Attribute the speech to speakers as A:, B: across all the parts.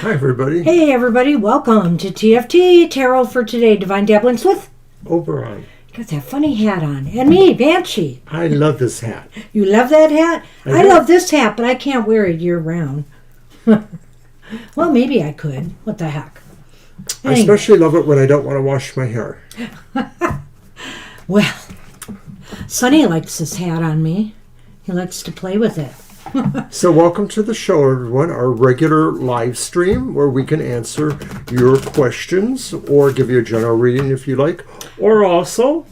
A: Hi, everybody.
B: Hey, everybody. Welcome to TFT, Tarot for Today, Divine Dabblings with
A: Oberon.
B: Got that funny hat on. And me, Banshee.
A: I love this hat.
B: You love that hat? I
A: do.
B: love this hat, but I can't wear it year-round. Well, maybe I could. What the heck?
A: I especially love it when I don't want to wash my hair.
B: Well, Sonny likes this hat on me. He likes to play with it.
A: So welcome to the show, everyone, our regular live stream where we can answer your questions or give you a general reading if you like, or also...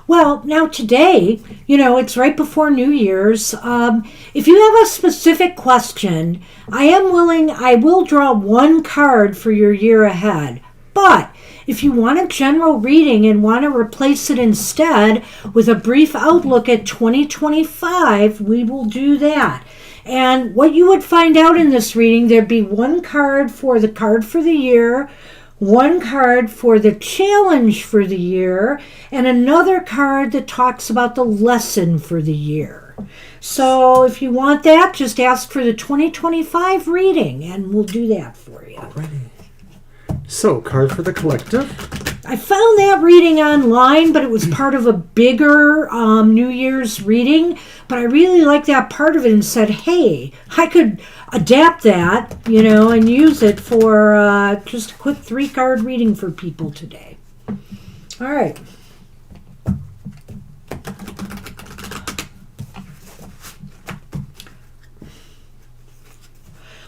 B: Well, now today, it's right before New Year's. If you have a specific question, I will draw one card for your year ahead. But if you want a general reading and want to replace it instead with a brief outlook at 2025, we will do that. And what you would find out in this reading, there'd be one card for the year, one card for the challenge for the year, and another card that talks about the lesson for the year. So if you want that, just ask for the 2025 reading, and we'll do that for you.
A: Alrighty. So, card for the collective.
B: I found that reading online, but it was part of a bigger New Year's reading. But I really liked that part of it and said, hey, I could adapt that, and use it for just a quick 3-card reading for people today. All right.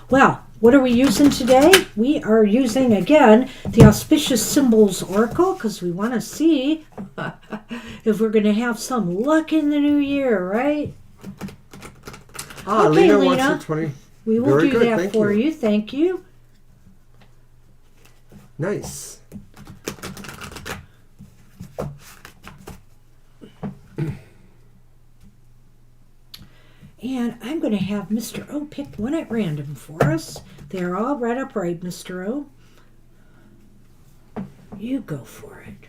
B: Well, what are we using today? We are using, again, the Auspicious Symbols Oracle because we want to see if we're going to have some luck in the new year, right?
A: Okay, Lena wants a 20.
B: We will do that for you. Thank you.
A: Nice.
B: And I'm going to have Mr. O pick one at random for us. They're all right upright, Mr. O. You go for it.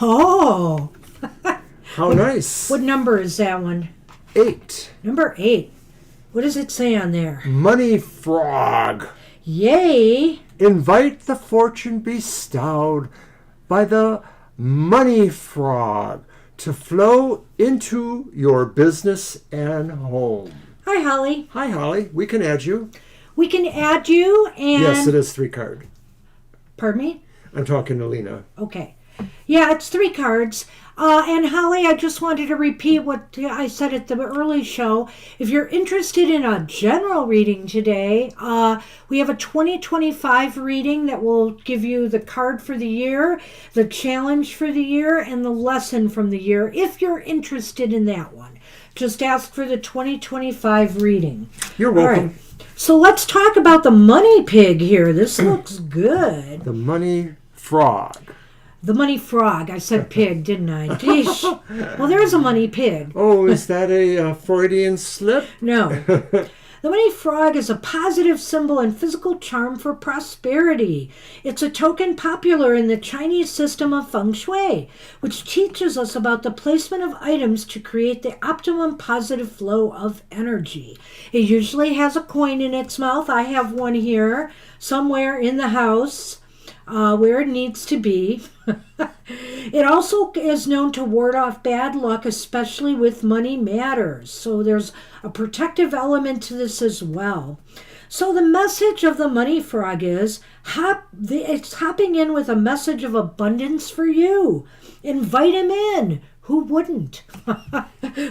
B: Oh!
A: How nice.
B: What number is that one?
A: 8.
B: Number 8. What does it say on there?
A: Money frog.
B: Yay!
A: Invite the fortune bestowed by the money frog to flow into your business and home.
B: Hi, Holly.
A: Hi, Holly. We can add you.
B: We can add you and...
A: Yes, it is 3 card.
B: Pardon me?
A: I'm talking to Lena.
B: Okay. Yeah, it's 3 cards. And Holly, I just wanted to repeat what I said at the early show. If you're interested in a general reading today, we have a 2025 reading that will give you the card for the year, the challenge for the year, and the lesson from the year, if you're interested in that one. Just ask for the 2025 reading.
A: You're welcome.
B: All right. So let's talk about the money pig here. This looks good.
A: The money frog.
B: The money frog. I said pig, didn't I? Geesh. Well, there is a money pig.
A: Oh, is that a Freudian slip?
B: No. The money frog is a positive symbol and physical charm for prosperity. It's a token popular in the Chinese system of feng shui, which teaches us about the placement of items to create the optimum positive flow of energy. It usually has a coin in its mouth. I have one here somewhere in the house. Where it needs to be. It also is known to ward off bad luck, especially with money matters. So there's a protective element to this as well. So the message of the money frog is, it's hopping in with a message of abundance for you. Invite him in. Who wouldn't?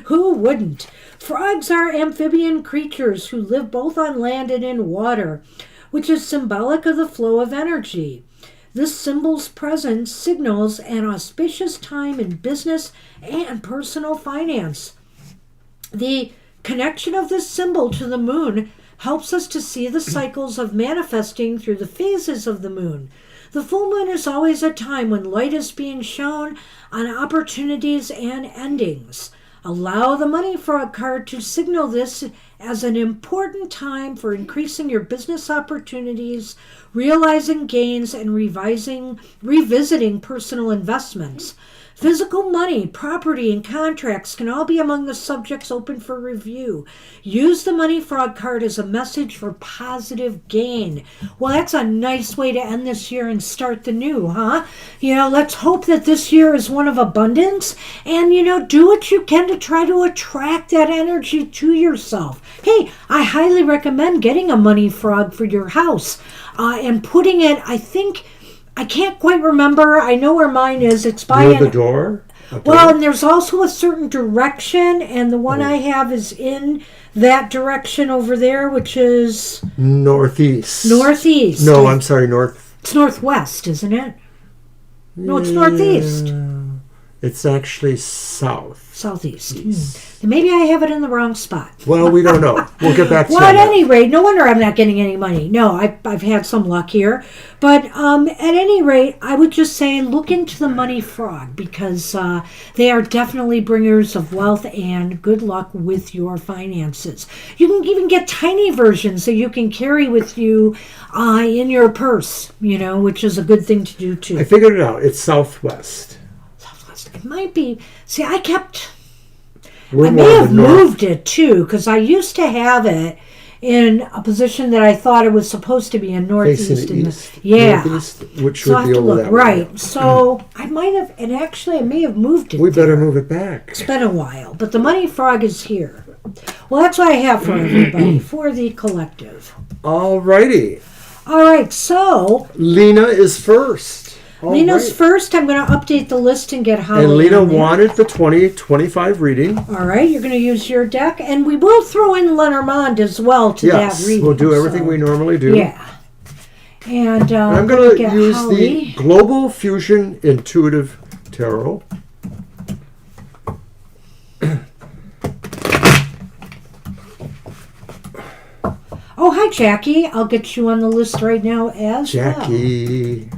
B: Who wouldn't? Frogs are amphibian creatures who live both on land and in water, which is symbolic of the flow of energy. This symbol's presence signals an auspicious time in business and personal finance. The connection of this symbol to the moon helps us to see the cycles of manifesting through the phases of the moon. The full moon is always a time when light is being shown on opportunities and endings. Allow the money frog card to signal this as an important time for increasing your business opportunities, realizing gains, and revisiting personal investments. Physical money, property, and contracts can all be among the subjects open for review. Use the money frog card as a message for positive gain. Well, that's a nice way to end this year and start the new, huh? Let's hope that this year is one of abundance and, do what you can to try to attract that energy to yourself. Hey, I highly recommend getting a money frog for your house and putting it, I can't quite remember. I know where mine is. It's by
A: near the door.
B: Well, and there's also a certain direction, and the one I have is in that direction over there, which is
A: northeast.
B: Northeast.
A: No, I'm sorry, north.
B: It's northwest, isn't it? No, it's northeast.
A: It's actually south.
B: Southeast. Maybe I have it in the wrong spot.
A: Well, we don't know. We'll get back to
B: Well,
A: that.
B: at any rate, no wonder I'm not getting any money. No, I've had some luck here. But at any rate, I would just say look into the money frog because they are definitely bringers of wealth and good luck with your finances. You can even get tiny versions that you can carry with you in your purse, which is a good thing to do too.
A: I figured it out. It's southwest.
B: It might be. See, I
A: We're
B: may
A: more
B: have
A: the north.
B: moved it too, because I used to have it in a position that I thought it was supposed to be in northeast.
A: Facing the east.
B: Yeah.
A: Northeast, which
B: So I
A: would
B: have
A: be
B: to
A: over
B: look.
A: that way.
B: Right. So I might have, and actually I may have moved it.
A: We better
B: there.
A: move it back.
B: It's been a while, but the money frog is here. Well, that's what I have for everybody, for the collective.
A: All righty.
B: All right, so
A: Lena is first. All
B: Lena's
A: right.
B: first. I'm going to update the list and get Holly
A: And Lena
B: on there.
A: wanted the 2025 reading.
B: All right, you're going to use your deck, and we will throw in Lenormand as well to
A: Yes,
B: that reading.
A: we'll do everything
B: so,
A: we normally do.
B: Yeah. And
A: I'm going to
B: get
A: use
B: Holly.
A: the Global Fusion Intuitive Tarot.
B: Oh, hi, Jackie. I'll get you on the list right now as well.
A: Jackie.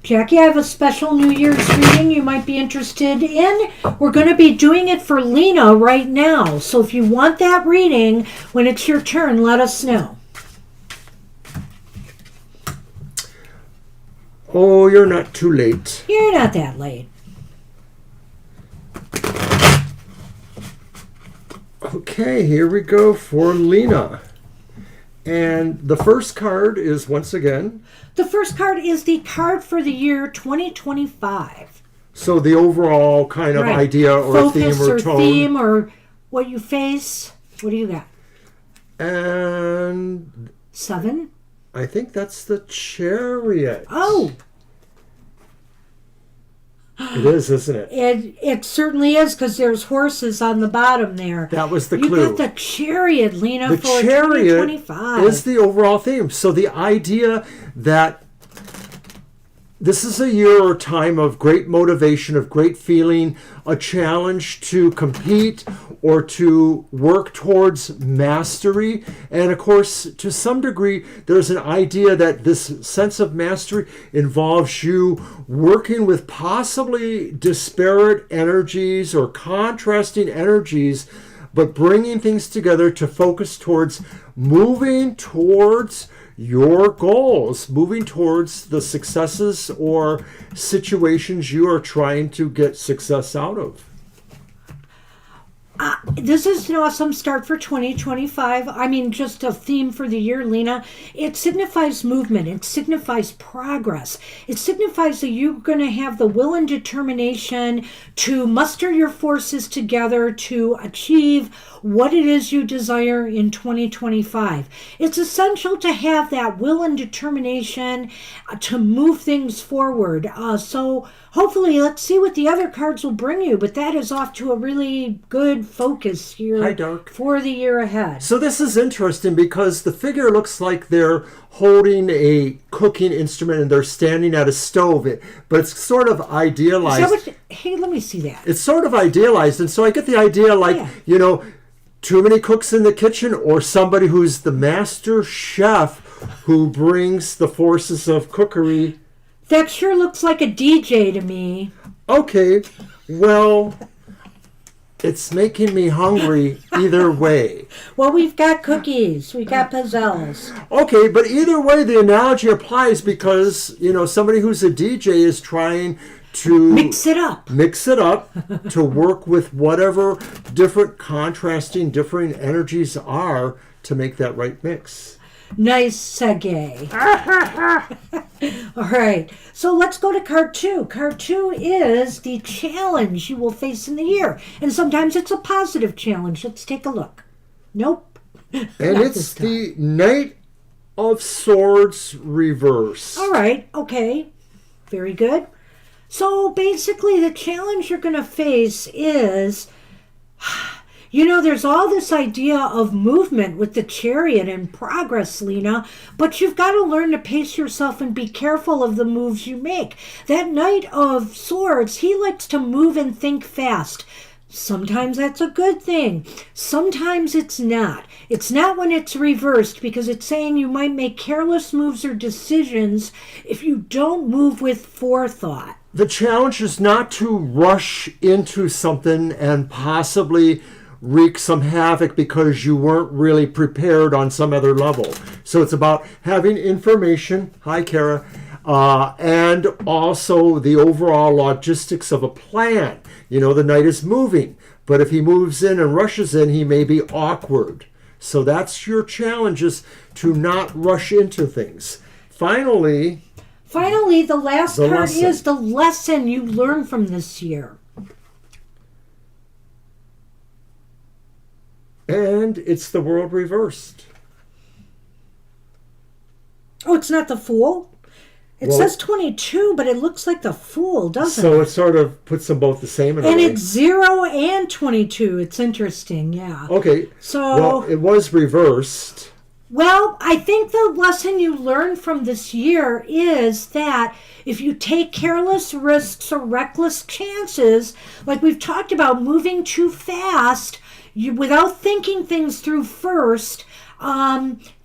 B: Jackie, I have a special New Year's reading you might be interested in. We're going to be doing it for Lena right now. So if you want that reading, when it's your turn, let us know.
A: Oh, you're not too late.
B: You're not that late.
A: Okay, here we go for Lena. And the first card is, once again,
B: The first card is the card for the year 2025.
A: so the overall kind of
B: Right.
A: idea or
B: Focus
A: theme or
B: or
A: tone.
B: theme or what you face. What do you got?
A: And
B: 7?
A: I think that's the Chariot.
B: Oh,
A: It is, isn't it?
B: it certainly is because there's horses on the bottom there.
A: That was the
B: You
A: clue.
B: got the Chariot, Lena,
A: The
B: for
A: Chariot
B: 2025.
A: is the overall theme. So the idea that this is a year or time of great motivation, of great feeling, a challenge to compete or to work towards mastery. And of course, to some degree, there's an idea that this sense of mastery involves you working with possibly disparate energies or contrasting energies, but bringing things together to focus towards moving towards your goals, moving towards the successes or situations you are trying to get success out of.
B: This is an awesome start for 2025. I mean, just a theme for the year, Lena. It signifies movement. It signifies progress. It signifies that you're going to have the will and determination to muster your forces together to achieve what it is you desire in 2025. It's essential to have that will and determination to move things forward. So hopefully, let's see what the other cards will bring you, but that is off to a really good focus here.
A: Hi, Dark.
B: For the year ahead.
A: So this is interesting because the figure looks like they're holding a cooking instrument and they're standing at a stove, but it's sort of
B: Is
A: idealized.
B: that what, hey, let me see that.
A: It's sort of idealized, and so I get the idea like,
B: Yeah.
A: too many cooks in the kitchen or somebody who's the master chef who brings the forces of cookery.
B: That sure looks like a DJ to me.
A: Okay, well, It's making me hungry either way.
B: Well, we've got cookies. We got pizzelles.
A: Okay, but either way, the analogy applies because, somebody who's a DJ is trying to
B: Mix it up
A: to work with whatever different contrasting, differing energies are to make that right mix.
B: Nice segue. All right. So let's go to card 2. Card 2 is the challenge you will face in the year. And sometimes it's a positive challenge. Let's take a look. Nope.
A: And it's the Knight of Swords reverse.
B: All right. Okay. Very good. So basically the challenge you're going to face is... there's all this idea of movement with the Chariot and progress, Lena, but you've got to learn to pace yourself and be careful of the moves you make. That Knight of Swords, he likes to move and think fast. Sometimes that's a good thing. Sometimes it's not. It's not when it's reversed because it's saying you might make careless moves or decisions if you don't move with forethought.
A: The challenge is not to rush into something and possibly wreak some havoc because you weren't really prepared on some other level. So it's about having information, hi Kara, and also the overall logistics of a plan. The knight is moving, but if he moves in and rushes in, he may be awkward. So that's your challenge, is to not rush into things. Finally,
B: the last card is the lesson you learn from this year.
A: And it's the World reversed.
B: Oh, it's not the Fool? It says 22, but it looks like the Fool, doesn't it?
A: So it sort of puts them both the same in a way.
B: And it's 0 and 22. It's interesting, yeah.
A: Okay.
B: So,
A: it was reversed.
B: Well, I think the lesson you learn from this year is that if you take careless risks or reckless chances, like we've talked about, moving too fast, without thinking things through first,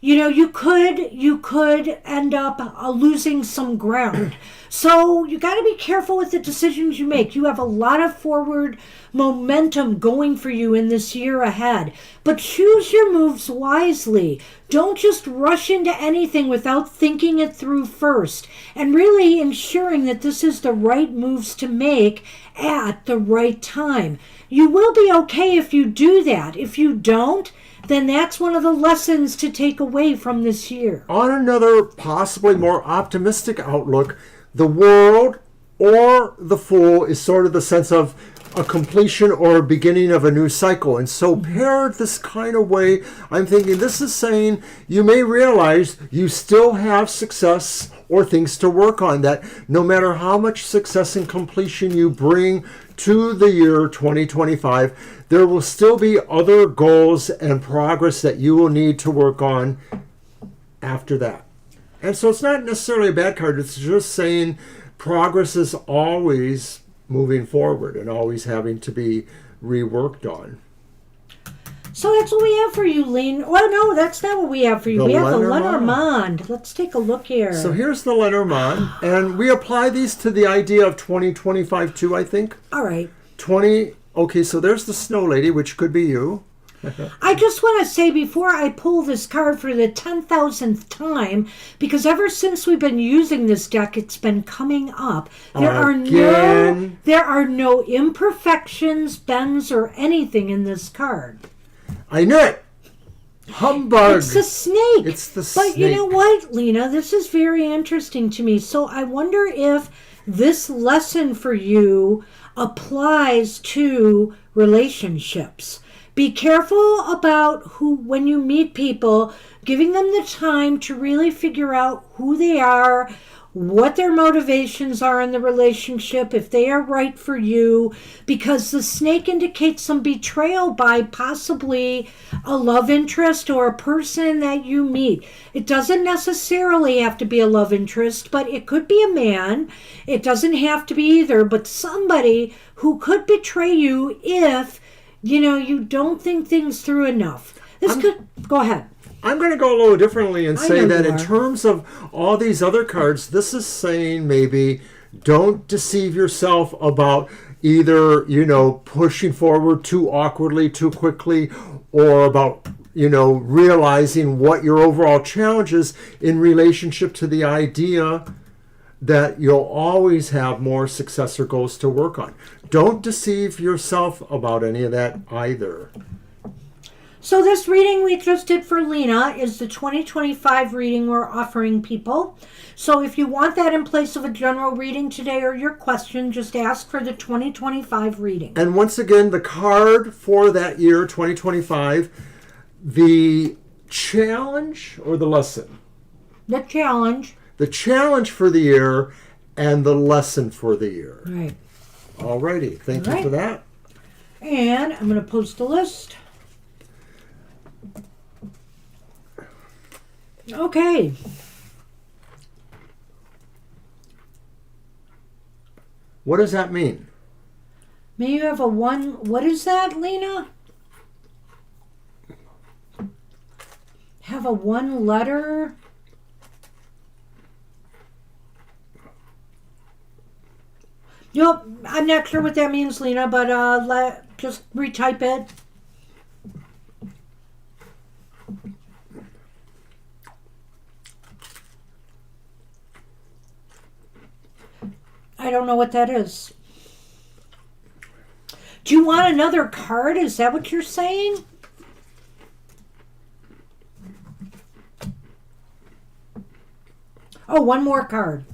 B: you could end up losing some ground. So you got to be careful with the decisions you make. You have a lot of forward momentum going for you in this year ahead, but choose your moves wisely. Don't just rush into anything without thinking it through first, and really ensuring that this is the right moves to make at the right time. You will be okay if you do that. If you don't, then that's one of the lessons to take away from this year.
A: On another possibly more optimistic outlook, the World or the Fool is sort of the sense of a completion or a beginning of a new cycle. And so paired this kind of way, I'm thinking this is saying you may realize you still have success or things to work on, that no matter how much success and completion you bring to the year 2025, there will still be other goals and progress that you will need to work on after that. And so it's not necessarily a bad card. It's just saying progress is always moving forward and always having to be reworked on.
B: So that's what we have for you, Lean. Well, no, that's not what we have for you. We have the Lenormand. Let's take a look here.
A: So here's the Lenormand, and we apply these to the idea of 2025 too, I think.
B: All right.
A: Okay, so there's the Snow Lady, which could be you.
B: I just want to say before I pull this card for the 10,000th time, because ever since we've been using this deck, it's been coming up. There are no imperfections, bends, or anything in this card.
A: I knew it. Humbug.
B: It's the snake.
A: It's the snake.
B: But you know what, Lena? This is very interesting to me. So I wonder if this lesson for you applies to relationships. Be careful about when you meet people, giving them the time to really figure out who they are, what their motivations are in the relationship, if they are right for you, because the snake indicates some betrayal by possibly a love interest or a person that you meet. It doesn't necessarily have to be a love interest, but it could be a man. It doesn't have to be either, but somebody who could betray you if you don't think things through enough. Go ahead.
A: I'm going to go a little differently and say that in terms of all these other cards, this is saying maybe don't deceive yourself about either, pushing forward too awkwardly, too quickly, or about, realizing what your overall challenge is in relationship to the idea that you'll always have more success or goals to work on. Don't deceive yourself about any of that either.
B: So this reading we just did for Lena is the 2025 reading we're offering people. So if you want that in place of a general reading today or your question, just ask for the 2025 reading.
A: And once again, the card for that year, 2025, the challenge or the lesson?
B: The challenge.
A: The challenge for the year and the lesson for the year.
B: Right.
A: Alrighty. Thank you for that.
B: And I'm going to post a list. Okay.
A: What does that mean?
B: May you have a one. What is that, Lena? Have a one letter. Nope, I'm not sure what that means, Lena, but just retype it. I don't know what that is. Do you want another card? Is that what you're saying? Oh, one more card.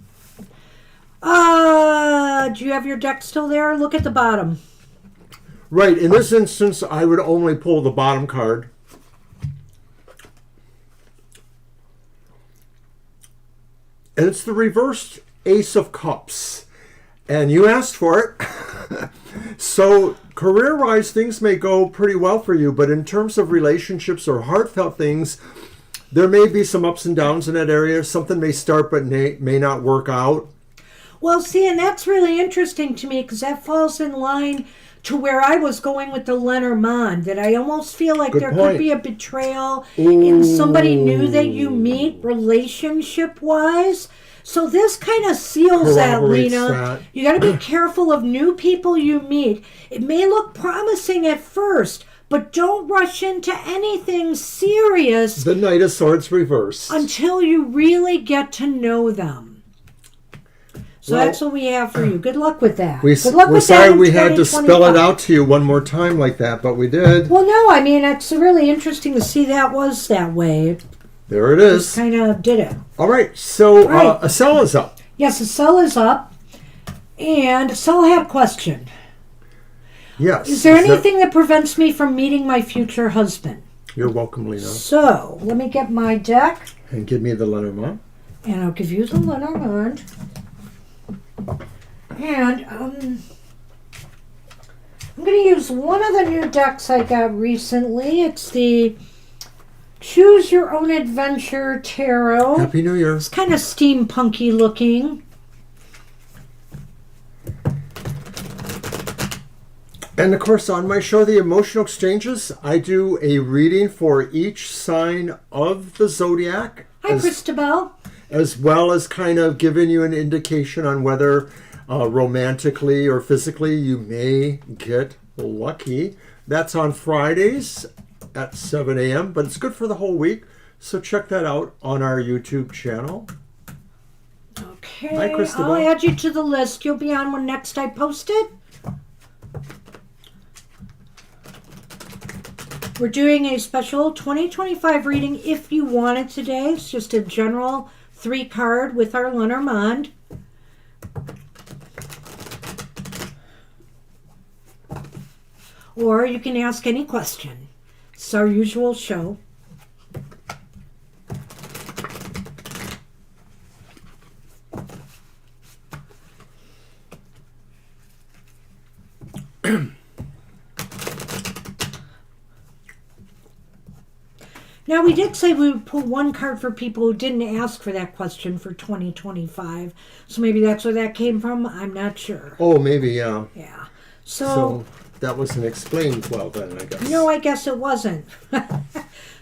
B: Do you have your deck still there? Look at the bottom.
A: Right. In this instance, I would only pull the bottom card. And it's the reversed Ace of Cups. And you asked for it. So career-wise, things may go pretty well for you. But in terms of relationships or heartfelt things, there may be some ups and downs in that area. Something may start but may not work out.
B: Well, see, and that's really interesting to me because that falls in line to where I was going with the Lenormand, that I almost feel like
A: Good
B: there
A: point.
B: could be a betrayal in somebody new that you meet relationship-wise. So this kind of seals that,
A: Corroborates
B: Lena.
A: that.
B: You got to be careful of new people you meet. It may look promising at first, but don't rush into anything serious
A: The Knight of Swords reversed.
B: until you really get to know them. So
A: Well,
B: that's what we have for you. Good luck with that.
A: We're
B: Good luck with
A: sorry
B: that in
A: we had to spell it
B: 2025.
A: out to you one more time like that, but we did.
B: Well, no, I mean, it's really interesting to see that was that way.
A: There it
B: Just
A: is.
B: kind of did it.
A: All right, so
B: Right.
A: Acela is up.
B: Yes, the cell is up. And Cell had a question.
A: Yes.
B: Is there anything that prevents me from meeting my future husband?
A: You're welcome, Lena.
B: So, let me get my deck.
A: And give me the Lenormand.
B: And I'll give you the Lenormand. And I'm going to use one of the new decks I got recently. It's the Choose Your Own Adventure Tarot.
A: Happy New Year.
B: It's kind of steampunky looking.
A: And of course, on my show, The Emotional Exchanges, I do a reading for each sign of the zodiac.
B: Hi, Christabel.
A: As well as kind of giving you an indication on whether romantically or physically you may get lucky. That's on Fridays at 7 a.m., but it's good for the whole week. So check that out on our YouTube channel.
B: Okay,
A: Hi, Christabel.
B: I'll add you to the list. You'll be on when next I post it. We're doing a special 2025 reading if you want it today. It's just a general 3-card with our Lenormand. Or you can ask any question. It's our usual show. Now, we did say we would pull one card for people who didn't ask for that question for 2025. So maybe that's where that came from. I'm not sure.
A: Oh, maybe, yeah.
B: Yeah.
A: So that wasn't explained well then, I guess.
B: No, I guess it wasn't.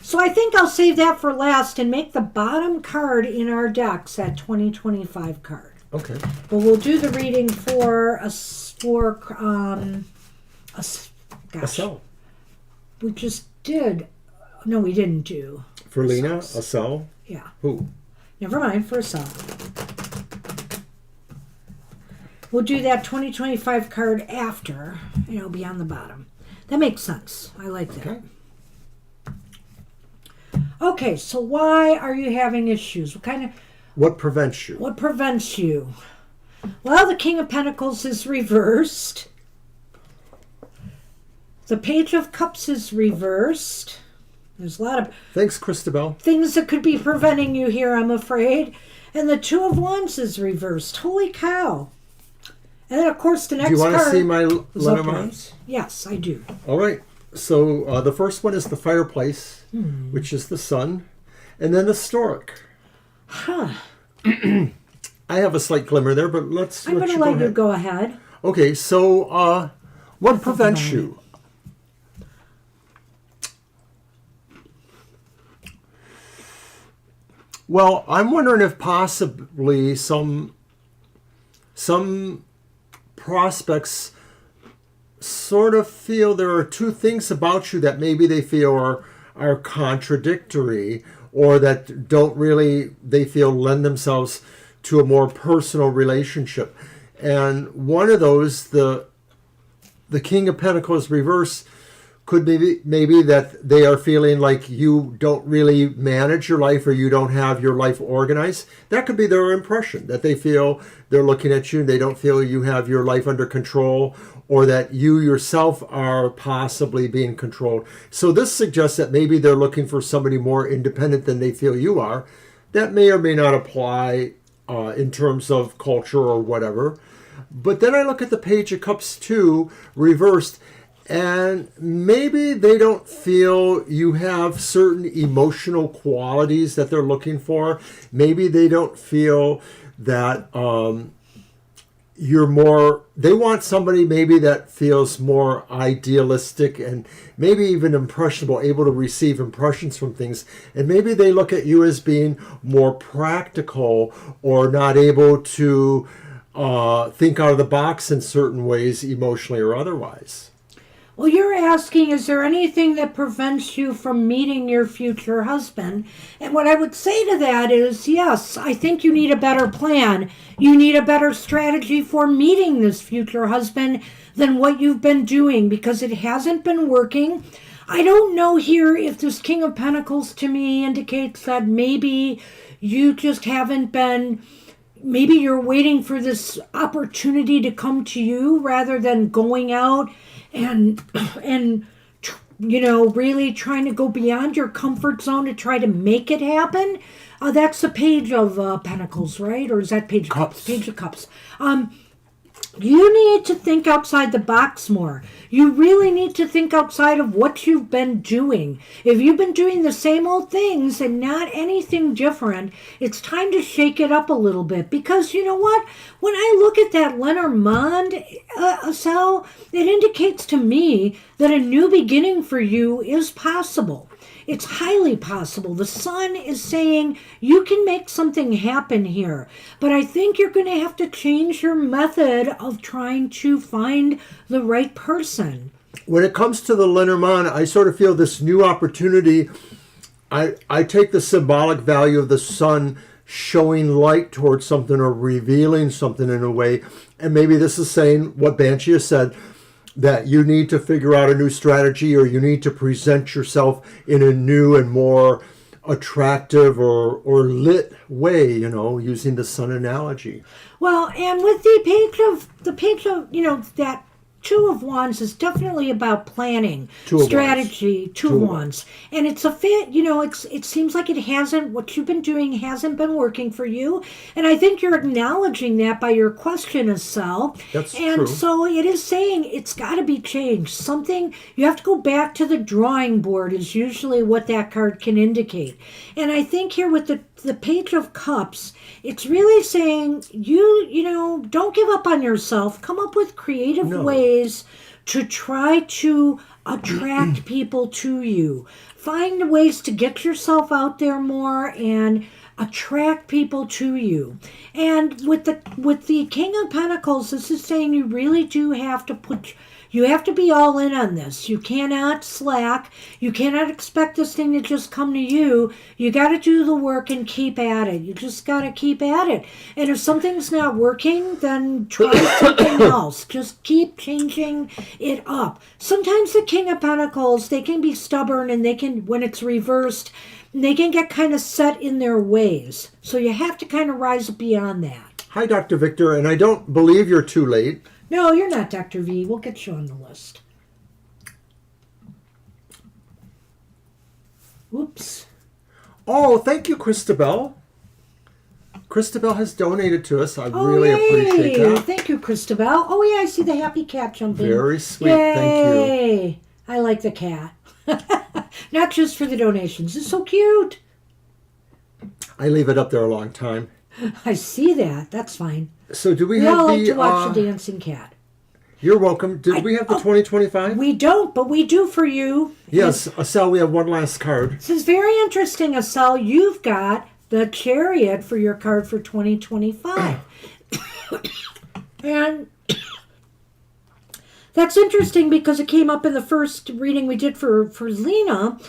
B: So I think I'll save that for last and make the bottom card in our decks that 2025 card.
A: Okay.
B: But we'll do the reading for us for
A: A cell.
B: we just did. No, we didn't do.
A: For Lena, a cell?
B: Yeah.
A: Who?
B: Never mind, for a cell. We'll do that 2025 card after, it'll be on the bottom. That makes sense. I like that.
A: Okay.
B: Okay, so why are you having issues?
A: What prevents you?
B: What prevents you? Well, the King of Pentacles is reversed. The Page of Cups is reversed. There's a lot of
A: Thanks, Christabel.
B: things that could be preventing you here, I'm afraid. And the Two of Wands is reversed. Holy cow. And then, of course, the next
A: Do you want
B: card
A: to see my
B: is
A: Lenormands?
B: Yes, I do.
A: All right. So the first one is the fireplace, which is the sun, and then the stork.
B: Huh.
A: I have a slight glimmer there, but let's
B: I'm going to let you go ahead.
A: Okay, so what prevents you? Well, I'm wondering if possibly some prospects sort of feel there are two things about you that maybe they feel are contradictory, or that don't really, they feel, lend themselves to a more personal relationship. And one of those, the King of Pentacles reverse, could be maybe that they are feeling like you don't really manage your life, or you don't have your life organized. That could be their impression, that they feel they're looking at you and they don't feel you have your life under control, or that you yourself are possibly being controlled. So this suggests that maybe they're looking for somebody more independent than they feel you are. That may or may not apply in terms of culture or whatever. But then I look at the Page of Cups too, reversed, and maybe they don't feel you have certain emotional qualities that they're looking for. Maybe they don't feel that you're more, they want somebody maybe that feels more idealistic and maybe even impressionable, able to receive impressions from things. And maybe they look at you as being more practical, or not able to think out of the box in certain ways, emotionally or otherwise.
B: Well, you're asking, is there anything that prevents you from meeting your future husband? And what I would say to that is, yes, I think you need a better plan. You need a better strategy for meeting this future husband than what you've been doing, because it hasn't been working. I don't know here if this King of Pentacles to me indicates that maybe you just haven't been, maybe you're waiting for this opportunity to come to you rather than going out and really trying to go beyond your comfort zone to try to make it happen. That's the Page of Pentacles, right? Or is that Page of Cups? Page of Cups. You need to think outside the box more. You really need to think outside of what you've been doing. If you've been doing the same old things and not anything different, it's time to shake it up a little bit. Because you know what? When I look at that Lenormand cell, it indicates to me that a new beginning for you is possible. It's highly possible. The sun is saying you can make something happen here. But I think you're going to have to change your method of trying to find the right person.
A: When it comes to the Lenormand, I sort of feel this new opportunity. I take the symbolic value of the sun showing light towards something, or revealing something in a way. And maybe this is saying what Banshee has said, that you need to figure out a new strategy, or you need to present yourself in a new and more attractive or lit way, using the sun analogy.
B: Well, and with the page of, that Two of Wands is definitely about planning, strategy, Two of Wands. And it's a fit, it seems like what you've been doing hasn't been working for you. And I think you're acknowledging that by your question as Sal.
A: That's
B: true. And so it is saying it's got to be changed. Something, you have to go back to the drawing board is usually what that card can indicate. And I think here with the Page of Cups, it's really saying don't give up on yourself. Come up with creative ways to try to attract people to you. Find ways to get yourself out there more and attract people to you. And with the King of Pentacles, this is saying you really do have to be all in on this. You cannot slack. You cannot expect this thing to just come to you. You got to do the work and keep at it. You just got to keep at it. And if something's not working, then try something else. Just keep changing it up. Sometimes the King of Pentacles, they can be stubborn, and they can, when it's reversed, they can get kind of set in their ways. So you have to kind of rise beyond that.
A: Hi, Dr. Victor, and I don't believe you're too late.
B: No, you're not, Dr. V. We'll get you on the list. Oops.
A: Oh, thank you, Christabel. Christabel has donated to us. I really appreciate that.
B: Thank you, Christabel. Oh, yeah, I see the happy cat jumping.
A: Very sweet.
B: Yay.
A: Thank you.
B: I like the cat. Not just for the donations. It's so cute.
A: I leave it up there a long time.
B: I see that. That's fine.
A: So do we
B: We
A: have
B: all
A: the...
B: like to watch the dancing cat.
A: You're welcome. Did we have the 2025?
B: We don't, but we do for you.
A: Yes, Asel, we have one last card.
B: This is very interesting, Asel. You've got the Chariot for your card for 2025. And that's interesting because it came up in the first reading we did for Lena,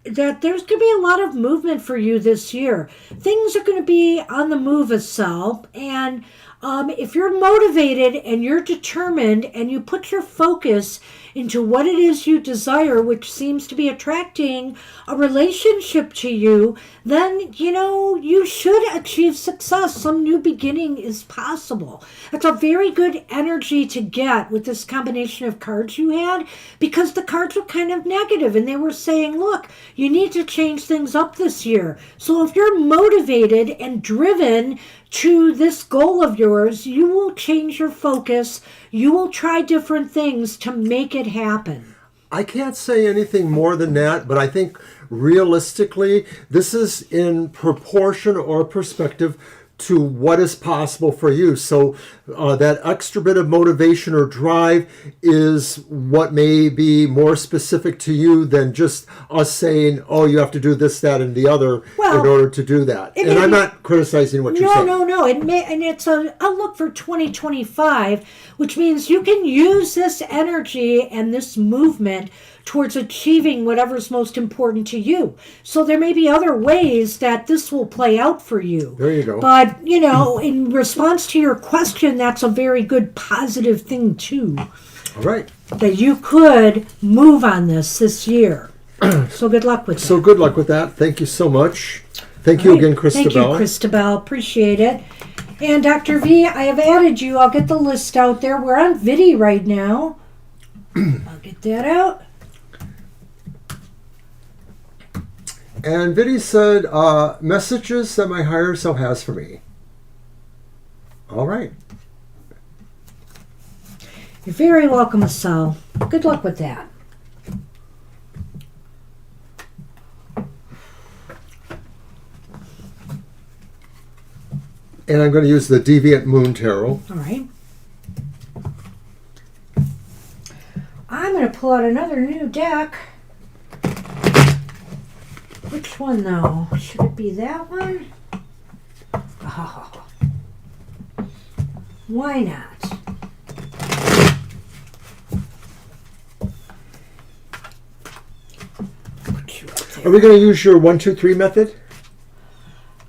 B: that there's going to be a lot of movement for you this year. Things are going to be on the move, Asel, and if you're motivated and you're determined and you put your focus into what it is you desire, which seems to be attracting a relationship to you, then, you should achieve success. Some new beginning is possible. That's a very good energy to get with this combination of cards you had, because the cards were kind of negative and they were saying, look, you need to change things up this year. So if you're motivated and driven to this goal of yours, you will change your focus. You will try different things to make it happen.
A: I can't say anything more than that, but I think realistically, this is in proportion or perspective to what is possible for you. So that extra bit of motivation or drive is what may be more specific to you than just us saying, oh, you have to do this, that, and the other in order to do that. And I'm not criticizing what you're saying.
B: No. And it's an outlook for 2025, which means you can use this energy and this movement towards achieving whatever's most important to you. So there may be other ways that this will play out for you.
A: There you go.
B: But, in response to your question, that's a very good positive thing, too.
A: All right.
B: That you could move on this year. So good luck with that.
A: So good luck with that. Thank you so much. Thank you again, Christabel.
B: Thank you, Christabel. Appreciate it. And Dr. V, I have added you. I'll get the list out there. We're on Vidi right now. I'll get that out.
A: And Vinny said, messages that my higher self has for me. All right.
B: You're very welcome, Asel. Good luck with that.
A: And I'm going to use the Deviant Moon Tarot.
B: All right. I'm going to pull out another new deck. Which one, though? Should it be that one? Oh. Why not?
A: Are we going to use your 1, 2, 3 method?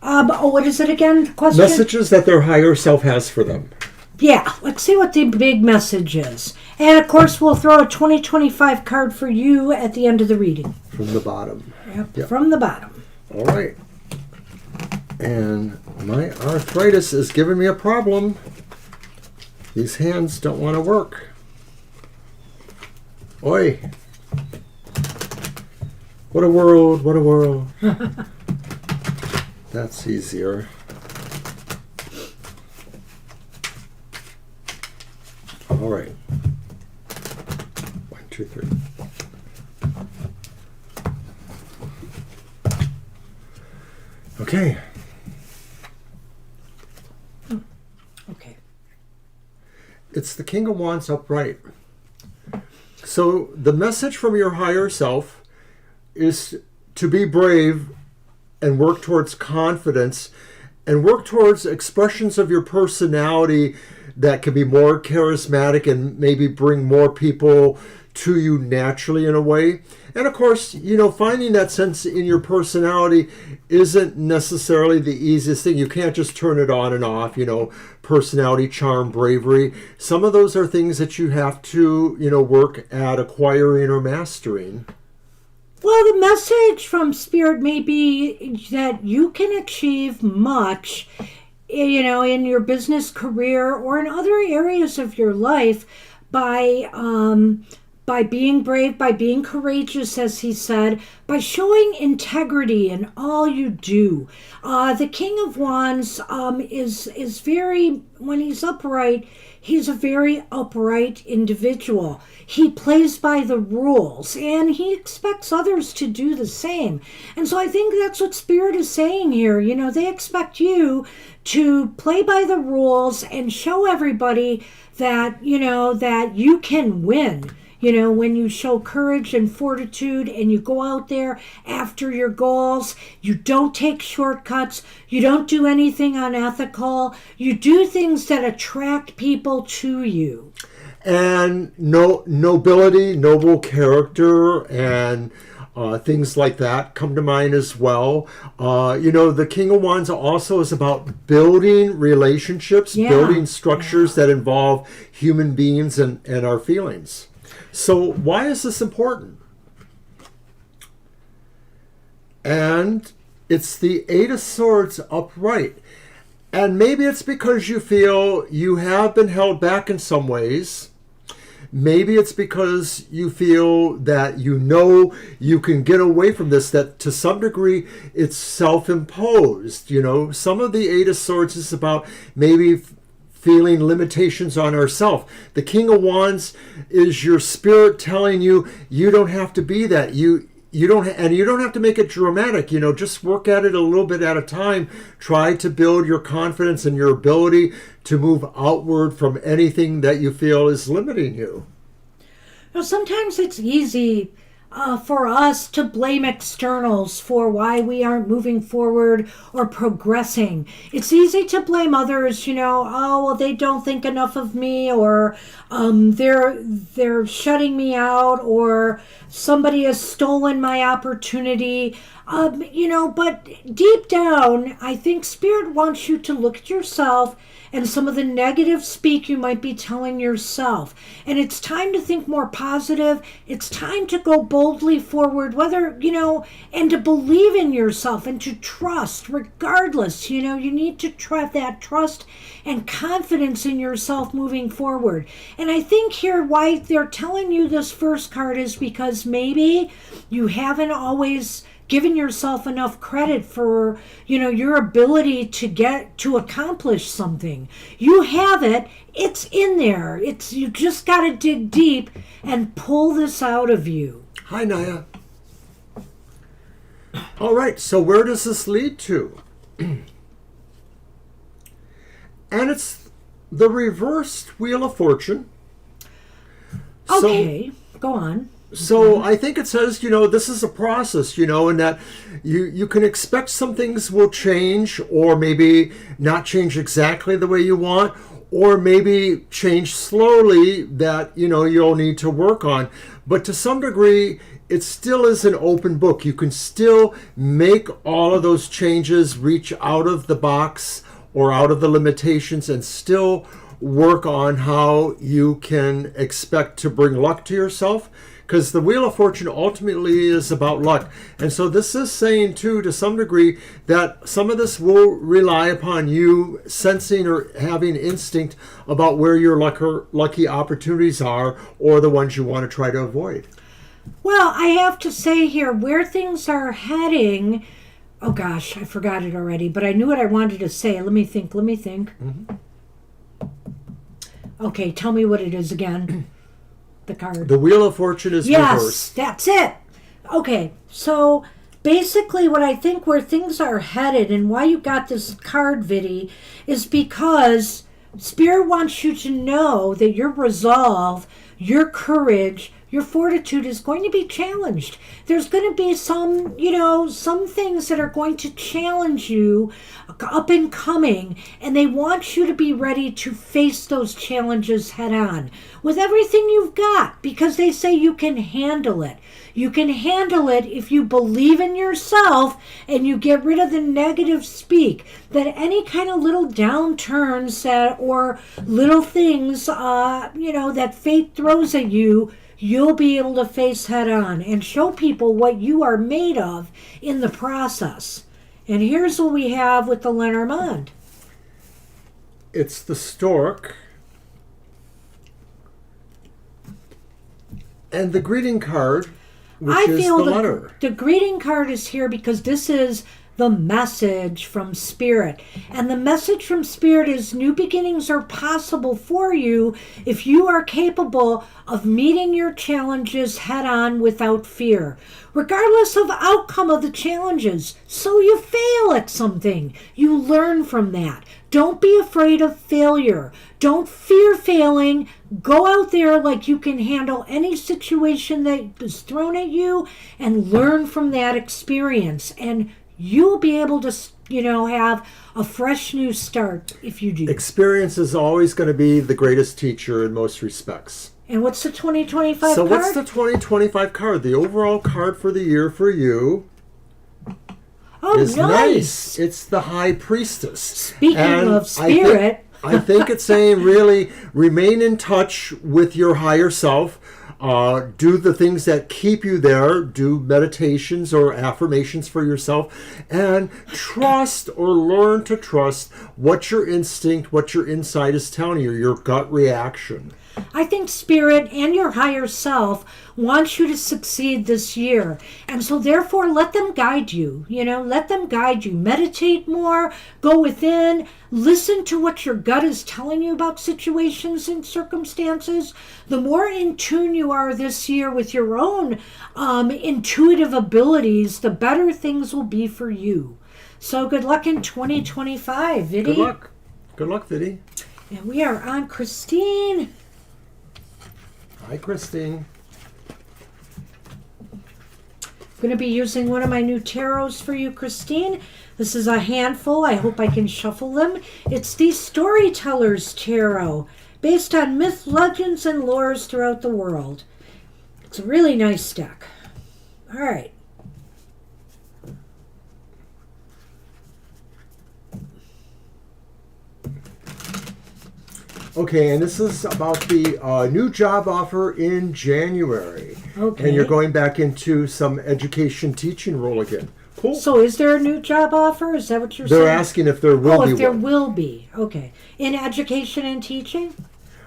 B: What is it again? Question?
A: Messages that their higher self has for them.
B: Yeah, let's see what the big message is. And, of course, we'll throw a 2025 card for you at the end of the reading.
A: From the bottom.
B: Yep. From the bottom.
A: All right. And my arthritis is giving me a problem. These hands don't want to work. Oi. What a world, what a world. That's easier. All right. 1, 2, 3. Okay.
B: Okay.
A: It's the King of Wands upright. So the message from your higher self is to be brave and work towards confidence and work towards expressions of your personality that can be more charismatic and maybe bring more people to you naturally in a way. And of course, finding that sense in your personality isn't necessarily the easiest thing. You can't just turn it on and off, personality, charm, bravery. Some of those are things that you have to, work at acquiring or mastering.
B: Well, the message from Spirit may be that you can achieve much, in your business career or in other areas of your life by being brave, by being courageous, as he said, by showing integrity in all you do. The King of Wands is very, when he's upright, he's a very upright individual. He plays by the rules, and he expects others to do the same. And so I think that's what Spirit is saying here. They expect you to play by the rules and show everybody that, that you can win. When you show courage and fortitude and you go out there after your goals, you don't take shortcuts, you don't do anything unethical, you do things that attract people to you.
A: And nobility, noble character, and things like that come to mind as well. The King of Wands also is about building relationships, building structures that involve human beings and our feelings. So why is this important? And it's the Eight of Swords upright. And maybe it's because you feel you have been held back in some ways. Maybe it's because you feel that you can get away from this, that to some degree it's self-imposed. Some of the Eight of Swords is about maybe feeling limitations on ourselves. The King of Wands is your spirit telling you don't have to be that. You don't have to make it dramatic. Just work at it a little bit at a time. Try to build your confidence and your ability to move outward from anything that you feel is limiting you.
B: Sometimes it's easy for us to blame externals for why we aren't moving forward or progressing. It's easy to blame others, they don't think enough of me, or they're shutting me out, or somebody has stolen my opportunity. But deep down, I think Spirit wants you to look at yourself and some of the negative speak you might be telling yourself. And it's time to think more positive. It's time to go boldly forward, and to believe in yourself and to trust regardless. You need to have that trust and confidence in yourself moving forward. And I think here why they're telling you this first card is because maybe you haven't always given yourself enough credit for, your ability to accomplish something. You have it. It's in there. You just got to dig deep and pull this out of you.
A: Hi, Naya. All right. So where does this lead to? And it's the reversed Wheel of Fortune.
B: Okay. Go on.
A: So I think it says, this is a process, and that you can expect some things will change, or maybe not change exactly the way you want, or maybe change slowly that, you'll need to work on. But to some degree, it still is an open book. You can still make all of those changes, reach out of the box or out of the limitations, and still work on how you can expect to bring luck to yourself. Because the Wheel of Fortune ultimately is about luck. And so this is saying, too, to some degree, that some of this will rely upon you sensing or having instinct about where your lucky opportunities are, or the ones you want to try to avoid.
B: Well, I have to say here, where things are heading... Oh, gosh, I forgot it already, but I knew what I wanted to say. Let me think. Mm-hmm. Okay, tell me what it is again. The card.
A: The Wheel of Fortune is reversed.
B: Yes, that's it. Okay, so basically what I think where things are headed and why you got this card, Viddy, is because Spirit wants you to know that your resolve, your courage, Your fortitude is going to be challenged. There's going to be some, some things that are going to challenge you up and coming, and they want you to be ready to face those challenges head on with everything you've got, because they say you can handle it. You can handle it if you believe in yourself and you get rid of the negative speak. That any kind of little downturns or little things, that fate throws at you, you'll be able to face head on and show people what you are made of in the process. And here's what we have with the Lenormand.
A: It's the stork. And the greeting card, which is the letter.
B: The greeting card is here because this is the message from Spirit. And the message from Spirit is new beginnings are possible for you if you are capable of meeting your challenges head on without fear. Regardless of outcome of the challenges. So you fail at something. You learn from that. Don't be afraid of failure. Don't fear failing. Go out there like you can handle any situation that is thrown at you and learn from that experience. And you'll be able to, have a fresh new start if you do.
A: Experience is always going to be the greatest teacher in most respects.
B: And what's the 2025 card?
A: So what's the 2025 card? The overall card for the year for you is nice. It's the High Priestess.
B: Speaking of Spirit.
A: I think it's saying really remain in touch with your higher self. Do the things that keep you there. Do meditations or affirmations for yourself. And trust or learn to trust what your instinct, what your inside is telling you, your gut reaction.
B: I think Spirit and your higher self wants you to succeed this year. And so therefore let them guide you. Let them guide you. Meditate more. Go within. Listen to what your gut is telling you about situations and circumstances. The more in tune you are this year with your own intuitive abilities, the better things will be for you. So good luck in 2025, Viddy.
A: Good luck. Good luck, Viddy.
B: And we are on Christine.
A: Hi, Christine.
B: I'm going to be using one of my new tarots for you, Christine. This is a handful. I hope I can shuffle them. It's the Storyteller's Tarot, based on myth, legends, and lores throughout the world. It's a really nice deck. All right.
A: Okay, and this is about the new job offer in January.
B: Okay.
A: And you're going back into some education teaching role again. Cool.
B: So is there a new job offer? Is that what you're saying?
A: They're asking if there will be one.
B: Oh, if there will be. Okay. In education and teaching?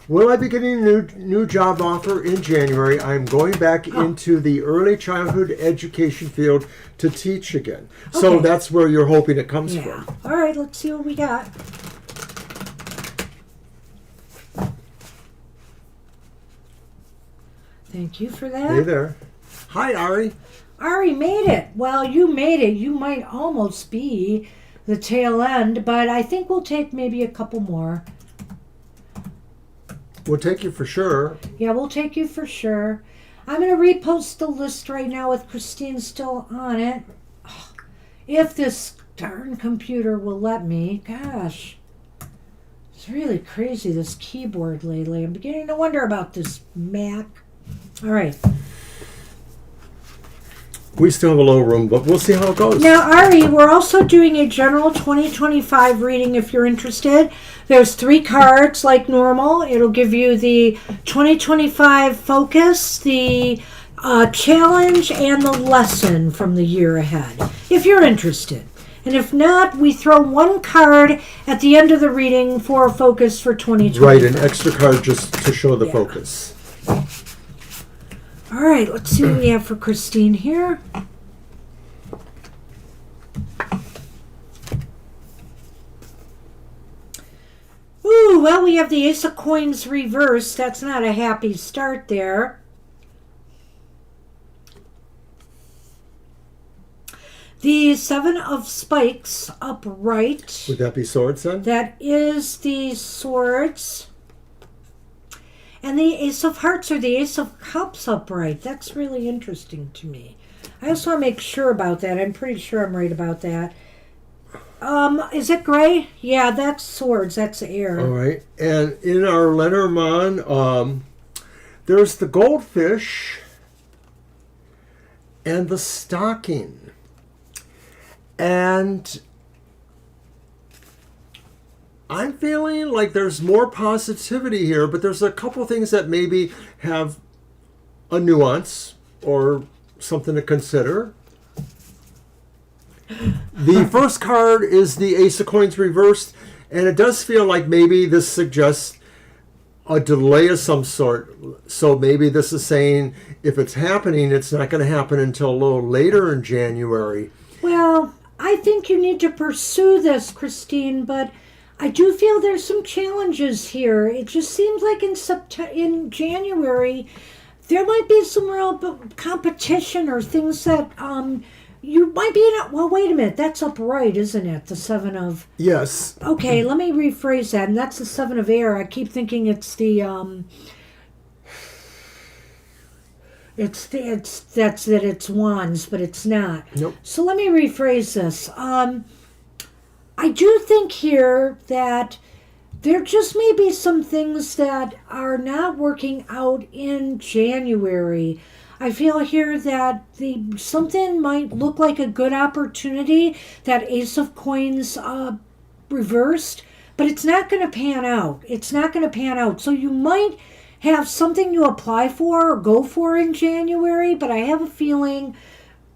A: Will I be getting a new job offer in January? I'm going back into the early childhood education field to teach again. Okay. So that's where you're hoping it comes from.
B: All right, let's see what we got. Thank you for that.
A: Hey there. Hi, Ari.
B: Ari made it. Well, you made it. You might almost be the tail end, but I think we'll take maybe a couple more.
A: We'll take you for sure.
B: Yeah, we'll take you for sure. I'm going to repost the list right now with Christine still on it. If this darn computer will let me. Gosh. It's really crazy, this keyboard lately. I'm beginning to wonder about this Mac. All right.
A: We still have a low room, but we'll see how it goes.
B: Now, Ari, we're also doing a general 2025 reading if you're interested. There's 3 cards like normal. It'll give you the 2025 focus, the challenge, and the lesson from the year ahead, if you're interested. And if not, we throw 1 card at the end of the reading for a focus for 2025.
A: Right, an extra card just to show the focus.
B: All right, let's see what we have for Christine here. Ooh, well, we have the Ace of Coins reversed. That's not a happy start there. The 7 of Spikes upright.
A: Would that be swords then?
B: That is the swords. and the Ace of Hearts or the Ace of Cups upright. That's really interesting to me. I also want to make sure about that. I'm pretty sure I'm right about that. Is it gray? Yeah, that's swords. That's air.
A: All right. And in our Lenormand, there's the goldfish and the stocking. And I'm feeling like there's more positivity here, but there's a couple things that maybe have a nuance or something to consider. The first card is the Ace of Coins reversed, and it does feel like maybe this suggests a delay of some sort. So maybe this is saying if it's happening, it's not going to happen until a little later in January.
B: Well, I think you need to pursue this, Christine, but I do feel there's some challenges here. It just seems like in January, there might be some real competition or things that you might be in. Well, wait a minute. That's upright, isn't it? The Seven of...
A: Yes.
B: Okay, let me rephrase that. And that's the Seven of Air. I keep thinking it's the... It's wands, but it's not.
A: Nope.
B: So let me rephrase this. I do think here that there just may be some things that are not working out in January. I feel here that something might look like a good opportunity, that Ace of Coins reversed, but it's not going to pan out. It's not going to pan out. So you might have something to apply for or go for in January, but I have a feeling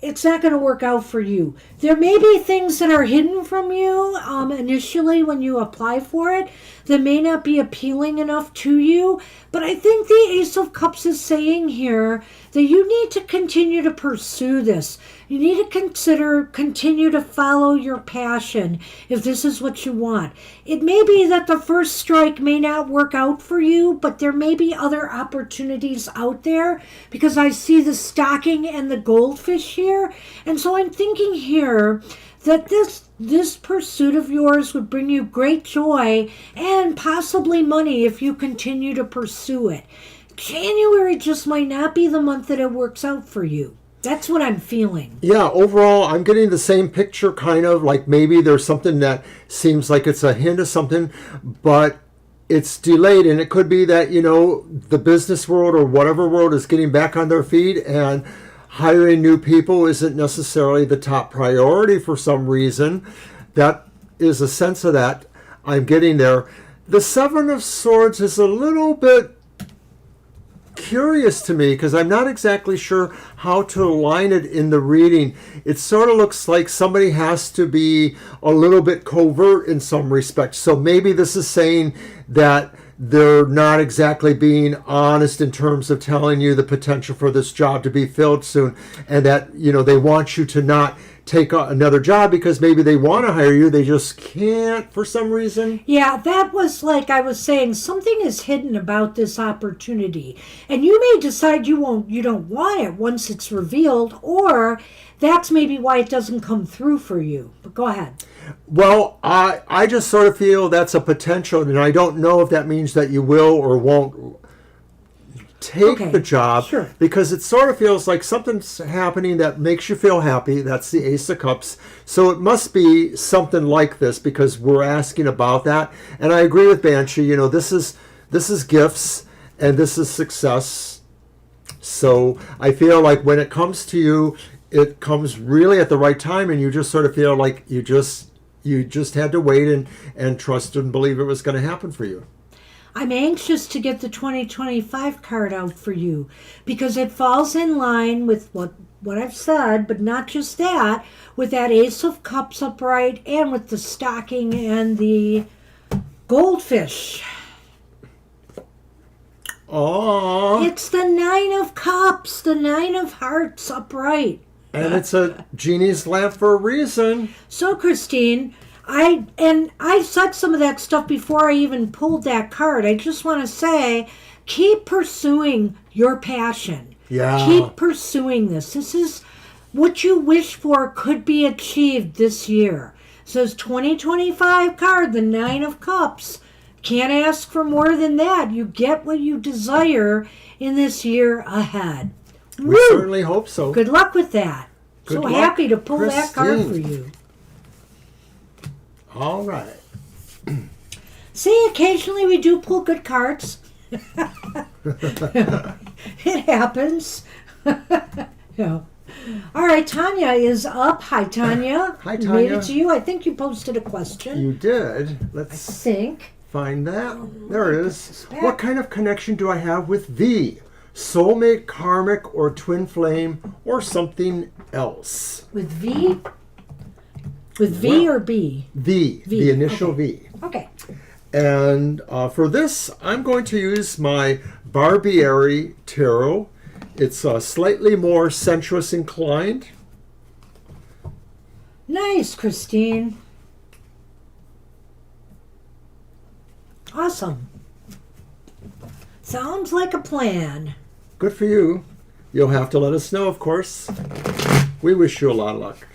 B: it's not going to work out for you. There may be things that are hidden from you initially when you apply for it that may not be appealing enough to you. But I think the Ace of Cups is saying here that you need to continue to pursue this. You need to continue to follow your passion if this is what you want. It may be that the first strike may not work out for you, but there may be other opportunities out there because I see the stocking and the goldfish here. And so I'm thinking here that this pursuit of yours would bring you great joy and possibly money if you continue to pursue it. January just might not be the month that it works out for you. That's what I'm feeling.
A: Yeah, overall, I'm getting the same picture, kind of like maybe there's something that seems like it's a hint of something, but it's delayed. And it could be that, the business world or whatever world is getting back on their feet, and hiring new people isn't necessarily the top priority for some reason. That is a sense of that I'm getting there. The Seven of Swords is a little bit curious to me because I'm not exactly sure how to align it in the reading. It sort of looks like somebody has to be a little bit covert in some respects. So maybe this is saying that they're not exactly being honest in terms of telling you the potential for this job to be filled soon, and that they want you to not take another job because maybe they want to hire you, they just can't for some reason.
B: Yeah, that was like I was saying, something is hidden about this opportunity, and you may decide you don't want it once it's revealed, or that's maybe why it doesn't come through for you. But go ahead.
A: Well, I just sort of feel that's a potential, and I don't know if that means that you will or won't take the job.
B: Sure.
A: Because it sort of feels like something's happening that makes you feel happy. That's the Ace of Cups. So it must be something like this because we're asking about that. And I agree with Banshee. This is gifts and this is success. So I feel like when it comes to you, it comes really at the right time, and you just sort of feel like you just had to wait and trust and believe it was going to happen for you.
B: I'm anxious to get the 2025 card out for you because it falls in line with what I've said, but not just that, with that Ace of Cups upright and with the stocking and the goldfish.
A: Aww.
B: It's the Nine of Cups, the Nine of Hearts upright.
A: And it's a genie's lamp for a reason.
B: So, Christine, I said some of that stuff before I even pulled that card. I just want to say, keep pursuing your passion.
A: Yeah.
B: Keep pursuing this. This is what you wish for could be achieved this year. It says 2025 card, the Nine of Cups. Can't ask for more than that. You get what you desire in this year ahead.
A: We certainly hope so.
B: Good luck with that.
A: Good
B: so
A: luck,
B: happy to pull that card for
A: Christine.
B: you.
A: All right.
B: See, occasionally we do pull good cards. It happens. Yeah. All right, Tanya is up. Hi, Tanya.
A: Hi,
B: Made
A: Tanya.
B: it to you. I think you posted a question.
A: You did.
B: I
A: Let's
B: think.
A: find that. There it is.
B: back.
A: What kind of connection do I have with V? Soulmate, karmic, or twin flame, or something else?
B: With V? With V
A: Well,
B: or B?
A: V,
B: V,
A: the initial
B: okay.
A: V.
B: Okay.
A: And for this, I'm going to use my Barbieri Tarot. It's slightly more sensuous inclined.
B: Nice, Christine. Awesome. Sounds like a plan.
A: Good for you. You'll have to let us know, of course. We wish you a lot of luck.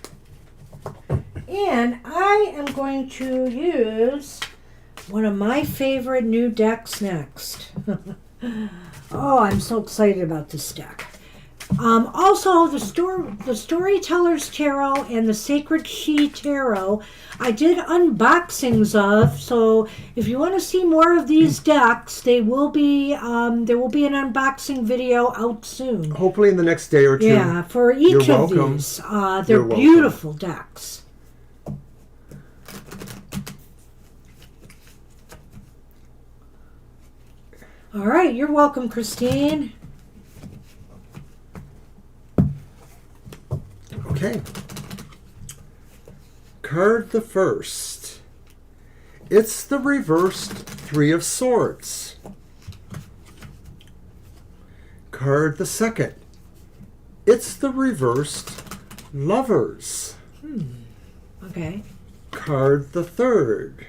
B: And I am going to use one of my favorite new decks next. Oh, I'm so excited about this deck. Also, the Storyteller's Tarot and the Sacred She Tarot, I did unboxings of. So if you want to see more of these decks, there will be an unboxing video out soon.
A: Hopefully in the next day or two.
B: Yeah, for each
A: You're
B: of
A: welcome.
B: these. They're
A: You're welcome.
B: beautiful decks. All right, you're welcome, Christine.
A: Okay. Card the first. It's the reversed Three of Swords. Card the second. It's the reversed Lovers.
B: Okay.
A: Card the third.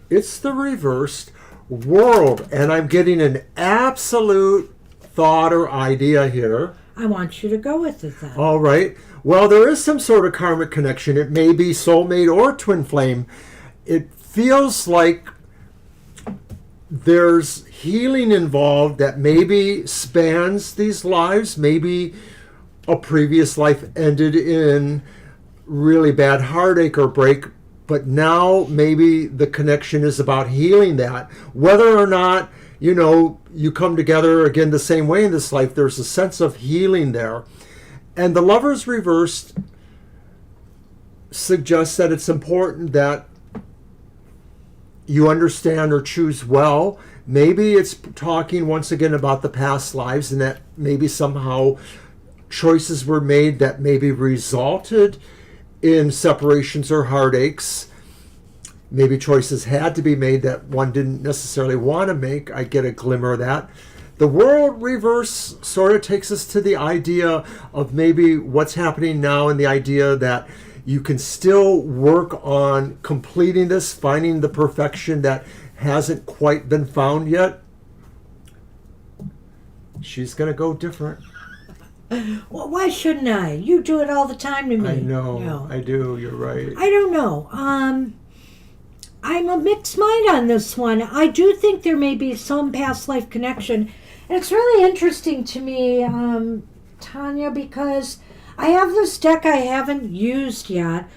A: It's the reversed World. And I'm getting an absolute thought or idea here.
B: I want you to go with it then.
A: All right. Well, there is some sort of karmic connection. It may be soulmate or twin flame. It feels like there's healing involved that maybe spans these lives. Maybe a previous life ended in really bad heartache or break, but now maybe the connection is about healing that. Whether or not, you come together again the same way in this life, there's a sense of healing there. And the Lovers reversed suggests that it's important that you understand or choose well. Maybe it's talking once again about the past lives, and that maybe somehow choices were made that maybe resulted in separations or heartaches. Maybe choices had to be made that one didn't necessarily want to make. I get a glimmer of that. The World reverse sort of takes us to the idea of maybe what's happening now, and the idea that you can still work on completing this, finding the perfection that hasn't quite been found yet. She's going to go different.
B: Well, why shouldn't I? You do it all the time to me.
A: I know.
B: No.
A: I do. You're right.
B: I don't know. I'm a mixed mind on this one. I do think there may be some past life connection. And it's really interesting to me, Tanya, because I have this deck I haven't used yet,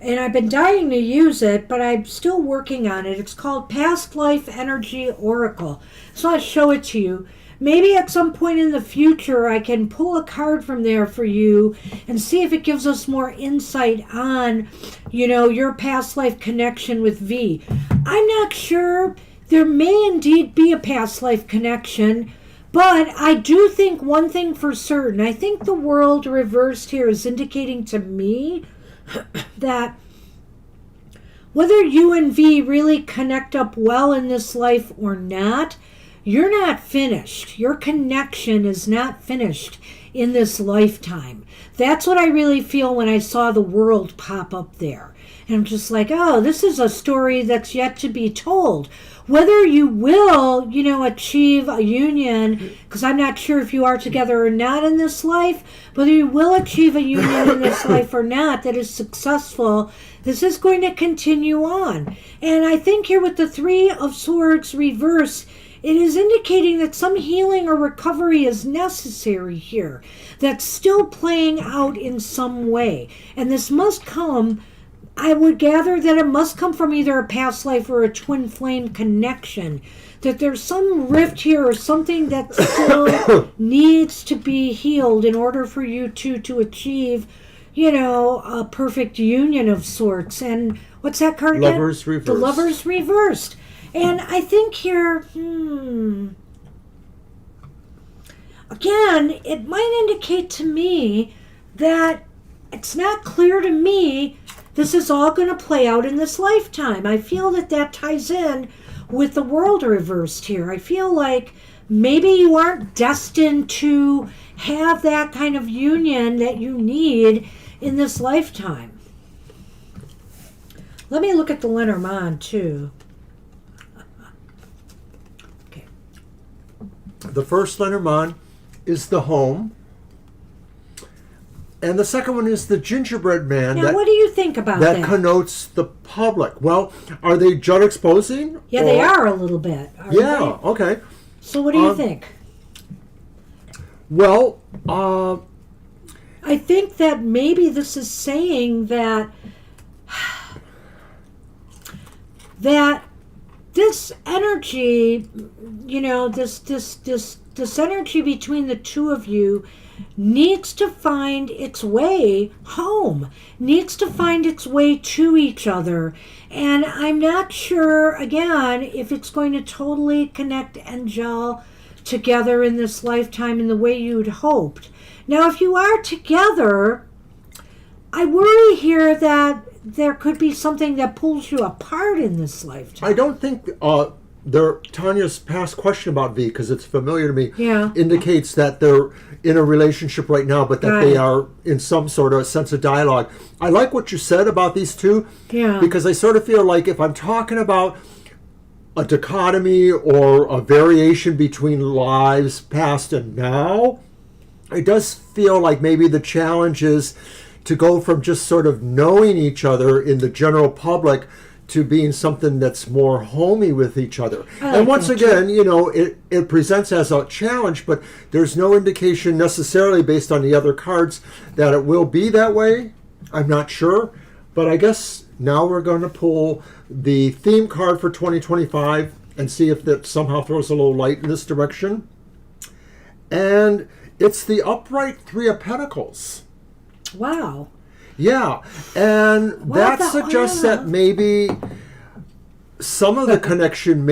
B: and I've been dying to use it, but I'm still working on it. It's called Past Life Energy Oracle. So I'll show it to you. Maybe at some point in the future I can pull a card from there for you and see if it gives us more insight on, your past life connection with V. I'm not sure. There may indeed be a past life connection, but I do think one thing for certain. I think the World reversed here is indicating to me that whether you and V really connect up well in this life or not, you're not finished. Your connection is not finished in this lifetime. That's what I really feel when I saw the World pop up there. And I'm just like, oh, this is a story that's yet to be told. whether you will, achieve a union, because I'm not sure if you are together or not in this life, whether you will achieve a union in this life or not that is successful, this is going to continue on. And I think here with the Three of Swords reverse, it is indicating that some healing or recovery is necessary here. That's still playing out in some way. And this must come, I would gather that it must come from either a past life or a twin flame connection. That there's some rift here or something that still needs to be healed in order for you to achieve, a perfect union of sorts. And what's that card again?
A: Lovers reversed.
B: The Lovers reversed. And I think here, again, it might indicate to me that it's not clear to me this is all going to play out in this lifetime. I feel that ties in with the World reversed here. I feel like maybe you aren't destined to have that kind of union that you need in this lifetime. Let me look at the Lenormand too.
A: The first Lenormand is the home. And the second one is the gingerbread man.
B: Now, what do you think about that?
A: That connotes the public. Well, are they jut exposing?
B: Yeah, they are a little bit.
A: Yeah, okay.
B: So what do you think?
A: Well,
B: I think that maybe this is saying that this energy, this energy between the two of you needs to find its way home, needs to find its way to each other. And I'm not sure, again, if it's going to totally connect and gel together in this lifetime in the way you'd hoped. Now, if you are together, I worry here that there could be something that pulls you apart in this lifetime.
A: I don't think Tanya's past question about V, because it's familiar to me, indicates that they're in a relationship right now, but that they are in some sort of sense of dialogue. I like what you said about these two, because I sort of feel like if I'm talking about a dichotomy or a variation between lives past and now, it does feel like maybe the challenge is to go from just sort of knowing each other in the general public to being something that's more homey with each other. And once again, it presents as a challenge, but there's no indication necessarily based on the other cards that it will be that way. I'm not sure. But I guess now we're going to pull the theme card for 2025 and see if that somehow throws a little light in this direction. And it's the upright Three of Pentacles.
B: Wow.
A: Yeah, and that suggests that maybe some of the connection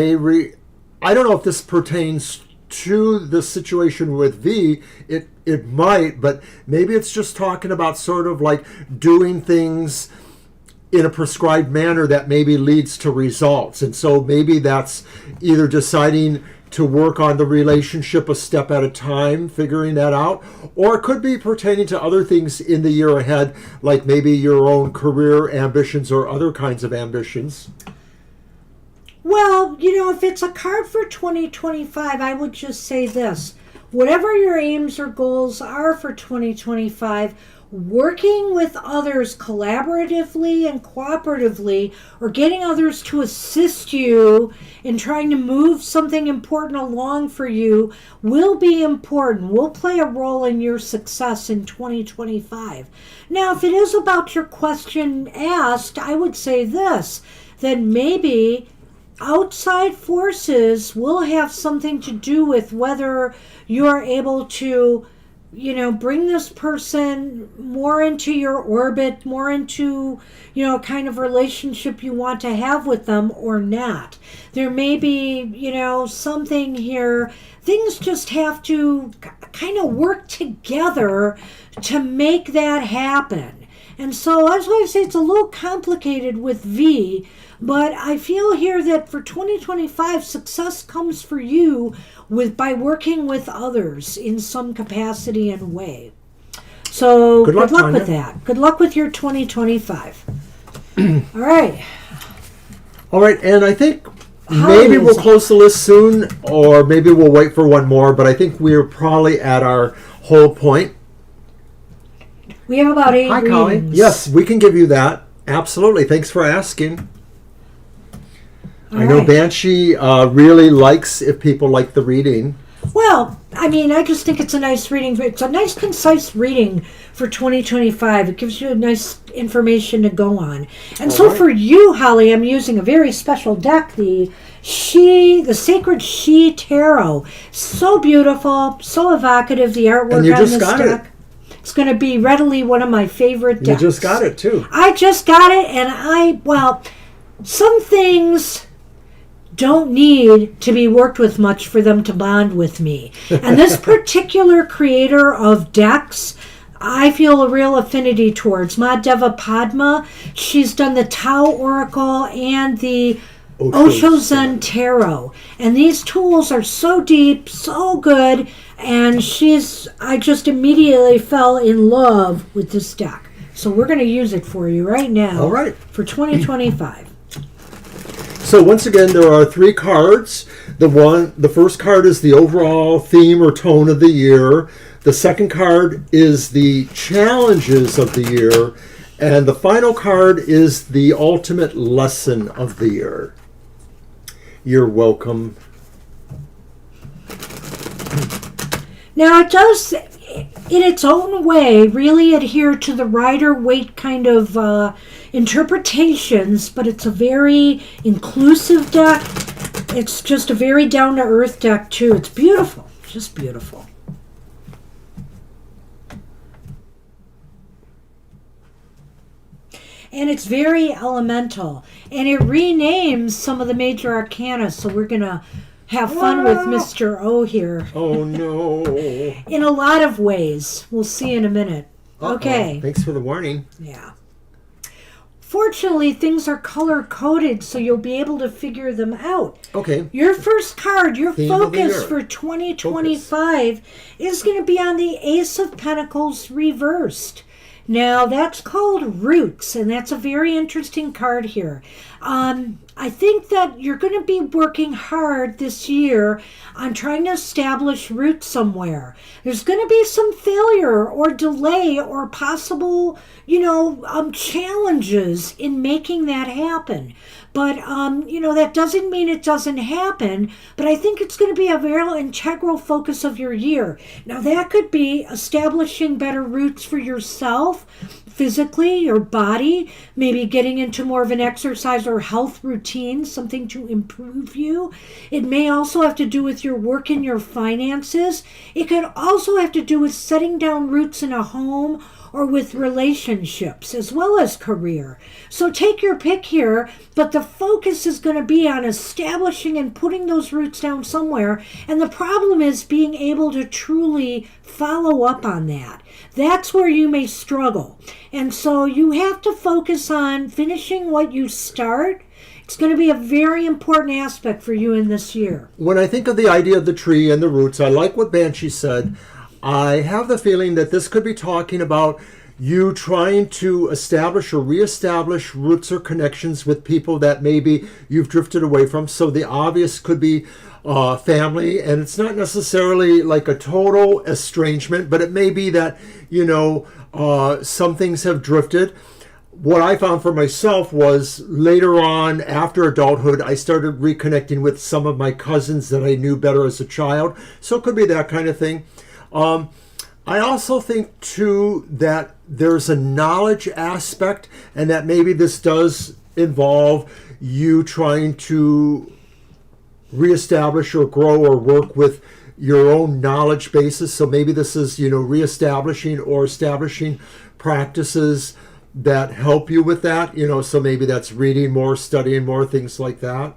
A: I don't know if this pertains to the situation with V. It might, but maybe it's just talking about sort of like doing things in a prescribed manner that maybe leads to results. And so maybe that's either deciding to work on the relationship a step at a time, figuring that out, or it could be pertaining to other things in the year ahead, like maybe your own career ambitions or other kinds of ambitions.
B: Well, if it's a card for 2025, I would just say this. Whatever your aims or goals are for 2025, working with others collaboratively and cooperatively, or getting others to assist you in trying to move something important along for you will be important, will play a role in your success in 2025. Now, if it is about your question asked, I would say this, that maybe outside forces will have something to do with whether you're able to bring this person more into your orbit, more into, kind of relationship you want to have with them or not. There may be, something here. Things just have to kind of work together to make that happen. And so that's why I say it's a little complicated with V, but I feel here that for 2025, success comes for you by working with others in some capacity and way. So good luck with that. Good luck with your 2025. All right.
A: All right, and I think Maybe we'll
B: holidays.
A: close the list soon, or maybe we'll wait for one more, but I think we're probably at our whole point.
B: We have about 8
A: Hi, Colleen.
B: readings.
A: Yes, we can give you that. Absolutely. Thanks for asking.
B: All
A: I know
B: right.
A: Banshee really likes if people like the reading.
B: Well, I mean, I just think it's a nice reading. It's a nice, concise reading for 2025. It gives you nice information to go on. And so
A: right.
B: for you, Holly, I'm using a very special deck, the Sacred She Tarot. So beautiful, so evocative, the artwork
A: And you
B: on
A: just
B: this
A: got
B: deck. It's going to be readily one of my favorite
A: You
B: decks.
A: just got it, too.
B: I just got it, and some things don't need to be worked with much for them to bond with me. And this particular creator of decks, I feel a real affinity towards. Ma Deva Padma, she's done the Tao Oracle and the Osho Zen Tarot. And these tools are so deep, so good, and I just immediately fell in love with this deck. So we're going to use it for you right now.
A: All right.
B: For 2025.
A: So once again, there are 3 cards. The first card is the overall theme or tone of the year. The second card is the challenges of the year. And the final card is the ultimate lesson of the year. You're welcome.
B: Now it does, in its own way, really adhere to the Rider-Waite kind of interpretations, but it's a very inclusive deck. It's just a very down-to-earth deck, too. It's beautiful, just beautiful. And it's very elemental. And it renames some of the major arcana, so we're going to have fun with Mr. O here.
A: Oh, no.
B: In a lot of ways. We'll see in a minute.
A: Uh-oh.
B: Okay.
A: Thanks for the warning.
B: Yeah. Fortunately, things are color-coded, so you'll be able to figure them out.
A: Okay.
B: Your first card, your
A: Theme of the
B: focus
A: year.
B: for 2025 is going to be on the Ace of Pentacles reversed. Now, that's called Roots, and that's a very interesting card here. I think that you're going to be working hard this year on trying to establish roots somewhere. There's going to be some failure or delay or possible, challenges in making that happen. But, that doesn't mean it doesn't happen, but I think it's going to be a very integral focus of your year. Now, that could be establishing better roots for yourself, physically, your body, maybe getting into more of an exercise or health routine, something to improve you. It may also have to do with your work and your finances. It could also have to do with setting down roots in a home or with relationships as well as career. So take your pick here, but the focus is going to be on establishing and putting those roots down somewhere. And the problem is being able to truly follow up on that. That's where you may struggle. And so you have to focus on finishing what you start. It's going to be a very important aspect for you in this year.
A: When I think of the idea of the tree and the roots, I like what Banshee said. I have the feeling that this could be talking about you trying to establish or reestablish roots or connections with people that maybe you've drifted away from. So the obvious could be family, and it's not necessarily like a total estrangement, but it may be that, some things have drifted. What I found for myself was later on, after adulthood, I started reconnecting with some of my cousins that I knew better as a child. So it could be that kind of thing. I also think, too, that there's a knowledge aspect, and that maybe this does involve you trying to reestablish or grow or work with your own knowledge basis. So maybe this is, reestablishing or establishing practices that help you with that. So maybe that's reading more, studying more, things like that.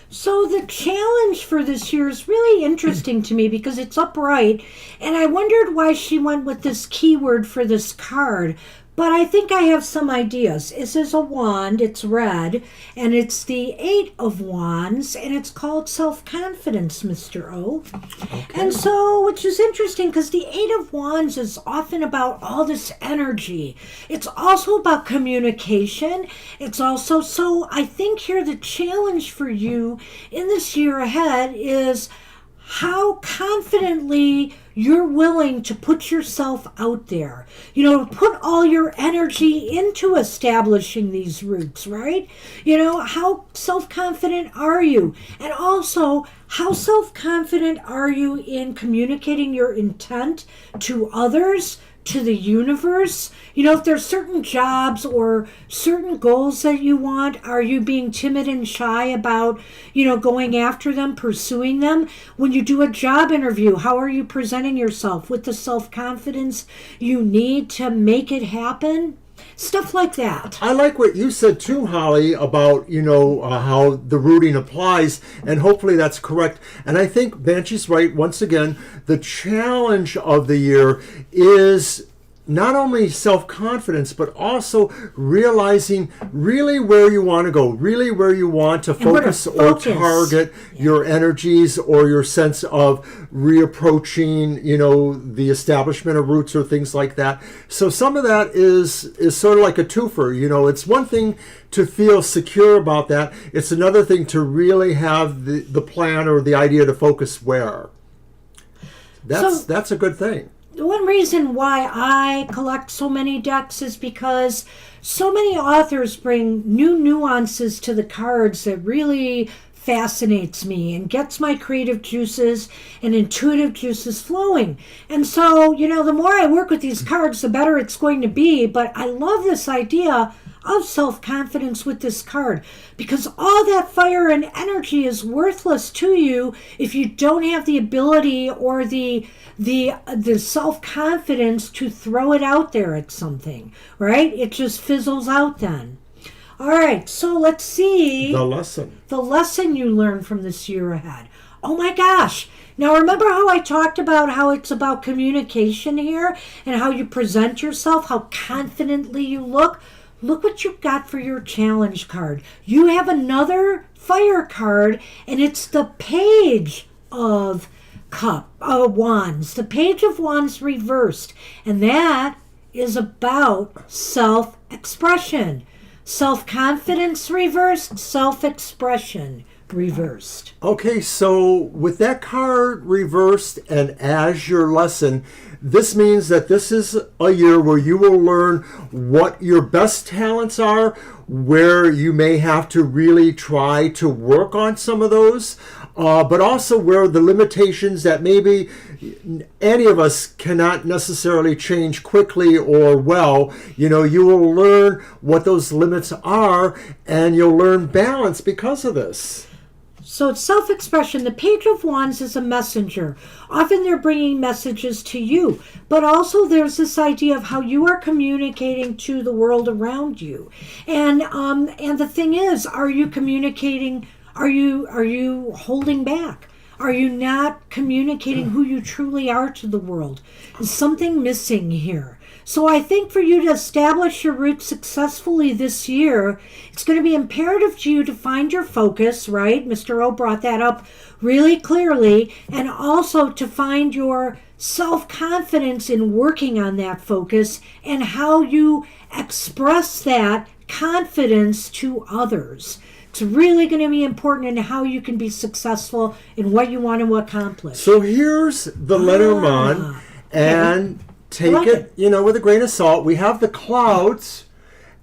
B: So the challenge for this year is really interesting to me because it's upright, and I wondered why she went with this keyword for this card, but I think I have some ideas. This is a wand, it's red, and it's the 8 of Wands, and it's called self-confidence, Mr. O.
A: Okay.
B: And so, which is interesting because the 8 of Wands is often about all this energy. It's also about communication. It's also, so I think here the challenge for you in this year ahead is how confidently you're willing to put yourself out there. You know, put all your energy into establishing these roots, right? You know, how self-confident are you? And also, how self-confident are you in communicating your intent to others, to the universe? You know, if there's certain jobs or certain goals that you want, are you being timid and shy about, you know, going after them, pursuing them? When you do a job interview, how are you presenting yourself with the self-confidence you need to make it happen? Stuff like that.
A: I like what you said too, Holly, about, how the rooting applies, and hopefully that's correct. And I think Banshee's right. Once again, the challenge of the year is not only self-confidence, but also realizing really where you want to go, really where you want to focus or target your energies or your sense of reapproaching, the establishment of roots or things like that. So some of that is sort of like a twofer. It's one thing to feel secure about that. It's another thing to really have the plan or the idea to focus where. That's a good thing.
B: One reason why I collect so many decks is because so many authors bring new nuances to the cards that really fascinates me and gets my creative juices and intuitive juices flowing. And so, the more I work with these cards, the better it's going to be. But I love this idea of self-confidence with this card, because all that fire and energy is worthless to you if you don't have the ability or the self-confidence to throw it out there at something, right? It just fizzles out then. All right, so let's see
A: the lesson
B: you learned from this year ahead. Oh my gosh. Now, remember how I talked about how it's about communication here and how you present yourself, how confidently you look? Look what you got for your challenge card. You have another fire card, and it's the Page of Wands. The Page of Wands reversed. And that is about self-expression. Self-confidence reversed, self-expression reversed.
A: Okay, so with that card reversed and as your lesson, this means that this is a year where you will learn what your best talents are, where you may have to really try to work on some of those, but also where the limitations that maybe any of us cannot necessarily change quickly or well. You will learn what those limits are, and you'll learn balance because of this.
B: So it's self-expression. The Page of Wands is a messenger. Often they're bringing messages to you, but also there's this idea of how you are communicating to the world around you. And the thing is, are you communicating? Are you holding back? Are you not communicating who you truly are to the world? Is something missing here? So I think for you to establish your roots successfully this year, it's going to be imperative to you to find your focus, right? Mr. O brought that up really clearly, and also to find your self-confidence in working on that focus and how you express that confidence to others. It's really going to be important in how you can be successful in what you want to accomplish.
A: So here's the Lenormand, and take it, with a grain of salt. We have the clouds,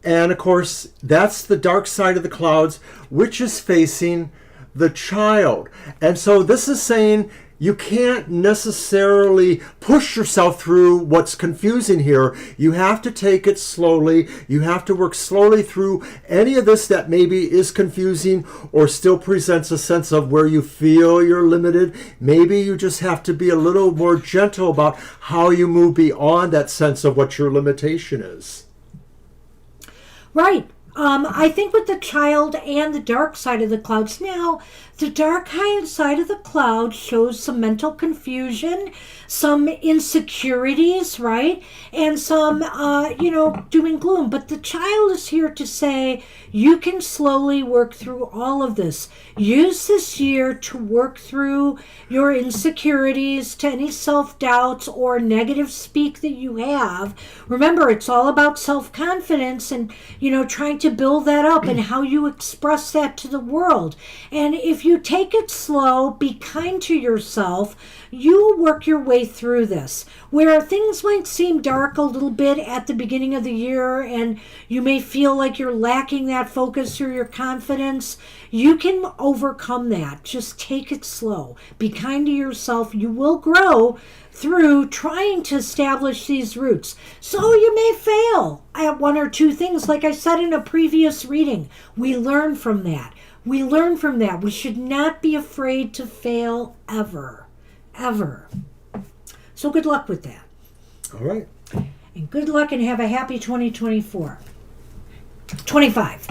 A: and of course, that's the dark side of the clouds, which is facing the child. And so this is saying you can't necessarily push yourself through what's confusing here. You have to take it slowly. You have to work slowly through any of this that maybe is confusing or still presents a sense of where you feel you're limited. Maybe you just have to be a little more gentle about how you move beyond that sense of what your limitation is.
B: Right. I think with the child and the dark side of the clouds now, The dark side of the cloud shows some mental confusion, some insecurities, right? And some, doom and gloom. But the child is here to say, you can slowly work through all of this. Use this year to work through your insecurities, to any self-doubts or negative speak that you have. Remember, it's all about self-confidence and, trying to build that up and how you express that to the world. And if you take it slow, be kind to yourself, you will work your way through this. Where things might seem dark a little bit at the beginning of the year and you may feel like you're lacking that focus or your confidence, you can overcome that. Just take it slow. Be kind to yourself. You will grow through trying to establish these roots. So you may fail at one or two things. Like I said in a previous reading, we learn from that. We learn from that. We should not be afraid to fail ever. Ever. So good luck with that.
A: All right.
B: And good luck and have a happy 2024. 25.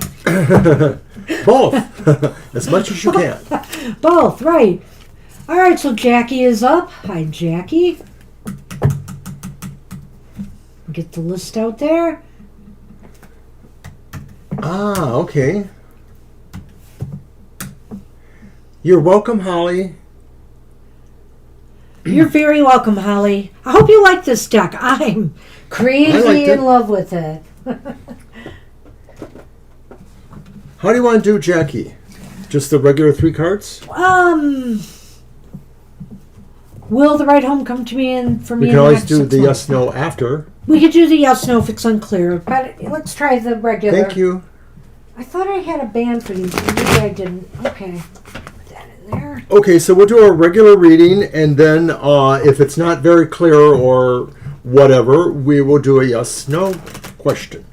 A: Both. As much as you can.
B: Both, right. All right, so Jackie is up. Hi, Jackie. Get the list out there.
A: Ah, okay. You're welcome, Holly.
B: You're very welcome, Holly. I hope you like this deck. I'm crazy in love with it.
A: How do you want to do Jackie? Just the regular 3 cards?
B: Will the right home come to me and for me?
A: We can always do the yes, no after.
B: We could do the yes, no if it's unclear, but let's try the regular.
A: Thank you.
B: I thought I had a band for these, but maybe I didn't. Okay. Put that in there.
A: Okay, so we'll do our regular reading, and then if it's not very clear or whatever, we will do a yes, no question.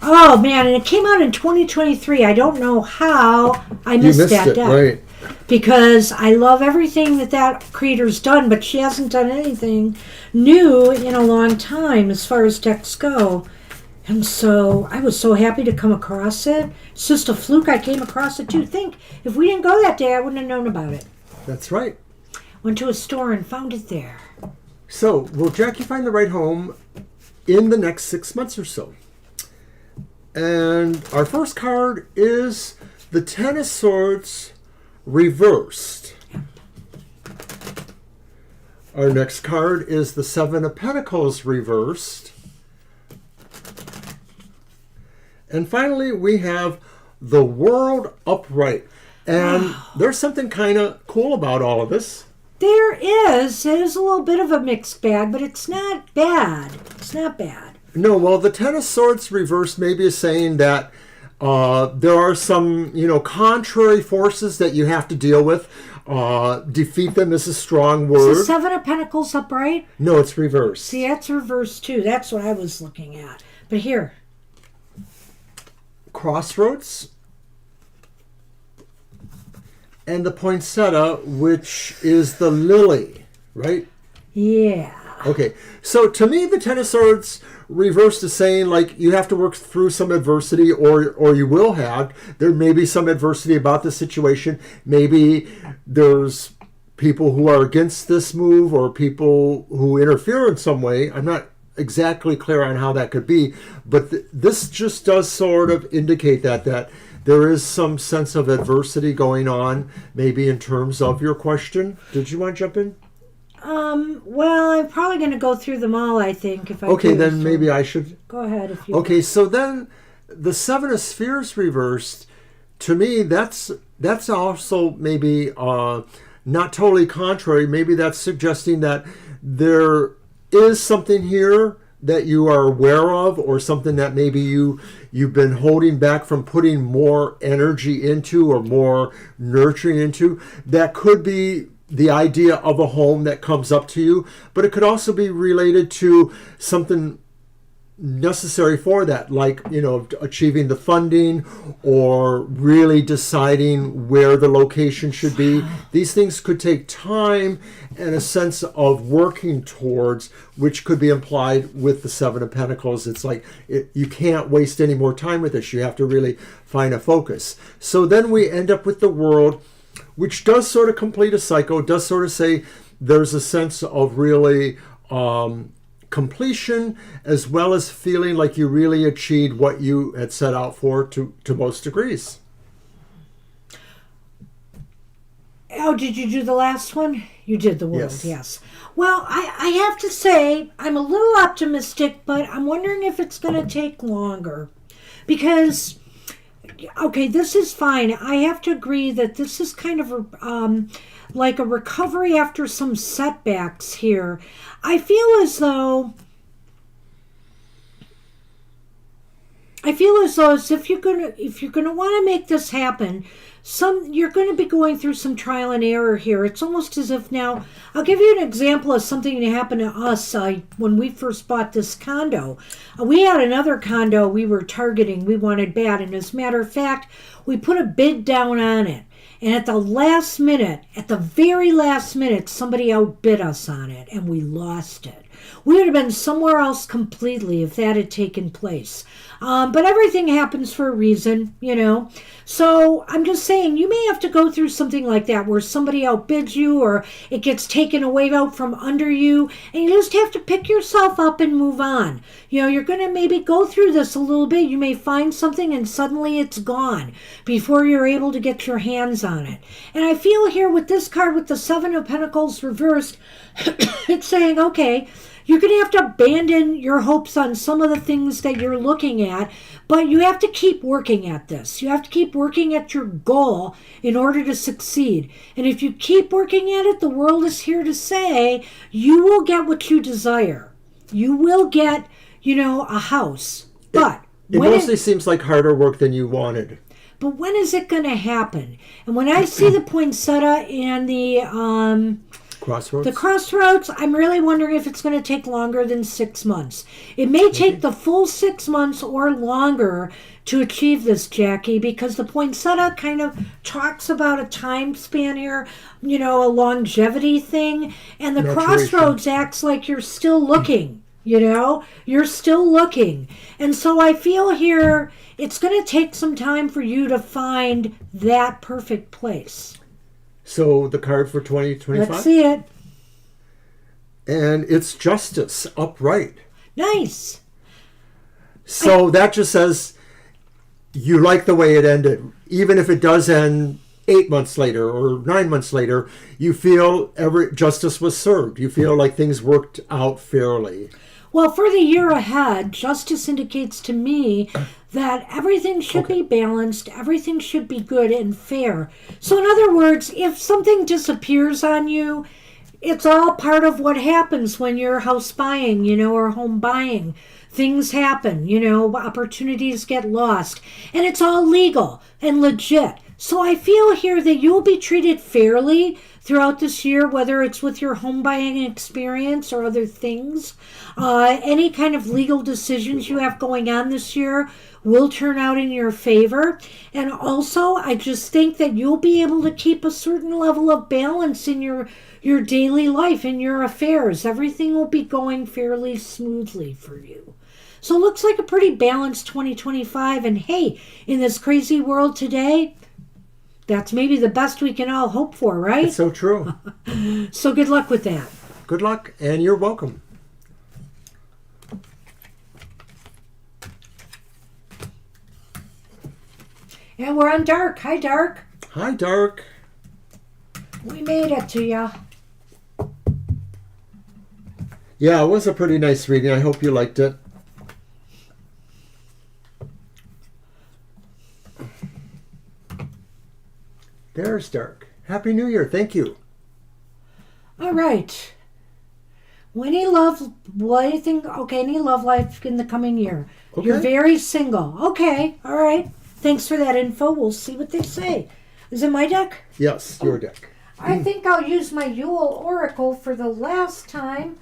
B: Oh, man, and it came out in 2023. I don't know how I missed that
A: it,
B: deck.
A: Right.
B: Because I love everything that creator's done, but she hasn't done anything new in a long time as far as decks go. And so I was so happy to come across it. It's just a fluke I came across it too. Think, if we didn't go that day, I wouldn't have known about it.
A: That's right.
B: Went to a store and found it there.
A: So, will Jackie find the right home in the next 6 months or so? And our first card is the Ten of Swords reversed. Our next card is the Seven of Pentacles reversed. And finally, we have the World upright. And there's something kind of cool about all of this.
B: There is. It is a little bit of a mixed bag, but it's not bad. It's not bad.
A: No, well, the Ten of Swords reversed maybe is saying that there are some, contrary forces that you have to deal with. Defeat them is a strong word.
B: Is the Seven of Pentacles upright?
A: No, it's reversed.
B: See, that's reversed too. That's what I was looking at. But here.
A: Crossroads. And the poinsettia, which is the lily, right?
B: Yeah.
A: Okay, so to me, the Ten of Swords reversed is saying, like, you have to work through some adversity, or you will have. There may be some adversity about the situation. Maybe there's people who are against this move or people who interfere in some way. I'm not exactly clear on how that could be, but this just does sort of indicate that there is some sense of adversity going on, maybe in terms of your question. Did you want to jump in?
B: Well, I'm probably going to go through them all, I think. If I
A: Okay,
B: do,
A: then
B: so
A: maybe I should.
B: go ahead if you
A: Okay, so then the Seven of Spheres reversed, to me, that's also maybe not totally contrary. Maybe that's suggesting that there is something here that you are aware of, or something that maybe you've been holding back from putting more energy into or more nurturing into. That could be the idea of a home that comes up to you, but it could also be related to something necessary for that, like, achieving the funding or really deciding where the location should be. These things could take time and a sense of working towards, which could be implied with the Seven of Pentacles. It's like you can't waste any more time with this. You have to really find a focus. So then we end up with the World, which does sort of complete a cycle, does sort of say there's a sense of really completion, as well as feeling like you really achieved what you had set out for to most degrees.
B: Oh, did you do the last one? You did the World, yes. Well, I have to say, I'm a little optimistic, but I'm wondering if it's going to take longer. Because, okay, this is fine. I have to agree that this is kind of like a recovery after some setbacks here. I feel as though as if you're gonna want to make this happen, you're going to be going through some trial and error here. It's almost as if now, I'll give you an example of something that happened to us when we first bought this condo. We had another condo we were targeting, we wanted bad, and as a matter of fact, we put a bid down on it. And at the last minute, at the very last minute, somebody outbid us on it, and we lost it. We would have been somewhere else completely if that had taken place. But everything happens for a reason, So I'm just saying, you may have to go through something like that where somebody outbids you or it gets taken away out from under you, and you just have to pick yourself up and move on. You're going to maybe go through this a little bit. You may find something and suddenly it's gone before you're able to get your hands on it. And I feel here with this card with the Seven of Pentacles reversed, it's saying, okay, you're going to have to abandon your hopes on some of the things that you're looking at, but you have to keep working at this. You have to keep working at your goal in order to succeed. And if you keep working at it, the World is here to say you will get what you desire. You will get, a house. But
A: it mostly seems like harder work than you wanted.
B: But when is it going to happen? And when I see the poinsettia and the crossroads, I'm really wondering if it's going to take longer than 6 months. It may take the full 6 months or longer to achieve this, Jackie, because the poinsettia kind of talks about a time span here, a longevity thing, and the crossroads acts like you're still looking. You're still looking. And so I feel here it's going to take some time for you to find that perfect place.
A: So the card for 2025?
B: Let's see it.
A: And it's Justice, upright.
B: Nice.
A: So that just says you like the way it ended. Even if it does end 8 months later or 9 months later, you feel justice was served. You feel like things worked out fairly.
B: Well, for the year ahead, justice indicates to me that everything should be balanced, everything should be good and fair. So in other words, if something disappears on you, it's all part of what happens when you're house buying, or home buying. Things happen, opportunities get lost, and it's all legal and legit. So I feel here that you'll be treated fairly throughout this year, whether it's with your home buying experience or other things. Any kind of legal decisions you have going on this year will turn out in your favor. And also, I just think that you'll be able to keep a certain level of balance in your daily life, in your affairs. Everything will be going fairly smoothly for you. So it looks like a pretty balanced 2025. And hey, in this crazy world today, that's maybe the best we can all hope for, right?
A: It's so true.
B: So good luck with that.
A: Good luck, and you're welcome.
B: And we're on Dark. Hi, Dark.
A: Hi, Dark.
B: We made it to ya.
A: Yeah, it was a pretty nice reading. I hope you liked it. There's Dark. Happy New Year. Thank you.
B: All right. Any love life in the coming year? Okay. You're very single. Okay. All right. Thanks for that info. We'll see what they say. Is it my deck?
A: Yes, your deck.
B: I think I'll use my Yule Oracle for the last time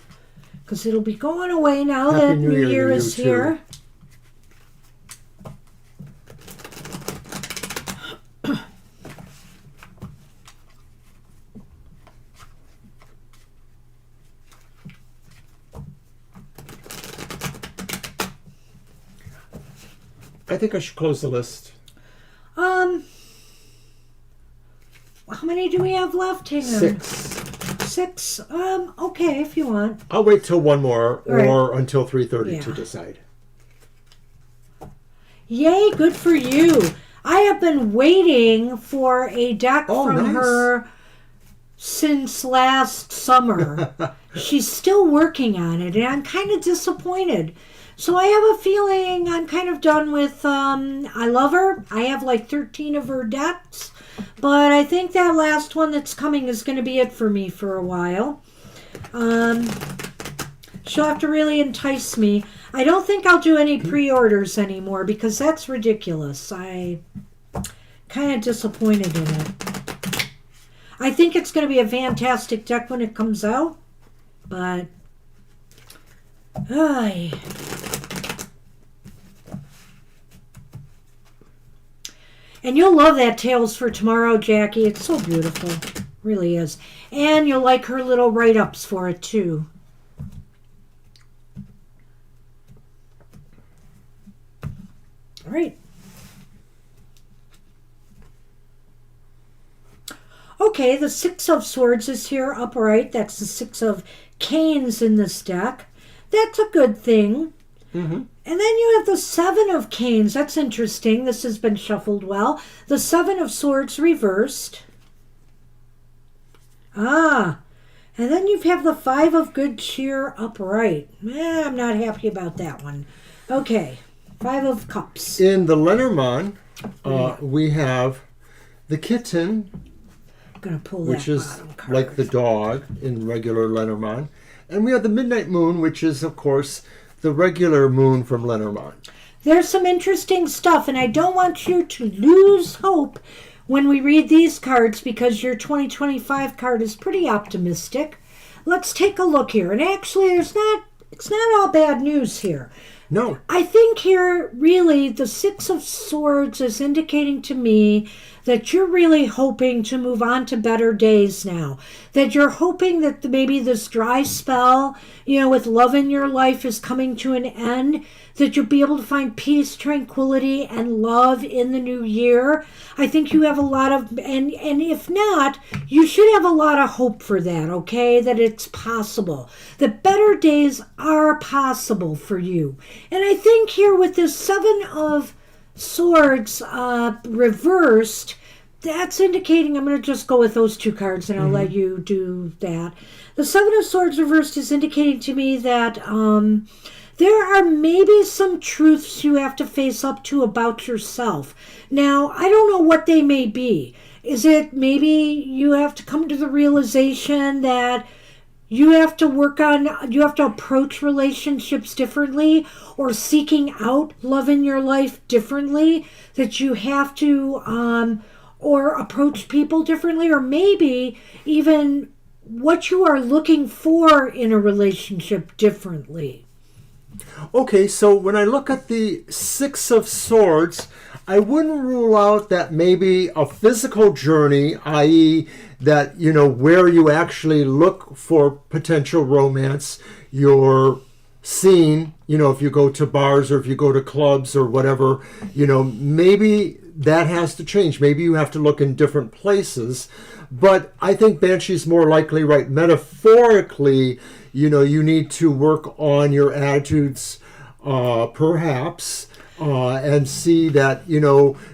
B: because it'll be going away now
A: Happy
B: that
A: New
B: New
A: Year to
B: Year
A: you,
B: is
A: too.
B: here.
A: I think I should close the list.
B: How many do we have left? Hang on.
A: 6.
B: 6. Okay, if you want.
A: I'll wait till one more
B: Right.
A: or until 3:30 to
B: Yeah.
A: decide.
B: Yay, good for you. I have been waiting for a deck from
A: nice.
B: her since last summer. She's still working on it, and I'm kind of disappointed. So I have a feeling I'm kind of done with, I love her. I have like 13 of her decks, but I think that last one that's coming is going to be it for me for a while. She'll have to really entice me. I don't think I'll do any pre-orders anymore because that's ridiculous. I kind of disappointed in it. I think it's going to be a fantastic deck when it comes out, but ay. And you'll love that Tales for Tomorrow, Jackie. It's so beautiful. Really is. And you'll like her little write-ups for it, too. All right. Okay, the 6 of Swords is here upright. That's the 6 of Canes in this deck. That's a good thing.
A: Mm-hmm.
B: And then you have the 7 of Canes. That's interesting. This has been shuffled well. The 7 of Swords reversed. And then you have the 5 of Good Cheer upright. I'm not happy about that one. Okay, 5 of Cups.
A: In the Lenormand, we have the kitten,
B: I'm going to pull
A: which
B: that
A: is
B: bottom card.
A: like the dog in regular Lenormand. And we have the Midnight Moon, which is, of course, the regular moon from Lenormand.
B: There's some interesting stuff, and I don't want you to lose hope when we read these cards because your 2025 card is pretty optimistic. Let's take a look here. And actually, it's not all bad news here.
A: No.
B: I think here, really, the 6 of Swords is indicating to me that you're really hoping to move on to better days now. That you're hoping that maybe this dry spell, with love in your life is coming to an end. That you'll be able to find peace, tranquility, and love in the new year. I think you have a lot of, and if not, you should have a lot of hope for that, okay? That it's possible. That better days are possible for you. And I think here with this 7 of Swords reversed, that's indicating, I'm going to just go with those 2 cards and I'll let you do that. The 7 of Swords reversed is indicating to me that there are maybe some truths you have to face up to about yourself. Now, I don't know what they may be. Is it maybe you have to come to the realization that you have to approach relationships differently or seeking out love in your life differently, that you have to, or approach people differently, or maybe even what you are looking for in a relationship differently.
A: Okay, so when I look at the 6 of Swords, I wouldn't rule out that maybe a physical journey, i.e., that, where you actually look for potential romance, you're seen, if you go to bars or if you go to clubs or whatever, maybe that has to change. Maybe you have to look in different places. But I think Banshee's more likely, right, metaphorically, you need to work on your attitudes, perhaps, and see that,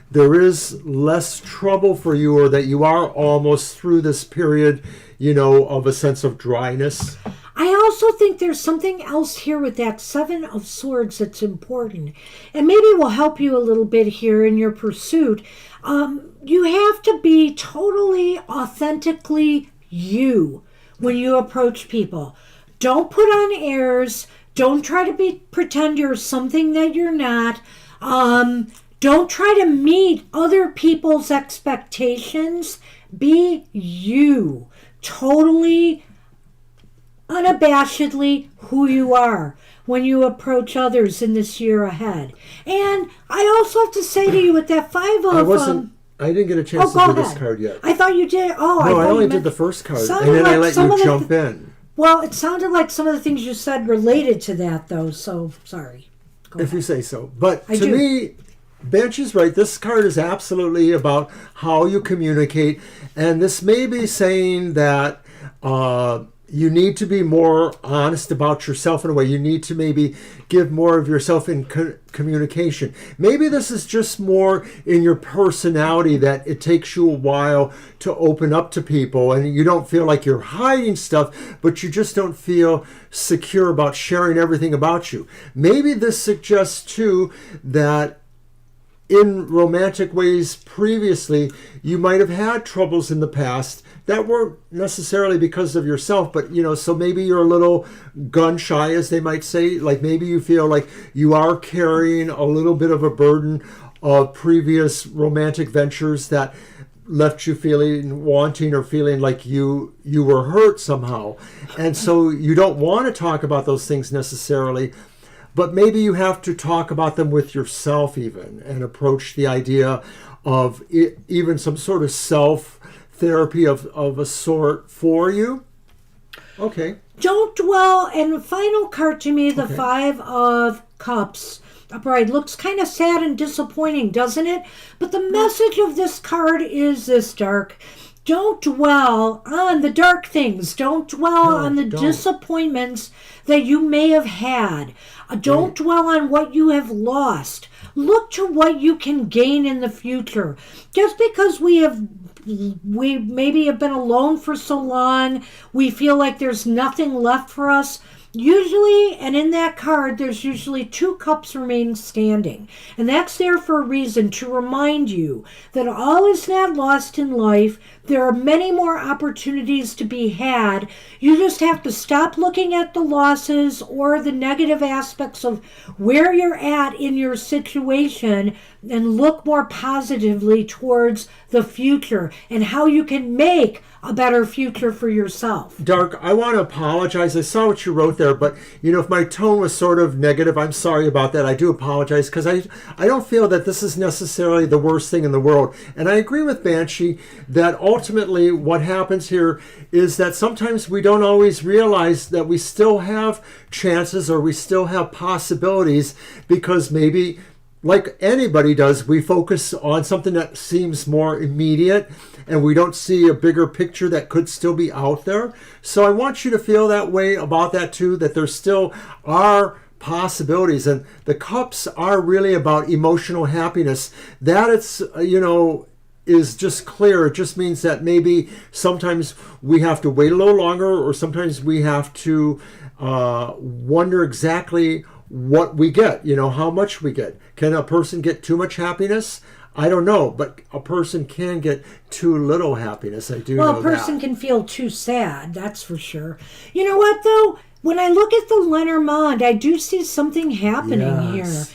A: there is less trouble for you, or that you are almost through this period, of a sense of dryness.
B: I also think there's something else here with that 7 of Swords that's important, and maybe will help you a little bit here in your pursuit. You have to be totally, authentically you when you approach people. Don't put on airs. Don't try to pretend you're something that you're not. Don't try to meet other people's expectations. Be you. Totally unabashedly who you are when you approach others in this year ahead. And I also have to say to you with that five of
A: I didn't get a chance to
B: go
A: do this
B: ahead.
A: card yet.
B: I thought you did. Oh,
A: No, I
B: thought
A: only
B: you
A: did
B: meant,
A: the first card, and
B: sounded
A: then I
B: like
A: let
B: some
A: you
B: of the
A: jump in.
B: Well, it sounded like some of the things you said related to that, though. So sorry. Go
A: If
B: ahead.
A: you say so. But
B: I
A: to
B: do.
A: me, Banshee's right. This card is absolutely about how you communicate. And this may be saying that you need to be more honest about yourself in a way. You need to maybe give more of yourself in communication. Maybe this is just more in your personality that it takes you a while to open up to people, and you don't feel like you're hiding stuff, but you just don't feel secure about sharing everything about you. Maybe this suggests too that in romantic ways previously, you might have had troubles in the past that weren't necessarily because of yourself, but so maybe you're a little gun shy, as they might say. Like maybe you feel like you are carrying a little bit of a burden of previous romantic ventures that left you feeling wanting or feeling like you were hurt somehow. And so you don't want to talk about those things necessarily. But maybe you have to talk about them with yourself even, and approach the idea of even some sort of self-therapy of a sort for you. Okay.
B: Don't dwell. And the final card to me, the
A: Okay.
B: Five of Cups upright, looks kind of sad and disappointing, doesn't it? But the message of this card is this, Dark. Don't dwell on the dark things. Don't dwell on the disappointments that you may have had. Don't dwell on what you have lost. Look to what you can gain in the future. Just because we maybe have been alone for so long, we feel like there's nothing left for us. Usually, and in that card, there's usually 2 cups remaining standing. And that's there for a reason, to remind you that all is not lost in life. There are many more opportunities to be had. You just have to stop looking at the losses or the negative aspects of where you're at in your situation and look more positively towards the future and how you can make a better future for yourself.
A: Dark, I want to apologize. I saw what you wrote there, but if my tone was sort of negative, I'm sorry about that. I do apologize, because I don't feel that this is necessarily the worst thing in the world. And I agree with Banshee that ultimately what happens here is that sometimes we don't always realize that we still have chances, or we still have possibilities, because maybe, like anybody does, we focus on something that seems more immediate, and we don't see a bigger picture that could still be out there. So I want you to feel that way about that too, that there still are possibilities. And the cups are really about emotional happiness. That it's, is just clear. It just means that maybe sometimes we have to wait a little longer, or sometimes we have to wonder exactly what we get, how much we get. Can a person get too much happiness? I don't know, but a person can get too little happiness. I do know that.
B: Well, a person can feel too sad, that's for sure. You know what, though? When I look at the Lenormand, I do see something happening here.
A: Yes.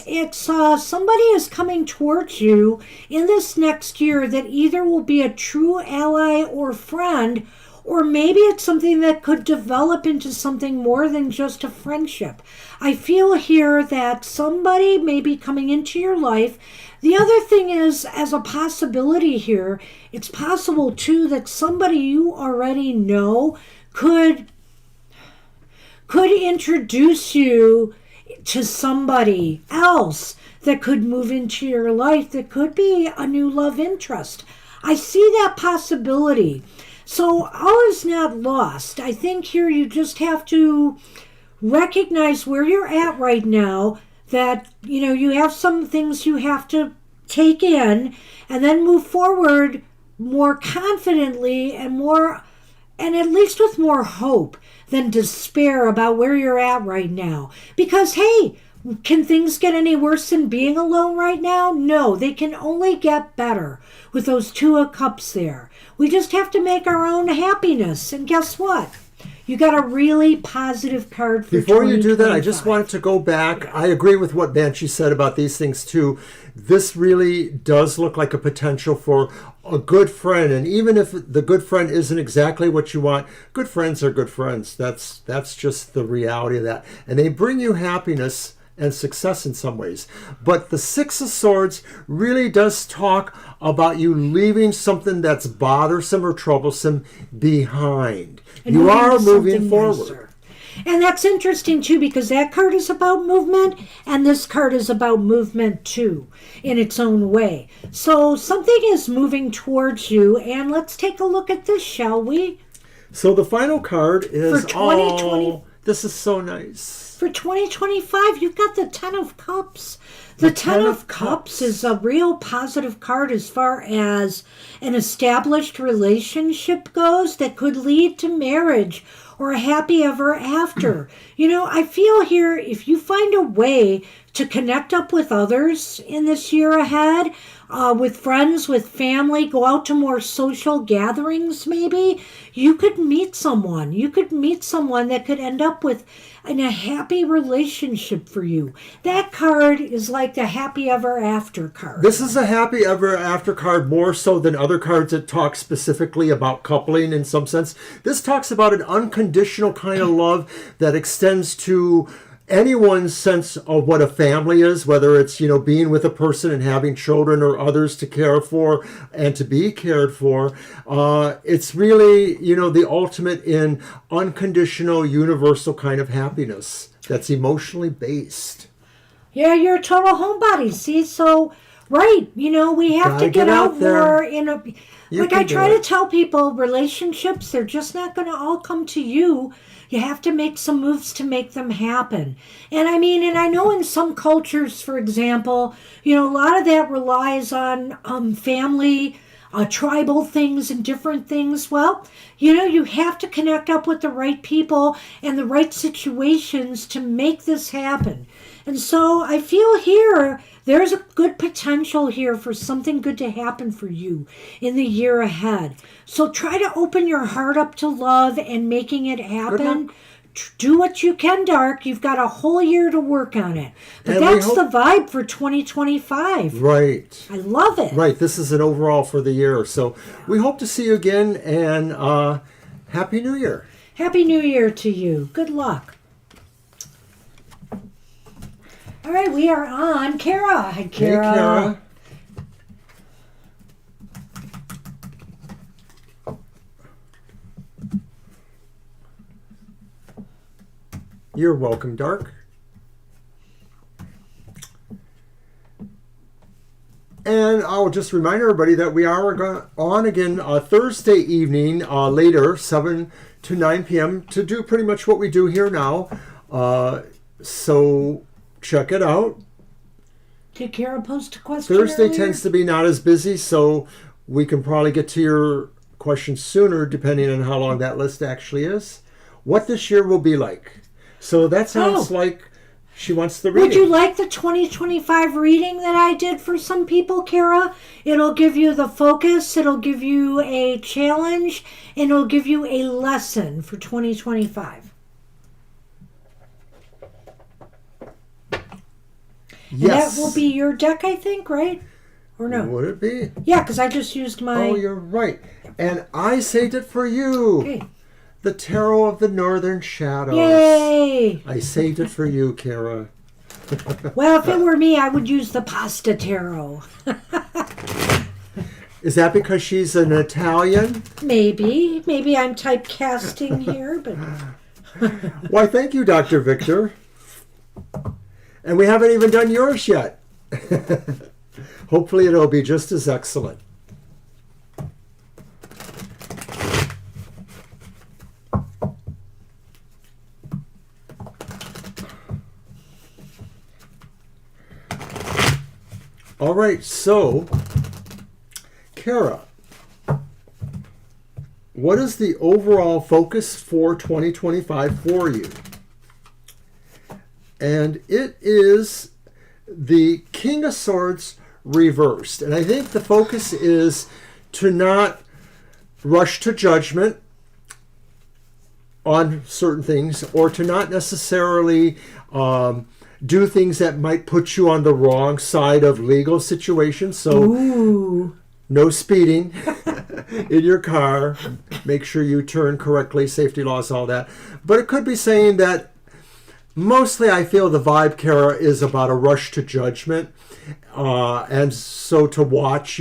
B: It's somebody is coming towards you in this next year that either will be a true ally or friend, or maybe it's something that could develop into something more than just a friendship. I feel here that somebody may be coming into your life. The other thing is, as a possibility here, it's possible too that somebody you already know could introduce you to somebody else that could move into your life, that could be a new love interest. I see that possibility. So all is not lost. I think here you just have to recognize where you're at right now, that you have some things you have to take in, and then move forward more confidently and at least with more hope than despair about where you're at right now. Because hey, can things get any worse than being alone right now? No, they can only get better with those 2 of Cups there. We just have to make our own happiness. And guess what? You got a really positive card for
A: Before you do that, I just
B: 2025.
A: wanted to go back. I agree with what Banshee said about these things too. This really does look like a potential for a good friend, and even if the good friend isn't exactly what you want, good friends are good friends. That's just the reality of that, and they bring you happiness and success in some ways. But the Six of Swords really does talk about you leaving something that's bothersome or troublesome behind.
B: And
A: You are
B: to
A: moving
B: something
A: forward.
B: nicer. And that's interesting too, because that card is about movement and this card is about movement too in its own way. So something is moving towards you, and let's take a look at this, shall we?
A: So the final card is
B: For 2020
A: oh, this is so nice.
B: For 2025, you've got the Ten of Cups. The Ten of Cups is a real positive card as far as an established relationship goes that could lead to marriage or a happy ever after. You know, I feel here, if you find a way to connect up with others in this year ahead, with friends, with family, go out to more social gatherings maybe, you could meet someone. You could meet someone that could end up with in a happy relationship for you. That card is like the happy ever after card.
A: This is a happy ever after card more so than other cards that talk specifically about coupling in some sense. This talks about an unconditional kind of love that extends to anyone's sense of what a family is, whether it's, being with a person and having children or others to care for and to be cared for. It's really, the ultimate in unconditional, universal kind of happiness that's emotionally based.
B: Yeah, you're a total homebody. See, so right, we have
A: Gotta
B: to get out
A: there.
B: more in a.
A: You
B: Like
A: can
B: I
A: do
B: try
A: it.
B: to tell people, relationships, they're just not going to all come to you. You have to make some moves to make them happen. And I know in some cultures, for example, a lot of that relies on family, tribal things and different things. Well, you have to connect up with the right people and the right situations to make this happen. And so I feel here there's a good potential here for something good to happen for you in the year ahead. So try to open your heart up to love and making it happen. Do what you can, Dark. You've got a whole year to work on it. But
A: And
B: that's the vibe for 2025.
A: Right.
B: I love it.
A: Right. This is an overall for the year. So we hope to see you again, and Happy New Year.
B: Happy New Year to you. Good luck. All right, we are on Kara. Hi, Kara.
A: Hey, Kara. You're welcome, Dark. And I'll just remind everybody that we are on again Thursday evening, later, 7 to 9 p.m., to do pretty much what we do here now. So check it out.
B: Did Kara post a question
A: Thursday
B: earlier?
A: tends to be not as busy, so we can probably get to your questions sooner, depending on how long that list actually is. What this year will be like. So that sounds like she wants the reading.
B: Would you like the 2025 reading that I did for some people, Kara? It'll give you the focus, it'll give you a challenge, and it'll give you a lesson for 2025.
A: Yes.
B: And that will be your deck, I think, right? Or no?
A: Would it be?
B: Yeah, because I just used my...
A: Oh, you're right. And I saved it for you.
B: Okay.
A: The Tarot of the Northern Shadows.
B: Yay!
A: I saved it for you, Kara.
B: Well, if it were me, I would use the Pasta Tarot.
A: Is that because she's an Italian?
B: Maybe. Maybe I'm typecasting here, but...
A: Why, thank you, Dr. Victor. And we haven't even done yours yet. Hopefully it'll be just as excellent. All right, so, Kara, what is the overall focus for 2025 for you? And it is the King of Swords reversed. And I think the focus is to not rush to judgment, on certain things, or to not necessarily do things that might put you on the wrong side of legal situations. So
B: Ooh.
A: no speeding in your car. Make sure you turn correctly, safety laws, all that. But it could be saying that mostly I feel the vibe, Kara, is about a rush to judgment. And so to watch,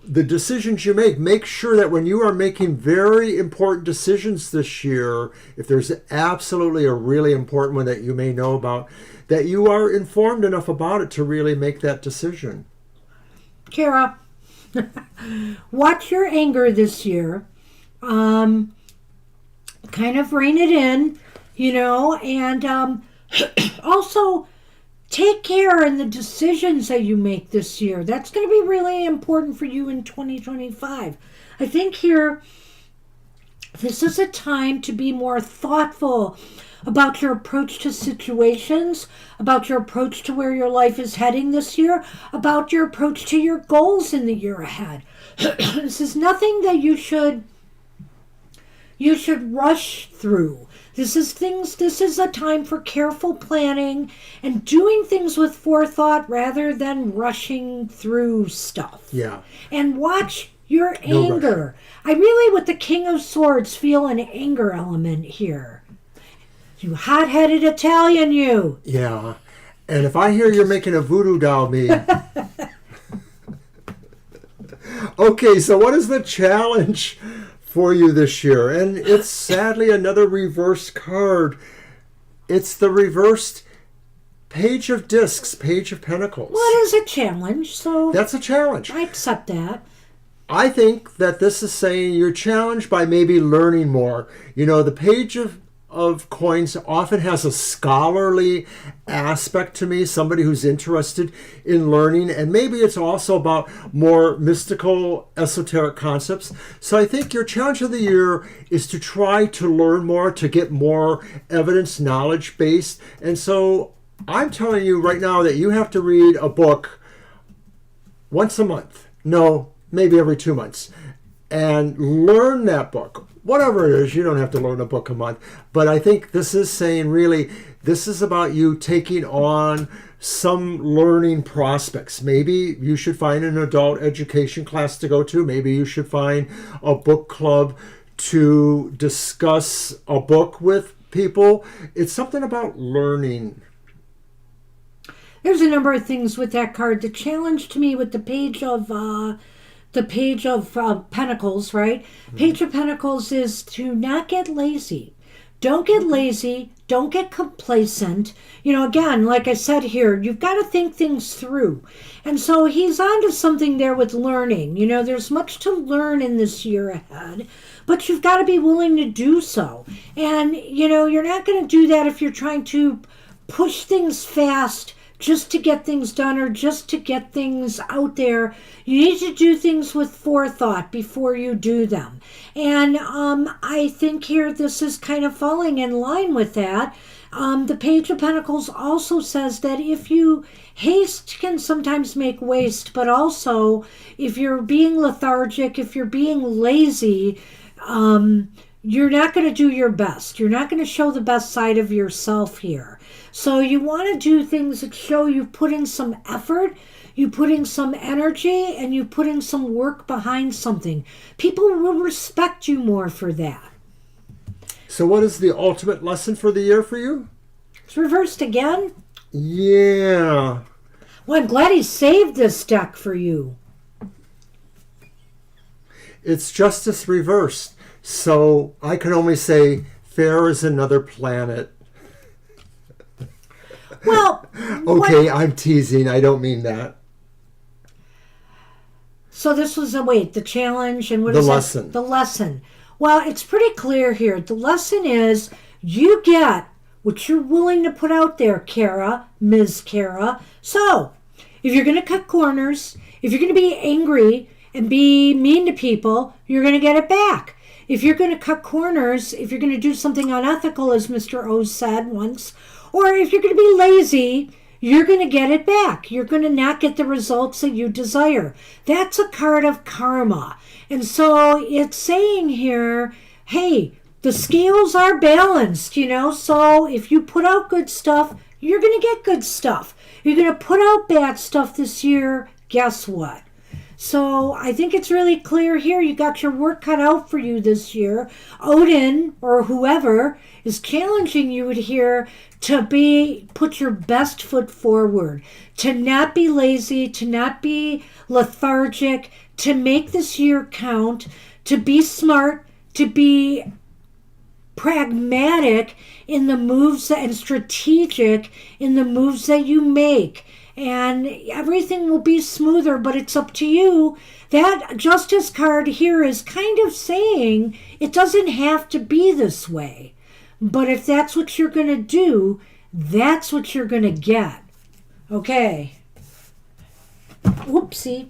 A: the decisions you make sure that when you are making very important decisions this year, if there's absolutely a really important one that you may know about, that you are informed enough about it to really make that decision.
B: Kara, watch your anger this year. Kind of rein it in, and also take care in the decisions that you make this year. That's going to be really important for you in 2025. I think here, this is a time to be more thoughtful about your approach to situations, about your approach to where your life is heading this year, about your approach to your goals in the year ahead. This is nothing that you should rush through. This is a time for careful planning and doing things with forethought rather than rushing through stuff.
A: Yeah.
B: And watch your anger. I really, with the King of Swords, feel an anger element here. You hot-headed Italian, you.
A: Yeah. And if I hear you're making a voodoo doll me. Okay, so what is the challenge for you this year? And it's sadly another reverse card. It's the reversed Page of Discs, Page of Pentacles.
B: Well, it is a challenge, so
A: That's a challenge.
B: I accept that.
A: I think that this is saying you're challenged by maybe learning more. The Page of Coins often has a scholarly aspect to me, somebody who's interested in learning, and maybe it's also about more mystical, esoteric concepts. So I think your challenge of the year is to try to learn more, to get more evidence, knowledge based. And so I'm telling you right now that you have to read a book once a month. No, maybe every 2 months. And learn that book. Whatever it is, you don't have to learn a book a month. But I think this is saying, really, this is about you taking on some learning prospects. Maybe you should find an adult education class to go to. Maybe you should find a book club to discuss a book with people. It's something about learning.
B: There's a number of things with that card. The challenge to me with the Page of Pentacles, right? Mm-hmm. Page of Pentacles is to not get lazy. Don't get lazy. Don't get complacent. Again, like I said here, you've got to think things through. And so he's onto something there with learning. There's much to learn in this year ahead, but you've got to be willing to do so. And, you're not going to do that if you're trying to push things fast just to get things done or just to get things out there. You need to do things with forethought before you do them. And I think here this is kind of falling in line with that. The Page of Pentacles also says that if you haste can sometimes make waste, but also if you're being lethargic, if you're being lazy, you're not going to do your best. You're not going to show the best side of yourself here. So you want to do things that show you put in some effort, you put in some energy, and you put in some work behind something. People will respect you more for that.
A: So what is the ultimate lesson for the year for you?
B: It's reversed again?
A: Yeah.
B: Well, I'm glad he saved this deck for you.
A: It's justice reversed. So I can only say fair is another planet.
B: Well,
A: okay, I'm teasing. I don't mean that.
B: So this was the challenge and what
A: the
B: is
A: lesson.
B: The lesson. Well, it's pretty clear here. The lesson is you get what you're willing to put out there, Kara, Ms. Kara. So if you're going to cut corners, if you're going to be angry and be mean to people, you're going to get it back. If you're going to cut corners, if you're going to do something unethical, as Mr. O said once, or if you're going to be lazy, you're going to get it back. You're going to not get the results that you desire. That's a card of karma. And so it's saying here, hey, the scales are balanced, so if you put out good stuff, you're going to get good stuff. You're going to put out bad stuff this year, guess what? So I think it's really clear here. You got your work cut out for you this year. Odin or whoever is challenging you here to put your best foot forward, to not be lazy, to not be lethargic, to make this year count, to be smart, to be pragmatic in the moves and strategic in the moves that you make. And everything will be smoother, but it's up to you. That Justice card here is kind of saying it doesn't have to be this way. But if that's what you're going to do, that's what you're going to get. Okay. Whoopsie.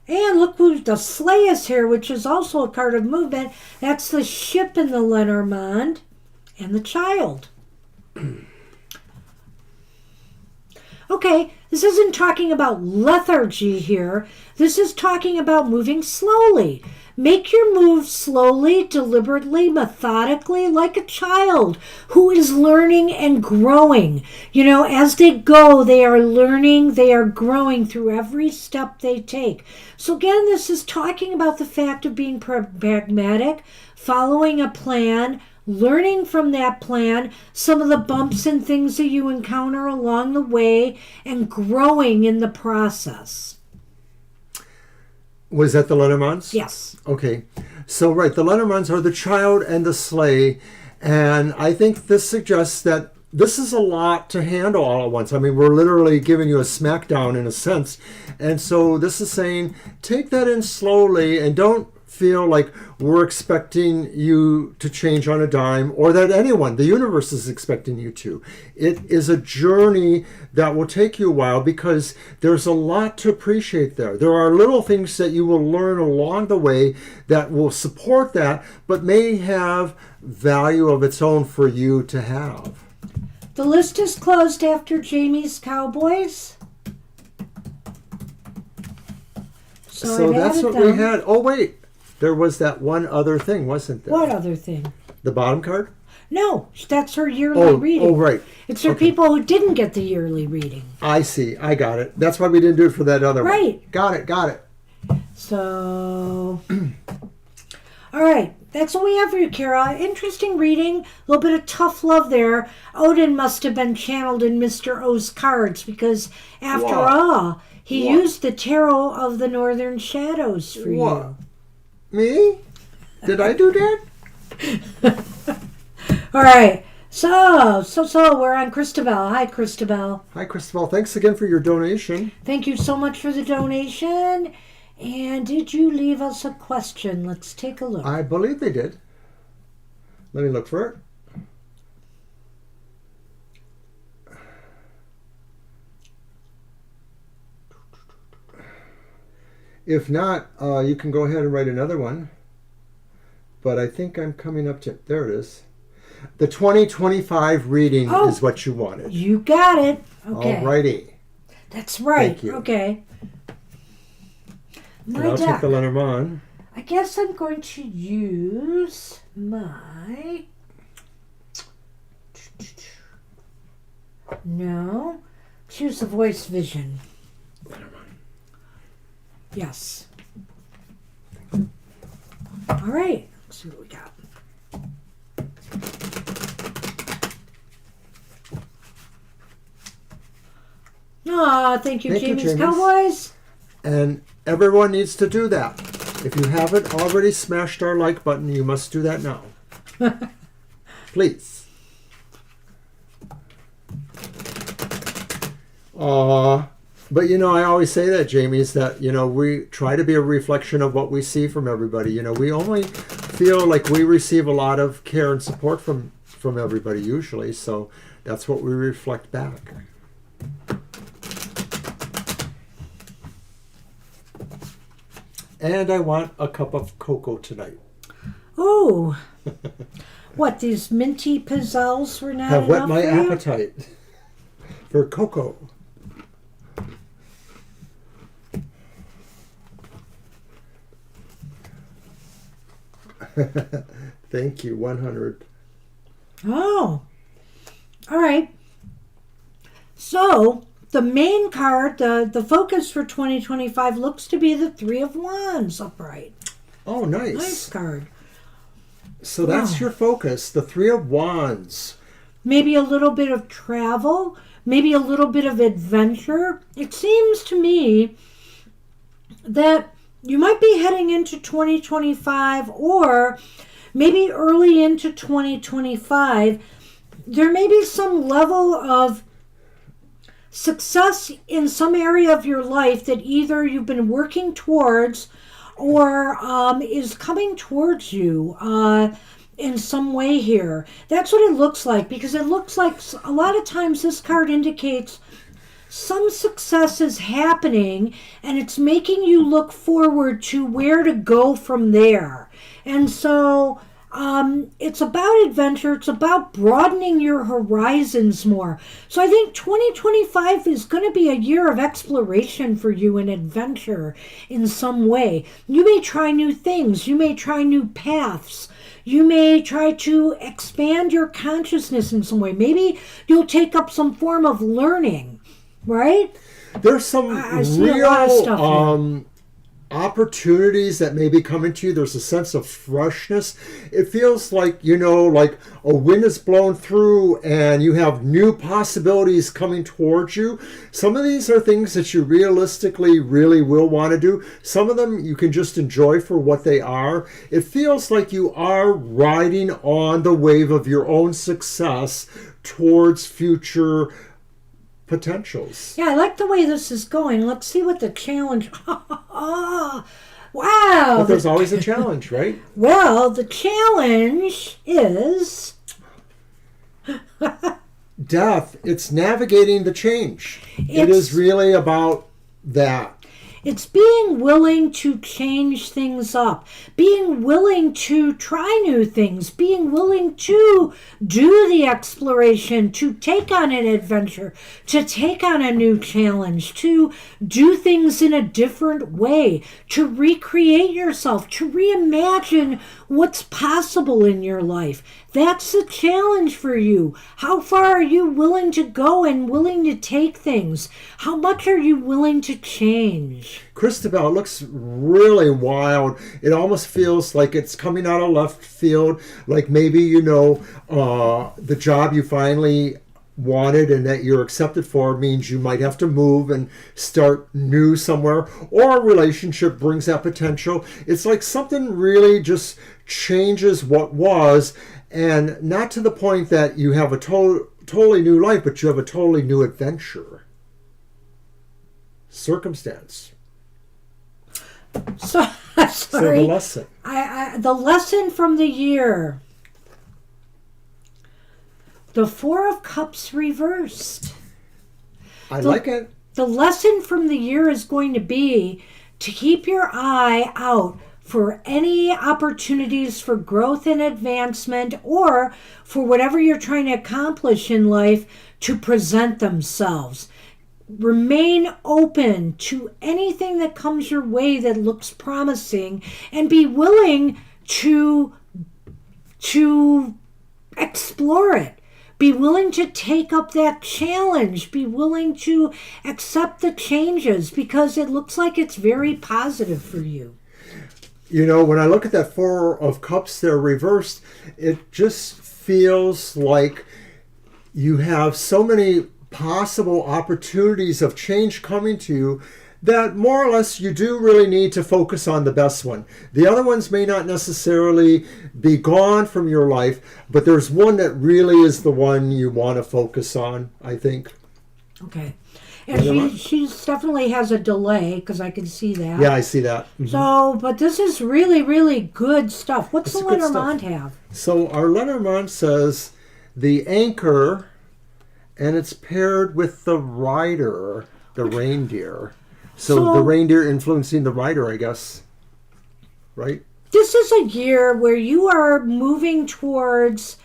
B: And look who the sleigh is here, which is also a card of movement. That's the ship in the Lenormand and the child. Okay, this isn't talking about lethargy here. This is talking about moving slowly. Make your moves slowly, deliberately, methodically, like a child who is learning and growing. As they go, they are learning, they are growing through every step they take. So again, this is talking about the fact of being pragmatic, following a plan, learning from that plan, some of the bumps and things that you encounter along the way, and growing in the process.
A: Was that the Lenormands?
B: Yes.
A: Okay. So, right, the Lenormands are the child and the sleigh. And I think this suggests that this is a lot to handle all at once. I mean, we're literally giving you a smackdown in a sense. And so this is saying, take that in slowly and don't feel like we're expecting you to change on a dime, or that anyone, the universe, is expecting you to. It is a journey that will take you a while because there's a lot to appreciate there. There are little things that you will learn along the way that will support that, but may have value of its own for you to have.
B: The list is closed after Jamie's Cowboys.
A: So that's what we had. Oh, wait. There was that one other thing, wasn't there?
B: What other thing?
A: The bottom card?
B: No, that's her yearly reading.
A: Oh, right.
B: It's for people who didn't get the yearly reading.
A: I see. I got it. That's why we didn't do it for that other one.
B: Right.
A: Got it.
B: So, all right. That's what we have for you, Kara. Interesting reading. A little bit of tough love there. Odin must have been channeled in Mr. O's cards because, after all, he used the Tarot of the Northern Shadows for you.
A: Me? Did I do that?
B: All right. So we're on Christabel. Hi, Christabel.
A: Hi, Christabel. Thanks again for your donation.
B: Thank you so much for the donation. And did you leave us a question? Let's take a look.
A: I believe they did. Let me look for it. If not, you can go ahead and write another one. But I think I'm coming up to... There it is. The 2025 reading is what you wanted.
B: You got it. Okay.
A: All righty.
B: That's right.
A: Thank you.
B: Okay.
A: And I'll take the Lenormand.
B: I guess I'm going to use my... No. Choose the voice vision.
A: Lenormand.
B: Yes. All right. Let's see what we got. Aw, thank you, Jamie's Cowboys.
A: And everyone needs to do that. If you haven't already smashed our like button, you must do that now. Please. But, I always say that, Jamie, is that, we try to be a reflection of what we see from everybody. We only feel like we receive a lot of care and support from everybody usually. So that's what we reflect back. And I want a cup of cocoa tonight.
B: Oh. What, these minty pizzelles were not
A: have whet
B: enough
A: my
B: for you?
A: appetite for cocoa. Thank you. 100.
B: Oh, all right. So the main card, the focus for 2025 looks to be the Three of Wands upright.
A: Oh, nice.
B: Nice card.
A: So that's your focus, the Three of Wands.
B: Maybe a little bit of travel, maybe a little bit of adventure. It seems to me that you might be heading into 2025, or maybe early into 2025. There may be some level of success in some area of your life that either you've been working towards or is coming towards you in some way here. That's what it looks like, because it looks like a lot of times this card indicates some success is happening and it's making you look forward to where to go from there. And so it's about adventure. It's about broadening your horizons more. So I think 2025 is going to be a year of exploration for you and adventure in some way. You may try new things. You may try new paths. You may try to expand your consciousness in some way. Maybe you'll take up some form of learning, right?
A: There's some
B: I see a lot of stuff
A: real opportunities that may be coming to you. There's a sense of freshness. It feels like, like a wind is blown through and you have new possibilities coming towards you. Some of these are things that you realistically really will want to do. Some of them you can just enjoy for what they are. It feels like you are riding on the wave of your own success towards future potentials.
B: Yeah, I like the way this is going. Let's see what the challenge. Wow.
A: But there's always a challenge, right?
B: Well, the challenge is
A: death. It's navigating the change. It is really about that.
B: It's being willing to change things up, being willing to try new things, being willing to do the exploration, to take on an adventure, to take on a new challenge, to do things in a different way, to recreate yourself, to reimagine what's possible in your life. That's the challenge for you. How far are you willing to go and willing to take things? How much are you willing to change?
A: Christabel, it looks really wild. It almost feels like it's coming out of left field. Like maybe, the job you finally wanted and that you're accepted for means you might have to move and start new somewhere, or a relationship brings that potential. It's like something really just changes what was, and not to the point that you have a totally new life, but you have a totally new adventure. Circumstance.
B: So, sorry.
A: So the lesson.
B: The lesson from the year. The Four of Cups reversed.
A: I like it.
B: The lesson from the year is going to be to keep your eye out for any opportunities for growth and advancement, or for whatever you're trying to accomplish in life to present themselves. Remain open to anything that comes your way that looks promising, and be willing to explore it. Be willing to take up that challenge. Be willing to accept the changes, because it looks like it's very positive for you.
A: When I look at that Four of Cups there reversed, it just feels like you have so many possible opportunities of change coming to you that more or less you do really need to focus on the best one. The other ones may not necessarily be gone from your life, but there's one that really is the one you want to focus on, I think.
B: Okay. And she definitely has a delay, because I can see that.
A: Yeah, I see that. Mm-hmm.
B: So, but this is really, really good stuff. What's the Lenormand have?
A: So our Lenormand says the anchor, and it's paired with the rider, the reindeer. So the reindeer influencing the rider, I guess. Right?
B: This is a year where you are moving towards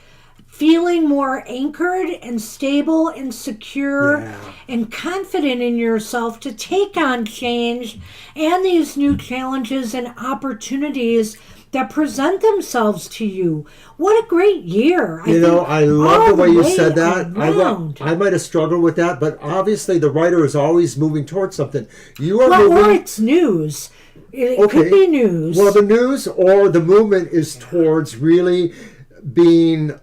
B: feeling more anchored and stable and secure and confident in yourself to take on change and these new challenges and opportunities that present themselves to you. What a great year.
A: I love the way you said that.
B: Around.
A: I might have struggled with that, but obviously the writer is always moving towards something. You are
B: Or
A: moving.
B: it's news. It could be news.
A: Well, the news or the movement is towards really being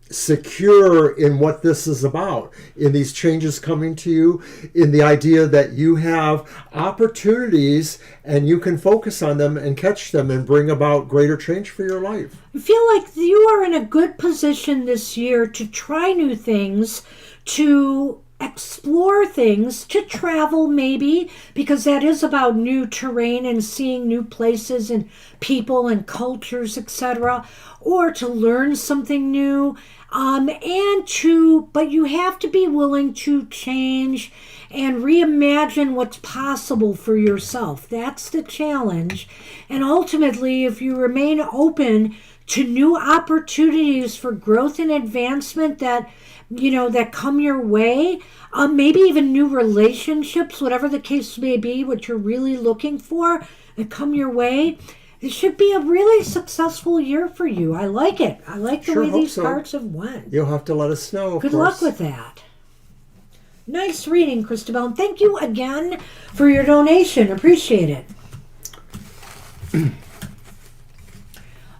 A: secure in what this is about, in these changes coming to you, in the idea that you have opportunities and you can focus on them and catch them and bring about greater change for your life.
B: I feel like you are in a good position this year to try new things, to explore things, to travel maybe, because that is about new terrain and seeing new places and people and cultures, etc., or to learn something new. But you have to be willing to change and reimagine what's possible for yourself. That's the challenge. And ultimately, if you remain open to new opportunities for growth and advancement that come your way, maybe even new relationships, whatever the case may be, what you're really looking for, that come your way, it should be a really successful year for you. I like it. I like the way these cards have went.
A: You'll have to let us know.
B: Good luck with that. Nice reading, Christabel. And thank you again for your donation. Appreciate it.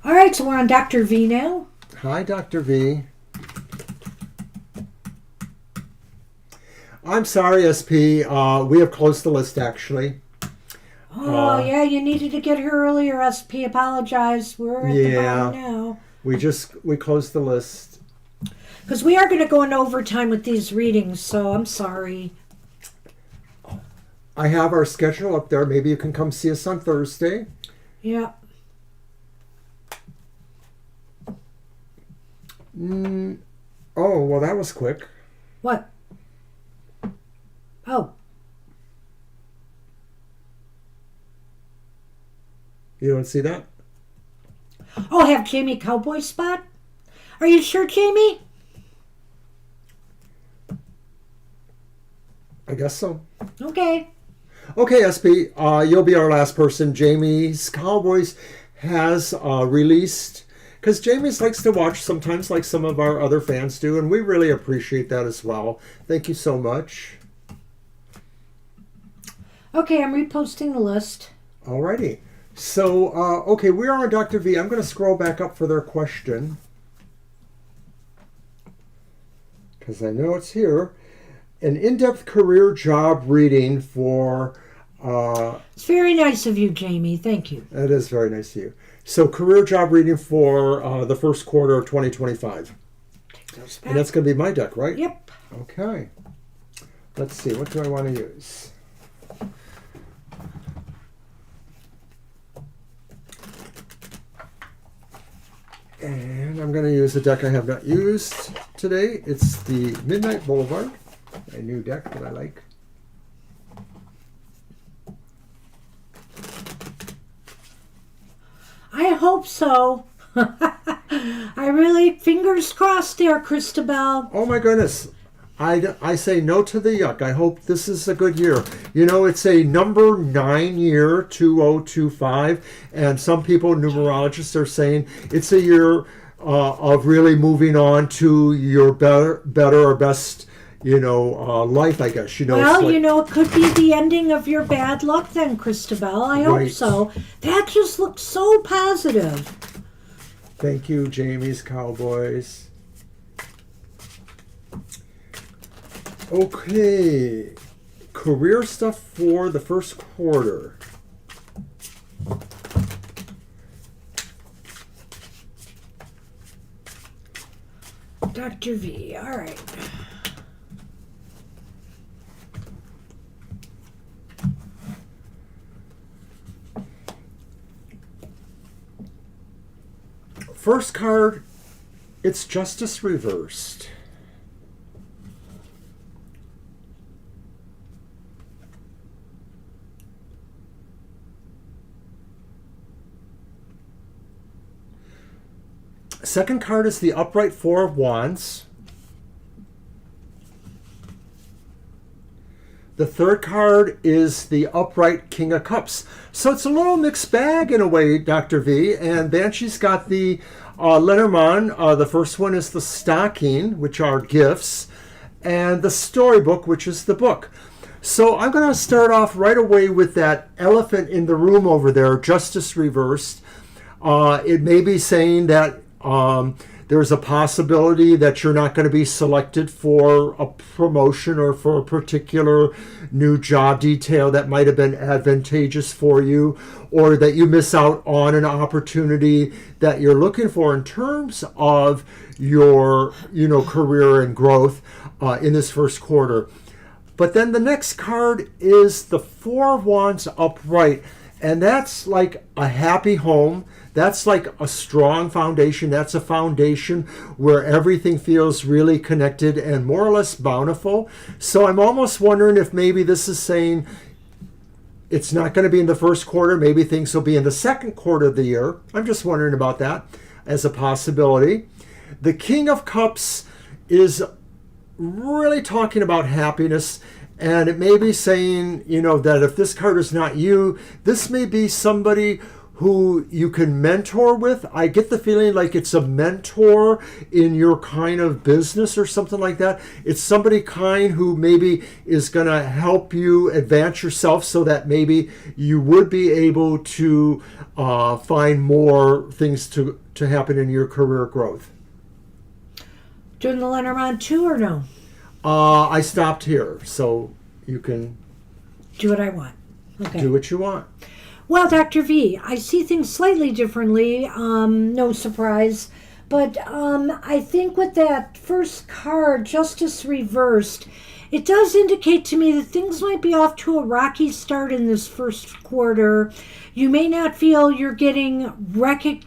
B: All right, so we're on Dr. V now.
A: Hi, Dr. V. I'm sorry, SP. We have closed the list, actually.
B: Oh, yeah, you needed to get here earlier, SP. Apologize. We're at the bottom now.
A: We closed the list.
B: Because we are going to go in overtime with these readings, so I'm sorry.
A: I have our schedule up there. Maybe you can come see us on Thursday.
B: Yeah.
A: Oh, well, that was quick.
B: What? Oh.
A: You don't see that?
B: Oh, have Jamie Cowboy spot? Are you sure, Jamie?
A: I guess so.
B: Okay.
A: Okay, SP, you'll be our last person. Jamie's Cowboys has released, because Jamie's likes to watch sometimes like some of our other fans do, and we really appreciate that as well. Thank you so much.
B: Okay, I'm reposting the list.
A: Alrighty. So, okay, we are on Dr. V. I'm going to scroll back up for their question, because I know it's here. An in-depth career job reading for...
B: it's very nice of you, Jamie. Thank you.
A: It is very nice of you. So, career job reading for the first quarter of 2025. And that's going to be my deck, right?
B: Yep.
A: Okay. Let's see. What do I want to use? And I'm going to use a deck I have not used today. It's the Midnight Boulevard, a new deck that I like.
B: I hope so. I really, fingers crossed there, Christabel.
A: Oh my goodness. I say no to the yuck. I hope this is a good year. You know, it's a number 9 year, 2025, and some people, numerologists, are saying it's a year of really moving on your better or best, life, I guess.
B: Well, it could be the ending of your bad luck then, Christabel. I hope so. That just looks so positive.
A: Thank you, Jamie's Cowboys. Okay, career stuff for the first quarter.
B: Dr. V, all right.
A: First card, it's Justice reversed. Second card is the upright Four of Wands. The third card is the upright King of Cups. So it's a little mixed bag in a way, Dr. V. And Banshee's got the Lenormand. The first one is the stocking, which are gifts, and the storybook, which is the book. So I'm going to start off right away with that elephant in the room over there, justice reversed. It may be saying that there's a possibility that you're not going to be selected for a promotion or for a particular new job detail that might have been advantageous for you, or that you miss out on an opportunity that you're looking for in terms of your, career and growth in this first quarter. But then the next card is the Four of Wands upright, and that's like a happy home. That's like a strong foundation. That's a foundation where everything feels really connected and more or less bountiful. So I'm almost wondering if maybe this is saying it's not going to be in the first quarter. Maybe things will be in the second quarter of the year. I'm just wondering about that as a possibility. The King of Cups is really talking about happiness. And it may be saying, that if this card is not you, this may be somebody who you can mentor with. I get the feeling like it's a mentor in your kind of business or something like that. It's somebody kind who maybe is going to help you advance yourself so that maybe you would be able to find more things to happen in your career growth.
B: Doing the Lenormand too or no?
A: I stopped here, so you can
B: do what I want. Okay.
A: Do what you want.
B: Well, Dr. V, I see things slightly differently. No surprise. But I think with that first card, Justice Reversed, it does indicate to me that things might be off to a rocky start in this first quarter. You may not feel you're getting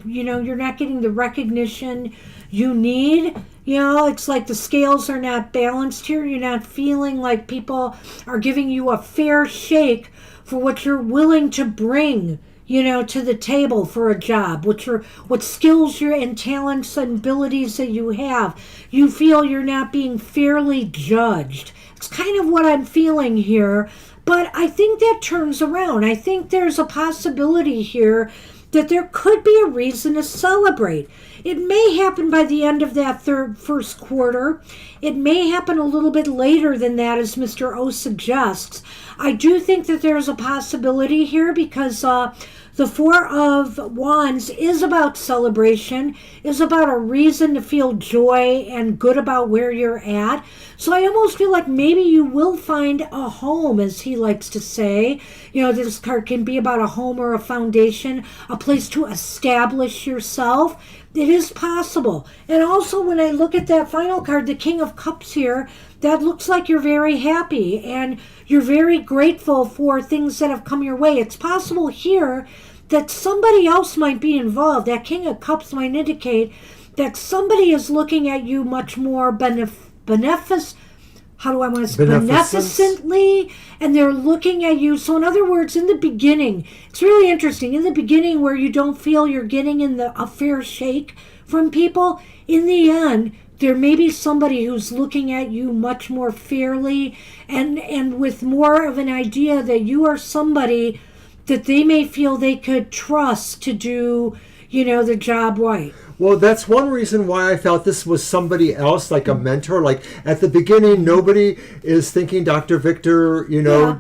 B: you're not getting the recognition you need. It's like the scales are not balanced here. You're not feeling like people are giving you a fair shake for what you're willing to bring, to the table for a job, what skills and talents and abilities that you have. You feel you're not being fairly judged. It's kind of what I'm feeling here, but I think that turns around. I think there's a possibility here that there could be a reason to celebrate. It may happen by the end of that first quarter. It may happen a little bit later than that, as Mr. O suggests. I do think that there's a possibility here because the Four of Wands is about celebration, is about a reason to feel joy and good about where you're at. So I almost feel like maybe you will find a home, as he likes to say. This card can be about a home or a foundation, a place to establish yourself. It is possible. And also when I look at that final card, the King of Cups here, that looks like you're very happy and you're very grateful for things that have come your way. It's possible here that somebody else might be involved. That King of Cups might indicate that somebody is looking at you much more beneficently, and they're looking at you. So in other words, in the beginning, it's really interesting. In the beginning where you don't feel you're getting a fair shake from people, in the end, there may be somebody who's looking at you much more fairly and with more of an idea that you are somebody that they may feel they could trust to do, the job right.
A: Well, that's one reason why I felt this was somebody else, like a mentor. Like at the beginning, nobody is thinking Dr. Victor,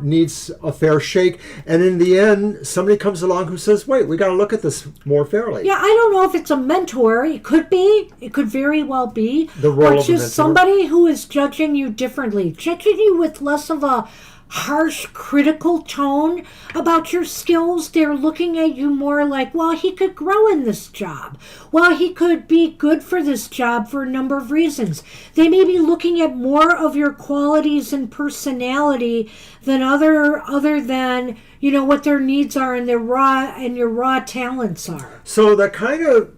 A: needs a fair shake. And in the end, somebody comes along who says, wait, we got to look at this more fairly.
B: Yeah, I don't know if it's a mentor. It could be. It could very well be.
A: The role
B: or
A: of
B: just somebody who is judging you differently, judging you with less of a harsh, critical tone about your skills. They're looking at you more like, well, he could grow in this job. Well, he could be good for this job for a number of reasons. They may be looking at more of your qualities and personality than other than, what their needs are and your raw talents are.
A: So that kind of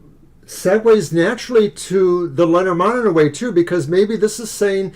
A: segues naturally to the Lenormand in a way too, because maybe this is saying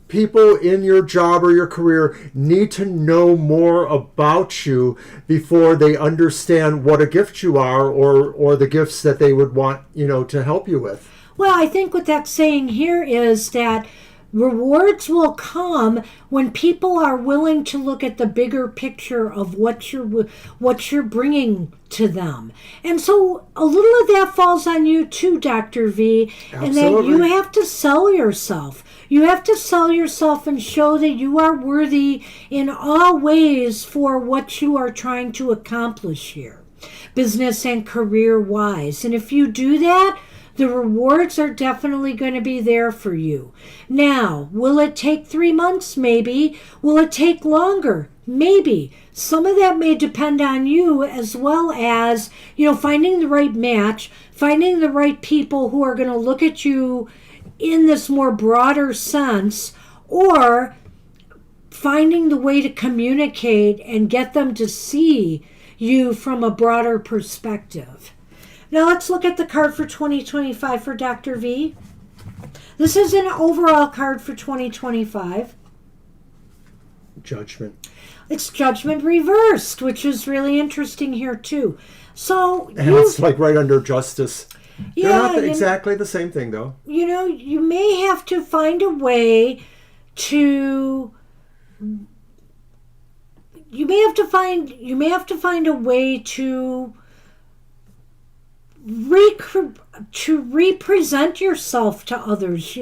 A: people in your job or your career need to know more about you before they understand what a gift you are or the gifts that they would want, to help you with.
B: Well, I think what that's saying here is that Rewards will come when people are willing to look at the bigger picture of what you're bringing to them. And so a little of that falls on you too, Dr. V, and that you have to sell yourself. You have to sell yourself and show that you are worthy in all ways for what you are trying to accomplish here, business and career-wise. And if you do that, the rewards are definitely going to be there for you. Now, will it take 3 months? Maybe. Will it take longer? Maybe. Some of that may depend on you, as well as, finding the right match, finding the right people who are going to look at you in this more broader sense, or finding the way to communicate and get them to see you from a broader perspective. Now let's look at the card for 2025 for Dr. V. This is an overall card for 2025.
A: Judgment.
B: It's Judgment reversed, which is really interesting here too. So
A: and it's like right under Justice.
B: Yeah,
A: they're not exactly the same thing, though.
B: You may have to find a way to. You may have to find a way to represent yourself to others,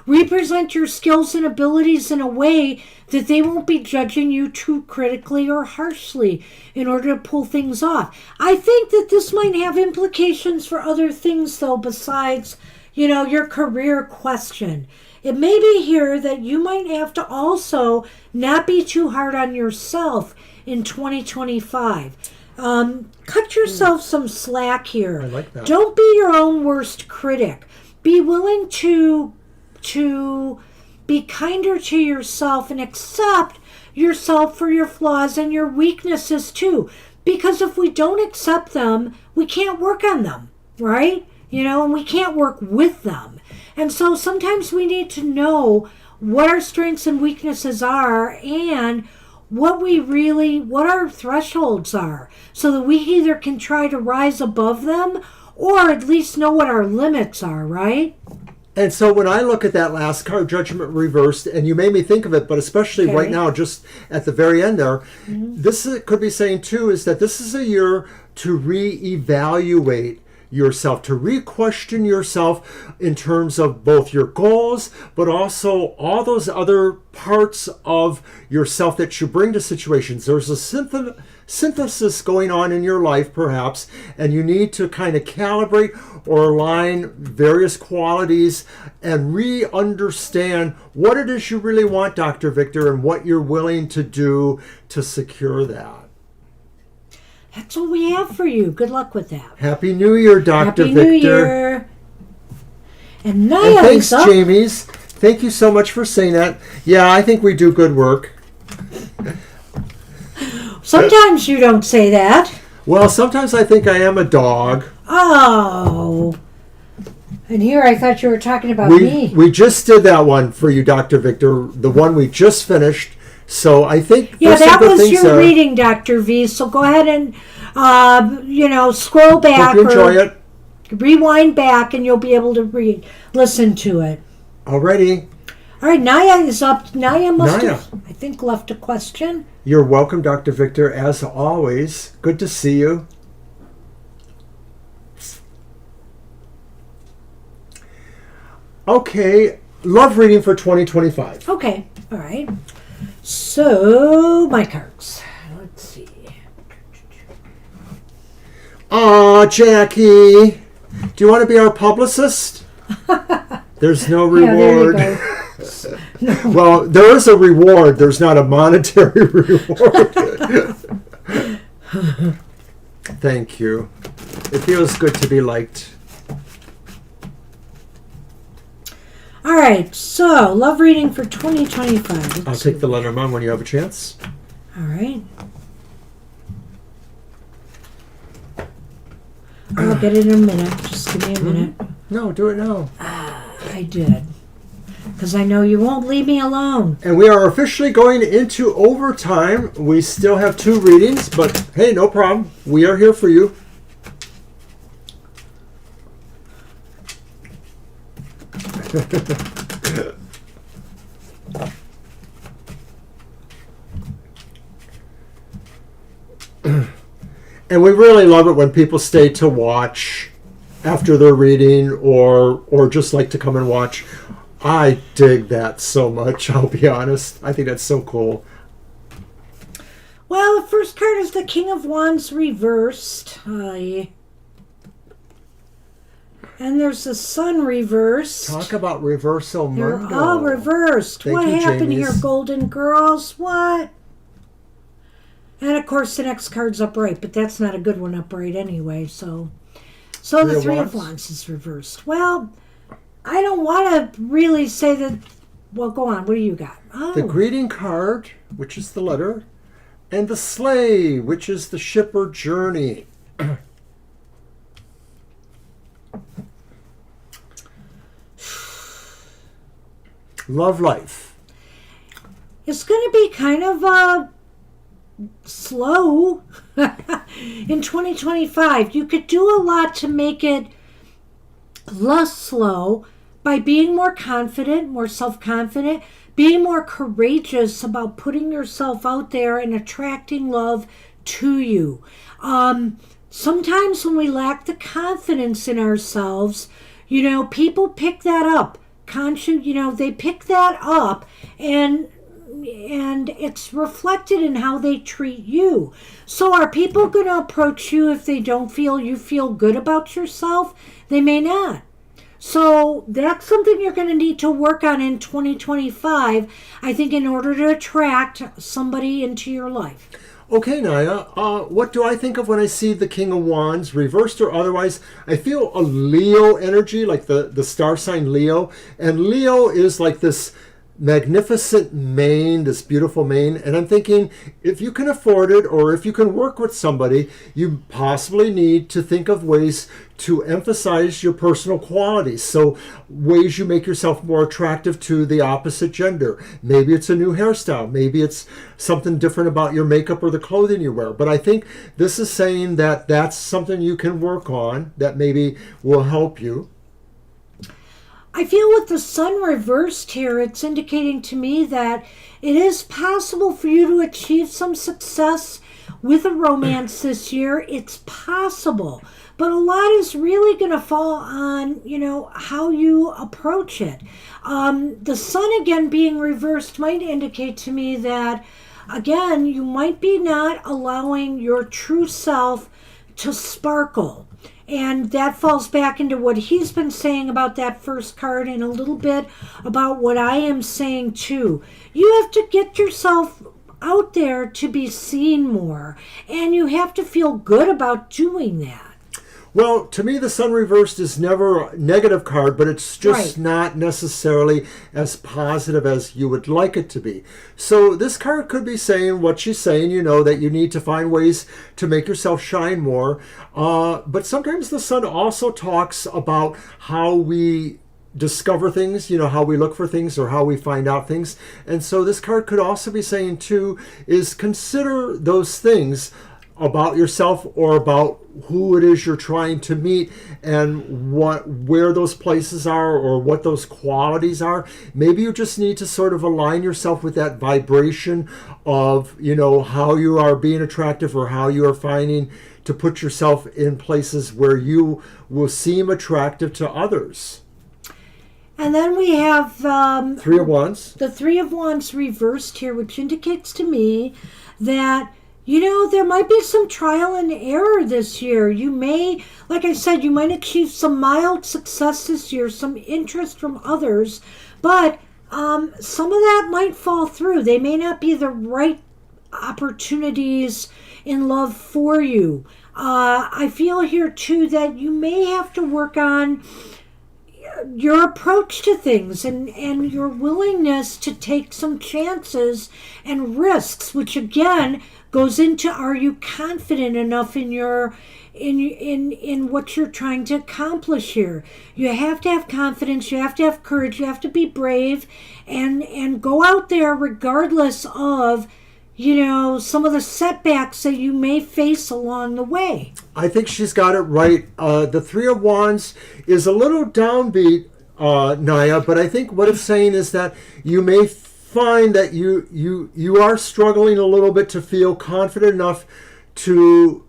B: represent your skills and abilities in a way that they won't be judging you too critically or harshly in order to pull things off. I think that this might have implications for other things, though, besides, your career question. It may be here that you might have to also not be too hard on yourself in 2025. Cut yourself some slack here.
A: I like that.
B: Don't be your own worst critic. Be willing to be kinder to yourself and accept yourself for your flaws and your weaknesses too. Because if we don't accept them, we can't work on them, right? And we can't work with them. And so sometimes we need to know what our strengths and weaknesses are and what our thresholds are, so that we either can try to rise above them or at least know what our limits are, right?
A: And so when I look at that last card, Judgment reversed, and you made me think of it, but especially right now, just at the very end there, this could be saying too, is that this is a year to reevaluate yourself, to re-question yourself in terms of both your goals, but also all those other parts of yourself that you bring to situations. There's a synthesis going on in your life, perhaps, and you need to kind of calibrate or align various qualities and re-understand what it is you really want, Dr. Victor, and what you're willing to do to secure that.
B: That's what we have for you. Good luck with that.
A: Happy New Year, Dr.
B: Happy
A: Victor.
B: New Year. And Naya
A: thanks, Jamies. Thank you so much for saying that. Yeah, I think we do good work.
B: Sometimes you don't say that.
A: Well, sometimes I think I am a dog.
B: Oh. And here I thought you were talking about me.
A: We just did that one for you, Dr. Victor, the one we just finished. So I think
B: that was your reading, Dr. V. So go ahead and scroll back.
A: Hope you enjoy it.
B: Rewind back, and you'll be able to listen to it.
A: Alrighty.
B: All right, Naya is up. Naya must have, I think, left a question.
A: You're welcome, Dr. Victor, as always. Good to see you. Okay, love reading for 2025.
B: Okay, all right. So, my cards. Let's see.
A: Aw, Jackie. Do you want to be our publicist? There's no reward.
B: Yeah, there you go.
A: Well, there is a reward. There's not a monetary reward. Thank you. It feels good to be liked.
B: All right, so love reading for 2025.
A: I'll take the Lenormand when you have a chance.
B: All right. I'll get it in a minute. Just give me a minute.
A: No, do it now.
B: I did. Because I know you won't leave me alone.
A: And we are officially going into overtime. We still have 2 readings, but hey, no problem. We are here for you. And we really love it when people stay to watch after their reading or just like to come and watch. I dig that so much, I'll be honest. I think that's so cool.
B: Well, the first card is the King of Wands reversed. And there's the Sun reversed.
A: Talk about reversal
B: They're
A: mundo.
B: all reversed.
A: Thank
B: What
A: you,
B: happened
A: Jamies.
B: here, Golden Girls? What? And of course, the next card's upright, but that's not a good one upright anyway. So the Three of Wands is reversed. Well, I don't want to really say that. Well, go on. What do you got? Oh,
A: The greeting card, which is the letter, and the sleigh, which is the ship or journey. Love life.
B: it's going to be kind of slow in 2025. You could do a lot to make it less slow by being more confident, more self-confident, being more courageous about putting yourself out there and attracting love to you. Sometimes when we lack the confidence in ourselves, people pick that up. They pick that up and it's reflected in how they treat you. So are people going to approach you if they don't feel you feel good about yourself? They may not. So that's something you're going to need to work on in 2025, I think, in order to attract somebody into your life.
A: Okay, Naya, what do I think of when I see the King of Wands, reversed or otherwise? I feel a Leo energy, like the star sign Leo. And Leo is like this magnificent mane, this beautiful mane. And I'm thinking, if you can afford it or if you can work with somebody, you possibly need to think of ways to emphasize your personal qualities. So ways you make yourself more attractive to the opposite gender. Maybe it's a new hairstyle. Maybe it's something different about your makeup or the clothing you wear. But I think this is saying that that's something you can work on that maybe will help you.
B: I feel with the Sun reversed here, it's indicating to me that it is possible for you to achieve some success with a romance this year. It's possible. But a lot is really going to fall on, how you approach it. The Sun, again, being reversed might indicate to me that, again, you might be not allowing your true self to sparkle. And that falls back into what he's been saying about that first card and a little bit about what I am saying too. You have to get yourself out there to be seen more, and you have to feel good about doing that.
A: Well, to me, the Sun reversed is never a negative card, but it's just not necessarily as positive as you would like it to be. So this card could be saying what she's saying, that you need to find ways to make yourself shine more. But sometimes the Sun also talks about how we discover things, how we look for things or how we find out things. And so this card could also be saying, too, is consider those things about yourself or about who it is you're trying to meet and where those places are or what those qualities are. Maybe you just need to sort of align yourself with that vibration of, how you are being attractive or how you are finding to put yourself in places where you will seem attractive to others.
B: And then we have
A: Three of Wands.
B: The Three of Wands reversed here, which indicates to me that there might be some trial and error this year. You may, like I said, you might achieve some mild success this year, some interest from others, but some of that might fall through. They may not be the right opportunities in love for you. I feel here, too, that you may have to work on your approach to things and your willingness to take some chances and risks, which again goes into, are you confident enough in your in what you're trying to accomplish here? You have to have confidence, you have to have courage, you have to be brave and go out there regardless of some of the setbacks that you may face along the way.
A: I think she's got it right. The Three of Wands is a little downbeat, Naya, but I think what it's saying is that you may find that you are struggling a little bit to feel confident enough to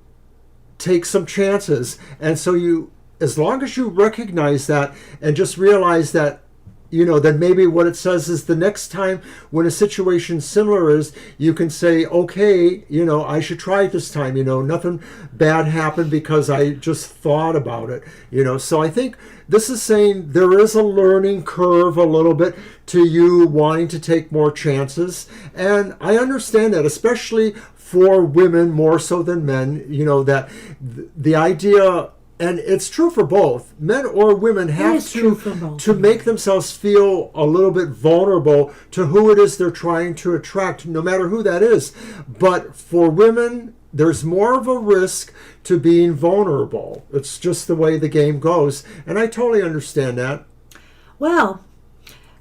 A: take some chances. And so you, as long as you recognize that and just realize that, then maybe what it says is the next time when a situation similar is, you can say, okay, I should try it this time. Nothing bad happened because I just thought about it. So I think this is saying there is a learning curve a little bit to you wanting to take more chances. And I understand that, especially for women more so than men, that the idea, and it's true for both, men or women have to make themselves feel a little bit vulnerable to who it is they're trying to attract, no matter who that is. But for women, there's more of a risk to being vulnerable. It's just the way the game goes. And I totally understand that.
B: Well,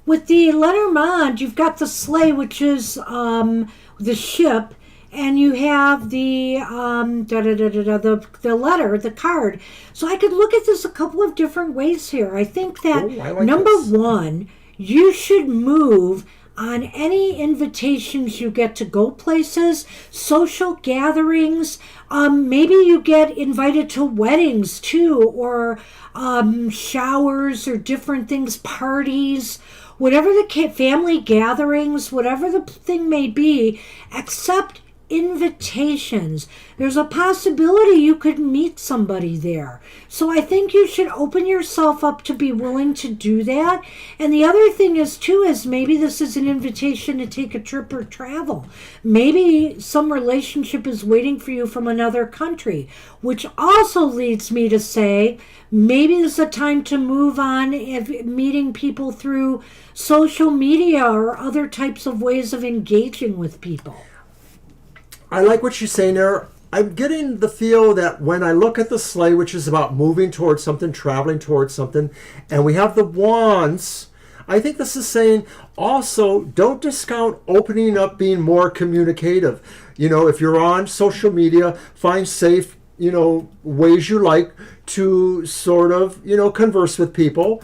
B: with the Lenormand, you've got the sleigh, which is the ship, and you have the letter, the card. So I could look at this a couple of different ways here. I think that number one, you should move on any invitations you get to go places, social gatherings. Maybe you get invited to weddings too, or showers or different things, parties, whatever the family gatherings, whatever the thing may be, accept invitations. There's a possibility you could meet somebody there. So I think you should open yourself up to be willing to do that. And the other thing is too, is maybe this is an invitation to take a trip or travel. Maybe some relationship is waiting for you from another country, which also leads me to say maybe this is a time to move on if meeting people through social media or other types of ways of engaging with people.
A: I like what you're saying there. I'm getting the feel that when I look at the sleigh, which is about moving towards something, traveling towards something, and we have the wands, I think this is saying also don't discount opening up, being more communicative. If you're on social media, find safe, ways you like to sort of, converse with people.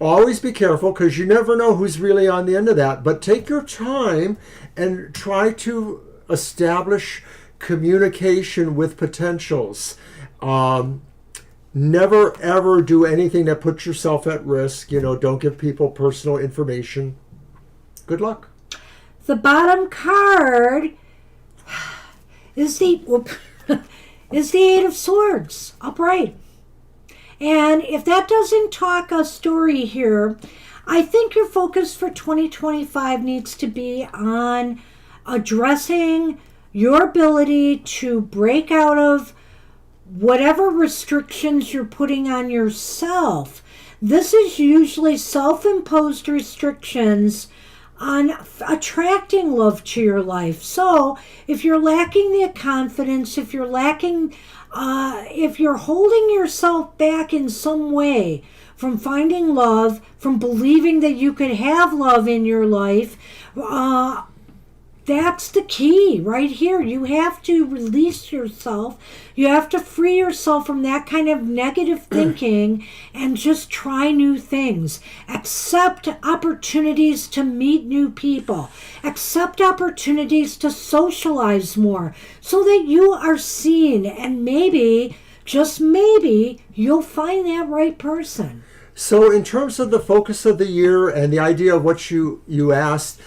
A: Always be careful because you never know who's really on the end of that. But take your time and try to establish communication with potentials. Never ever do anything that puts yourself at risk. Don't give people personal information. Good luck.
B: The bottom card is the Eight of Swords, upright. And if that doesn't talk a story here, I think your focus for 2025 needs to be on addressing your ability to break out of whatever restrictions you're putting on yourself. This is usually self-imposed restrictions on attracting love to your life. So if you're lacking the confidence, if you're lacking, if you're holding yourself back in some way from finding love, from believing that you could have love in your life, that's the key right here. You have to release yourself. You have to free yourself from that kind of negative thinking and just try new things. Accept opportunities to meet new people. Accept opportunities to socialize more so that you are seen, and maybe, just maybe, you'll find that right person.
A: So in terms of the focus of the year and the idea of what you asked,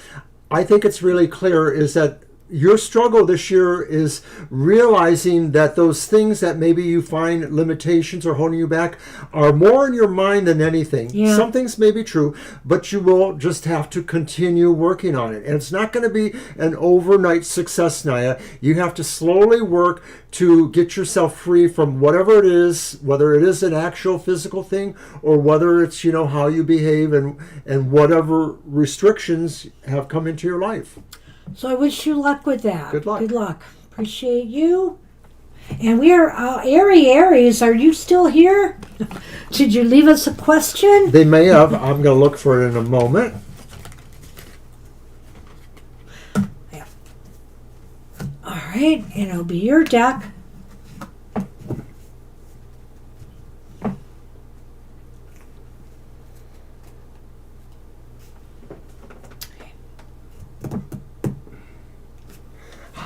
A: I think it's really clear is that your struggle this year is realizing that those things that maybe you find limitations or holding you back are more in your mind than anything.
B: Yeah.
A: Some things may be true, but you will just have to continue working on it. And it's not going to be an overnight success, Naya. You have to slowly work to get yourself free from whatever it is, whether it is an actual physical thing or whether it's, how you behave and whatever restrictions have come into your life.
B: So I wish you luck with that.
A: Good luck.
B: Good luck. Appreciate you. And we are, Aries, are you still here? Did you leave us a question?
A: They may have. I'm going to look for it in a moment.
B: Yeah. All right, and it'll be your deck.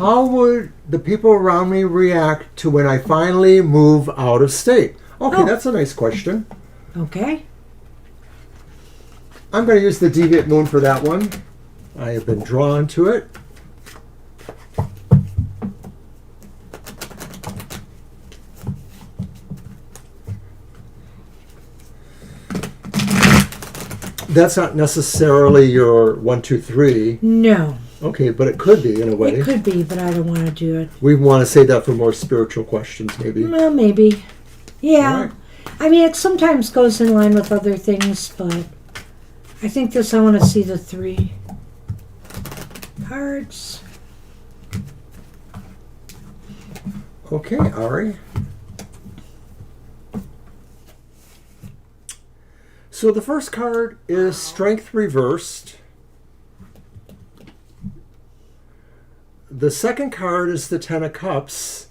A: how would the people around me react to when I finally move out of state? Okay, that's a nice question.
B: Okay.
A: I'm going to use the Deviant Moon for that one. I have been drawn to it. That's not necessarily your 1, 2, 3.
B: No.
A: Okay, but it could be in a way.
B: It could be, but I don't want to do it.
A: We want to say that for more spiritual questions, maybe.
B: Well, maybe. Yeah.
A: All right.
B: I mean, it sometimes goes in line with other things, but I think this, I want to see the 3 cards.
A: Okay, Ari. So the first card is Strength Reversed. The second card is the Ten of Cups.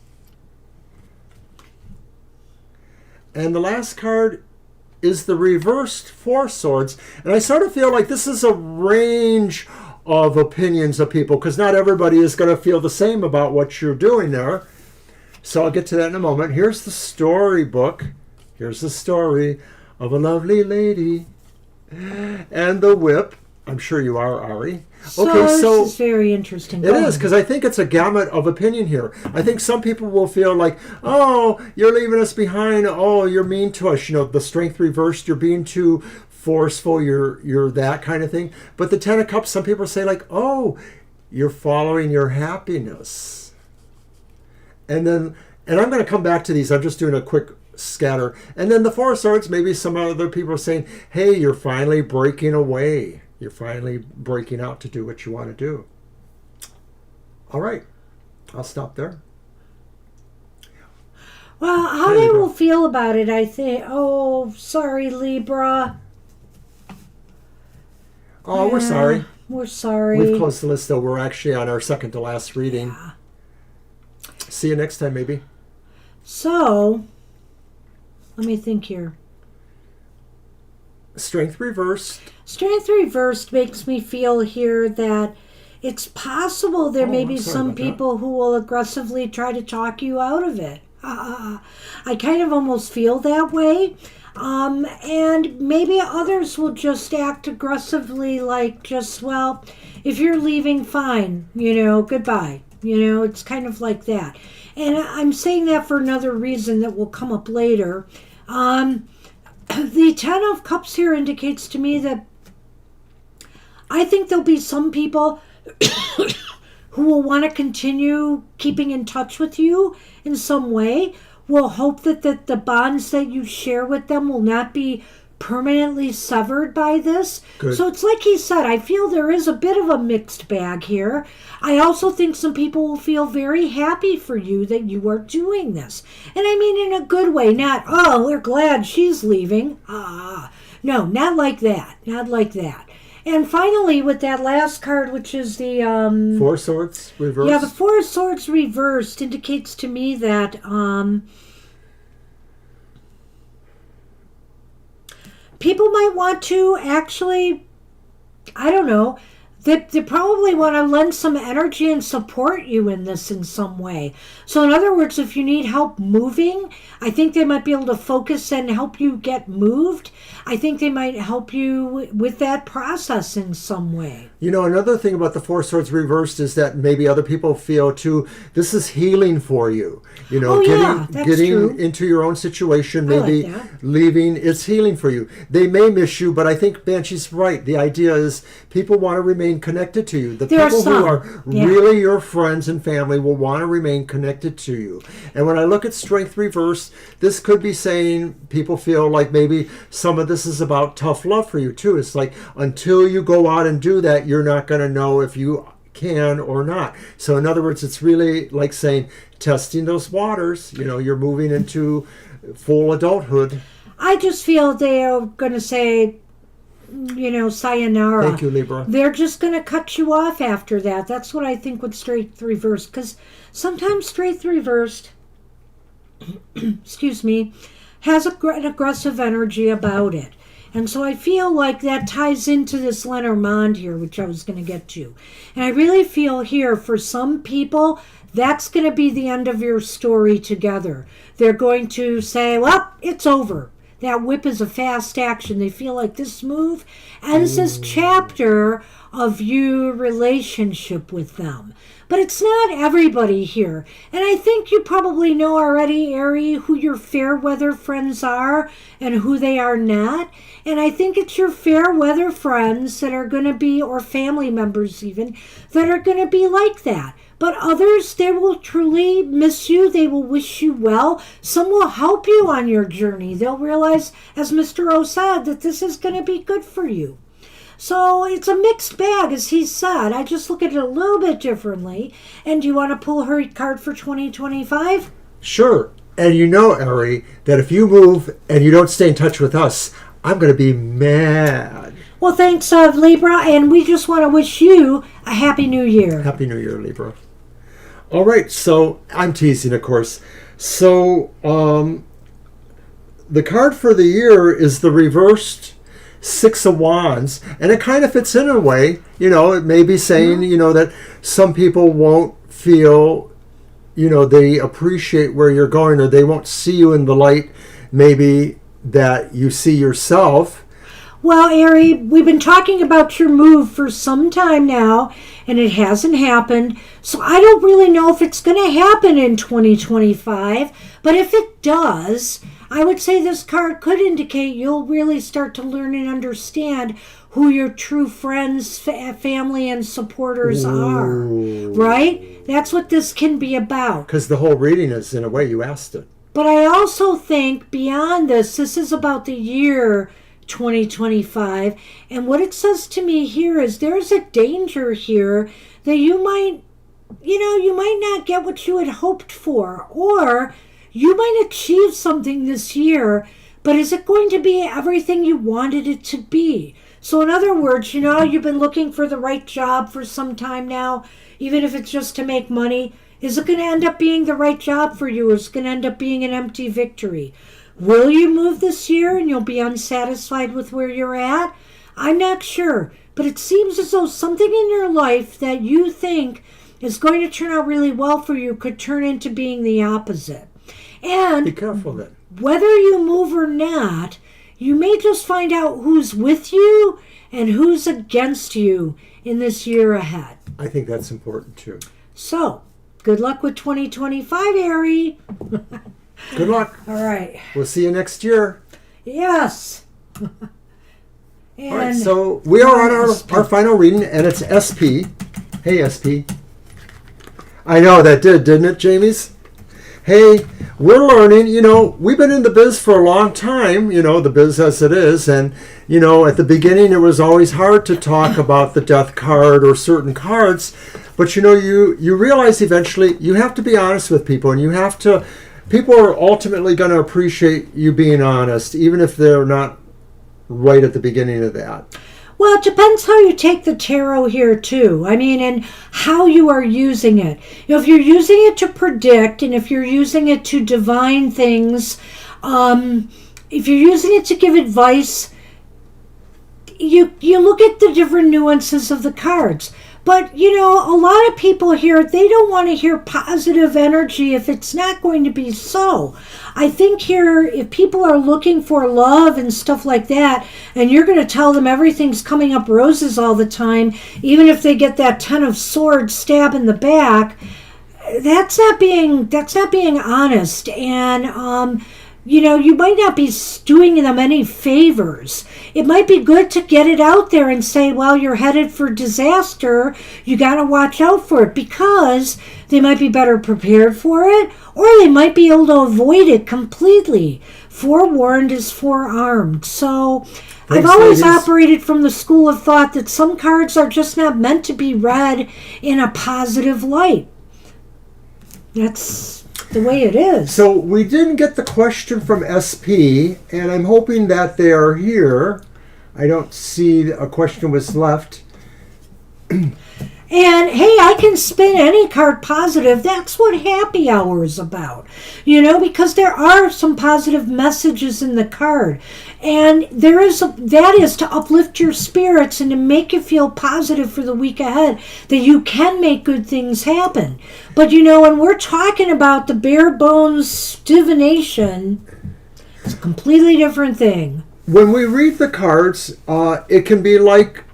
A: And the last card is the reversed Four Swords. And I sort of feel like this is a range of opinions of people, because not everybody is going to feel the same about what you're doing there. So I'll get to that in a moment. Here's the storybook. Here's the story of a lovely lady and the whip. I'm sure you are, Ari.
B: This is very interesting.
A: It is, because I think it's a gamut of opinion here. I think some people will feel like, oh, you're leaving us behind. Oh, you're mean to us. You know, the strength reversed. You're being too forceful. You're that kind of thing. But the Ten of Cups, some people say like, oh, you're following your happiness. And I'm going to come back to these. I'm just doing a quick scatter. And then the Four of Swords, maybe some other people are saying, hey, you're finally breaking away. You're finally breaking out to do what you want to do. All right. I'll stop there.
B: Well, how they will feel about it, I think. Oh, sorry, Libra.
A: Oh, we're sorry.
B: We're sorry.
A: We've closed the list, though. We're actually on our second to last reading.
B: Yeah.
A: See you next time, maybe.
B: So, let me think here.
A: Strength reversed.
B: Strength reversed makes me feel here that it's possible there may be some people who will aggressively try to talk you out of it. I kind of almost feel that way. And maybe others will just act aggressively like just, well, if you're leaving, fine, goodbye. It's kind of like that. And I'm saying that for another reason that will come up later. The Ten of Cups here indicates to me that I think there'll be some people who will want to continue keeping in touch with you in some way, will hope that the bonds that you share with them will not be permanently severed by this. Good. So it's like he said, I feel there is a bit of a mixed bag here. I also think some people will feel very happy for you that you are doing this. And I mean in a good way, not, oh, we're glad she's leaving. No, not like that. Not like that. And finally, with that last card, which is the...
A: Four Swords reversed.
B: Yeah, the Four Swords reversed indicates to me that... people might want to actually, I don't know, they probably want to lend some energy and support you in this in some way. So in other words, if you need help moving, I think they might be able to focus and help you get moved. I think they might help you with that process in some way.
A: Another thing about the Four Swords reversed is that maybe other people feel too, this is healing for you. Getting into your own situation, maybe leaving, it's healing for you. They may miss you, but I think Banshee's right. The idea is people want to remain connected to you. The people who are really your friends and family will want to remain connected to you. And when I look at Strength Reversed, this could be saying people feel like maybe some of this is about tough love for you too. It's like until you go out and do that, you're not going to know if you can or not. So in other words, it's really like saying testing those waters. You're moving into full adulthood.
B: I just feel they are going to say, sayonara.
A: Thank you, Libra.
B: They're just going to cut you off after that. That's what I think with Strength Reversed. Because sometimes Strength Reversed, excuse me, has an aggressive energy about it. And so I feel like that ties into this Lenormand here, which I was going to get to. And I really feel here for some people, that's going to be the end of your story together. They're going to say, well, it's over. That whip is a fast action. They feel like this move ends this chapter of your relationship with them. But it's not everybody here. And I think you probably know already, Ari, who your fair weather friends are and who they are not. And I think it's your fair weather friends that are going to be, or family members even, that are going to be like that. But others, they will truly miss you. They will wish you well. Some will help you on your journey. They'll realize, as Mr. O said, that this is going to be good for you. So it's a mixed bag, as he said. I just look at it a little bit differently. And do you want to pull her card for 2025?
A: Sure. And you know, Ari, that if you move and you don't stay in touch with us, I'm going to be mad.
B: Well, thanks, Libra. And we just want to wish you a Happy New Year.
A: Happy New Year, Libra. All right. So I'm teasing, of course. So the card for the year is the reversed Six of Wands, and it kind of fits in a way. You know, it may be saying, you know, that some people won't feel, you know, they appreciate where you're going, or they won't see you in the light maybe that you see yourself.
B: Well, Ari, we've been talking about your move for some time now, and it hasn't happened. So I don't really know if it's going to happen in 2025, but if it does, I would say this card could indicate you'll really start to learn and understand who your true friends, family, and supporters are, right? That's what this can be about.
A: Because the whole reading is, in a way, you asked it.
B: But I also think beyond this is about the year 2025. And what it says to me here is there's a danger here that you might not get what you had hoped for, or you might achieve something this year, but is it going to be everything you wanted it to be? So in other words, you know, you've been looking for the right job for some time now, even if it's just to make money. Is it going to end up being the right job for you, or is it going to end up being an empty victory? Will you move this year and you'll be unsatisfied with where you're at? I'm not sure, but it seems as though something in your life that you think is going to turn out really well for you could turn into being the opposite. And
A: be careful then.
B: Whether you move or not, you may just find out who's with you and who's against you in this year ahead.
A: I think that's important too.
B: So, good luck with 2025, Ari.
A: Good luck.
B: All right.
A: We'll see you next year.
B: Yes.
A: All right, so we are on our final reading, and it's SP. Hey, SP. I know that didn't it, Jamie's? Hey, we're learning, you know, we've been in the biz for a long time, you know, the biz as it is. And, you know, at the beginning, it was always hard to talk about the death card or certain cards. But, you know, you realize eventually you have to be honest with people, and you have to, people are ultimately going to appreciate you being honest, even if they're not right at the beginning of that.
B: Well, it depends how you take the tarot here, too. I mean, and how you are using it. You know, if you're using it to predict, and if you're using it to divine things, if you're using it to give advice, you look at the different nuances of the cards. But, you know, a lot of people here, they don't want to hear positive energy if it's not going to be so. I think here, if people are looking for love and stuff like that, and you're going to tell them everything's coming up roses all the time, even if they get that 10 of swords stab in the back, that's not being honest. And, you know, you might not be doing them any favors. It might be good to get it out there and say, well, you're headed for disaster. You got to watch out for it, because they might be better prepared for it, or they might be able to avoid it completely. Forewarned is forearmed. So I've always operated from the school of thought that some cards are just not meant to be read in a positive light. That's the way it is.
A: So we didn't get the question from SP, and I'm hoping that they are here. I don't see a question was left.
B: And hey, I can spin any card positive. That's what happy hour is about. Because there are some positive messages in the card. And that is to uplift your spirits and to make you feel positive for the week ahead, that you can make good things happen. But when we're talking about the bare bones divination, it's a completely different thing.
A: When we read the cards, it can be like,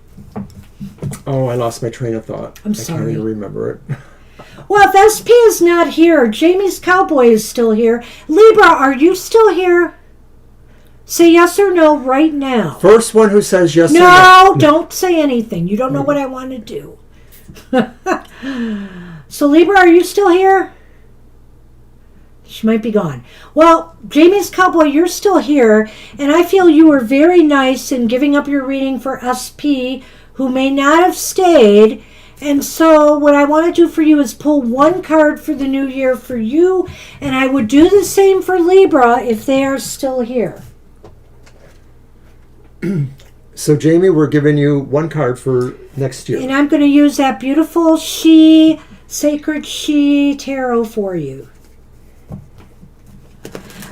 A: oh, I lost my train of thought.
B: I'm sorry.
A: I can't even remember it.
B: Well, if SP is not here, Jamie's Cowboy is still here. Libra, are you still here? Say yes or no right now.
A: First one who says yes or
B: no. No, don't say anything. You don't know what I want to do. So, Libra, are you still here? She might be gone. Well, Jamie's Cowboy, you're still here, and I feel you were very nice in giving up your reading for SP, who may not have stayed. And so what I want to do for you is pull one card for the new year for you, and I would do the same for Libra if they are still here.
A: So, Jamie, we're giving you one card for next year.
B: And I'm going to use that beautiful Sacred She Tarot for you.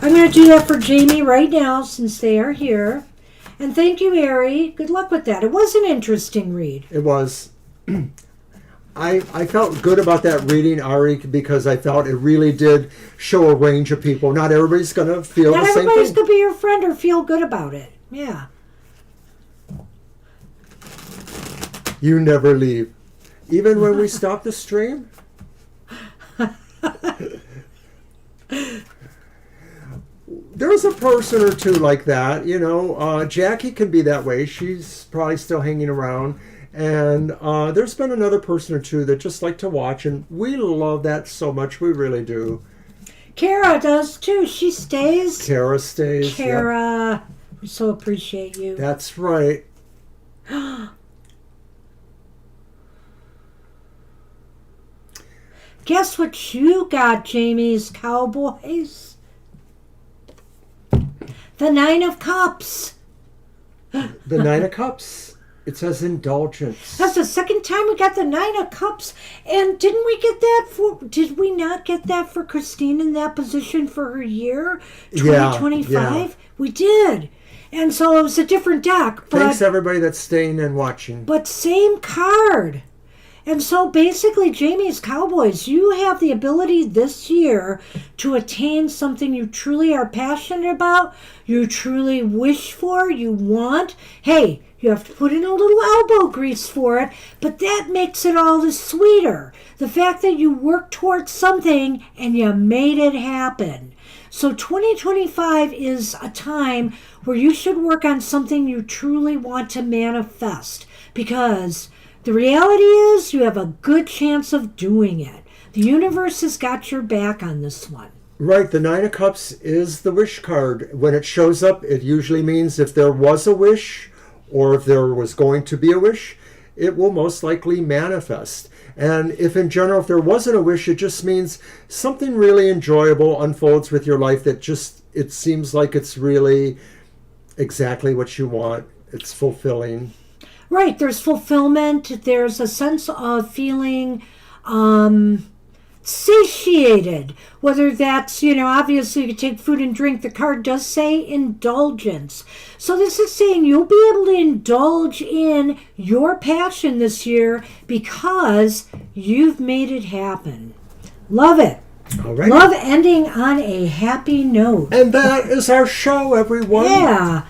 B: I'm going to do that for Jamie right now since they are here. And thank you, Ari. Good luck with that. It was an interesting read.
A: It was. I felt good about that reading, Ari, because I felt it really did show a range of people. Not everybody's going to feel the same thing.
B: Not everybody's going to be your friend or feel good about it. Yeah.
A: You never leave. Even when we stop the stream? There's a person or two like that, Jackie can be that way. She's probably still hanging around. And there's been another person or two that just like to watch, and we love that so much. We really do.
B: Kara does too. She stays.
A: Kara stays.
B: Kara, yep. We so appreciate you.
A: That's right.
B: Guess what you got, Jamie's Cowboys? The Nine of Cups.
A: The Nine of Cups. It says indulgence.
B: That's the second time we got the Nine of Cups. And did we not get that for Christine in that position for her year? 2025? Yeah. We did. And so it was a different deck. But,
A: thanks everybody that's staying and watching.
B: But same card. And so basically, Jamie's Cowboys, you have the ability this year to attain something you truly are passionate about, you truly wish for, you want. Hey, you have to put in a little elbow grease for it, but that makes it all the sweeter. The fact that you worked towards something and you made it happen. So 2025 is a time where you should work on something you truly want to manifest, because the reality is you have a good chance of doing it. The universe has got your back on this one.
A: Right. The Nine of Cups is the wish card. When it shows up, it usually means if there was a wish or if there was going to be a wish, it will most likely manifest. And if in general, if there wasn't a wish, it just means something really enjoyable unfolds with your life that just, it seems like it's really exactly what you want. It's fulfilling.
B: Right, there's fulfillment, there's a sense of feeling satiated, whether that's, obviously you can take food and drink. The card does say indulgence. So this is saying you'll be able to indulge in your passion this year because you've made it happen. Love it.
A: All right.
B: Love ending on a happy note.
A: And that is our show, everyone.
B: Yeah.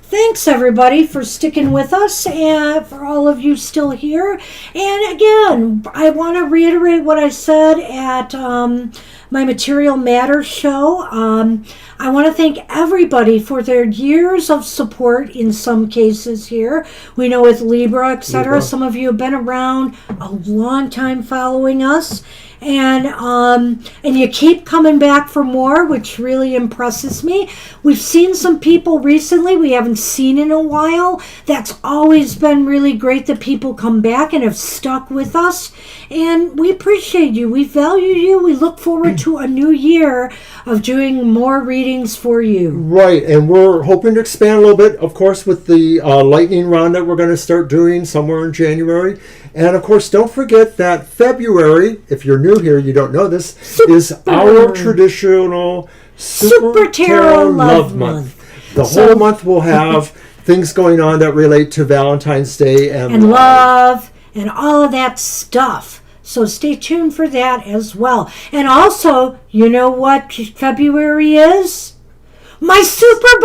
B: Thanks, everybody, for sticking with us and for all of you still here. And again, I want to reiterate what I said at my Material Matters show. I want to thank everybody for their years of support in some cases here. We know with Libra, etc. Some of you have been around a long time following us. And you keep coming back for more, which really impresses me. We've seen some people recently we haven't seen in a while. That's always been really great that people come back and have stuck with us. And we appreciate you. We value you. We look forward to a new year of doing more readings for you.
A: Right. And we're hoping to expand a little bit, of course, with the lightning round that we're going to start doing somewhere in January. And of course, don't forget that February, if you're new here, you don't know this, is our traditional
B: Super Tarot Love Month.
A: The whole month will have things going on that relate to Valentine's Day
B: and love and all of that stuff. So stay tuned for that as well. And also, you know what February is? My Super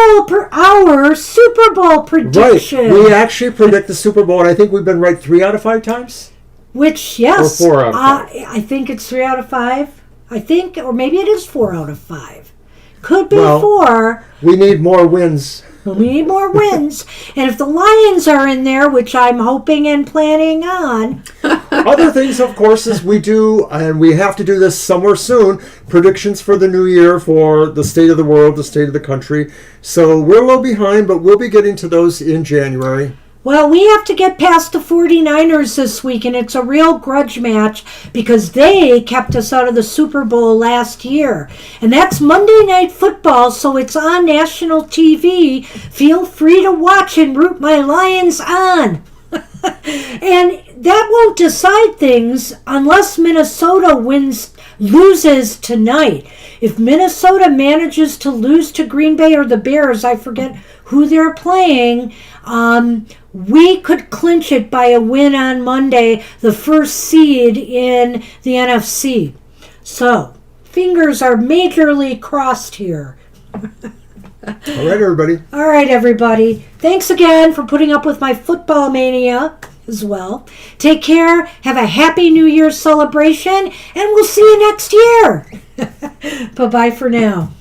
B: Bowl prediction.
A: Right. We actually predict the Super Bowl, and I think we've been right 3 out of 5 times.
B: Which, yes.
A: Or 4 out of 5.
B: I think it's 3 out of 5. I think, or maybe it is 4 out of 5. Could be 4.
A: We need more wins.
B: We need more wins. And if the Lions are in there, which I'm hoping and planning on.
A: Other things, of course, is we do, and we have to do this somewhere soon, predictions for the new year for the state of the world, the state of the country. So we're a little behind, but we'll be getting to those in January.
B: Well, we have to get past the 49ers this week, and it's a real grudge match because they kept us out of the Super Bowl last year. And that's Monday Night Football, so it's on national TV. Feel free to watch and root my Lions on. And that won't decide things unless Minnesota loses tonight. If Minnesota manages to lose to Green Bay or the Bears, I forget who they're playing, we could clinch it by a win on Monday, the first seed in the NFC. So, fingers are majorly crossed here.
A: All right, everybody.
B: All right, everybody. Thanks again for putting up with my football mania as well. Take care. Have a happy New Year's celebration, and we'll see you next year. Bye-bye for now.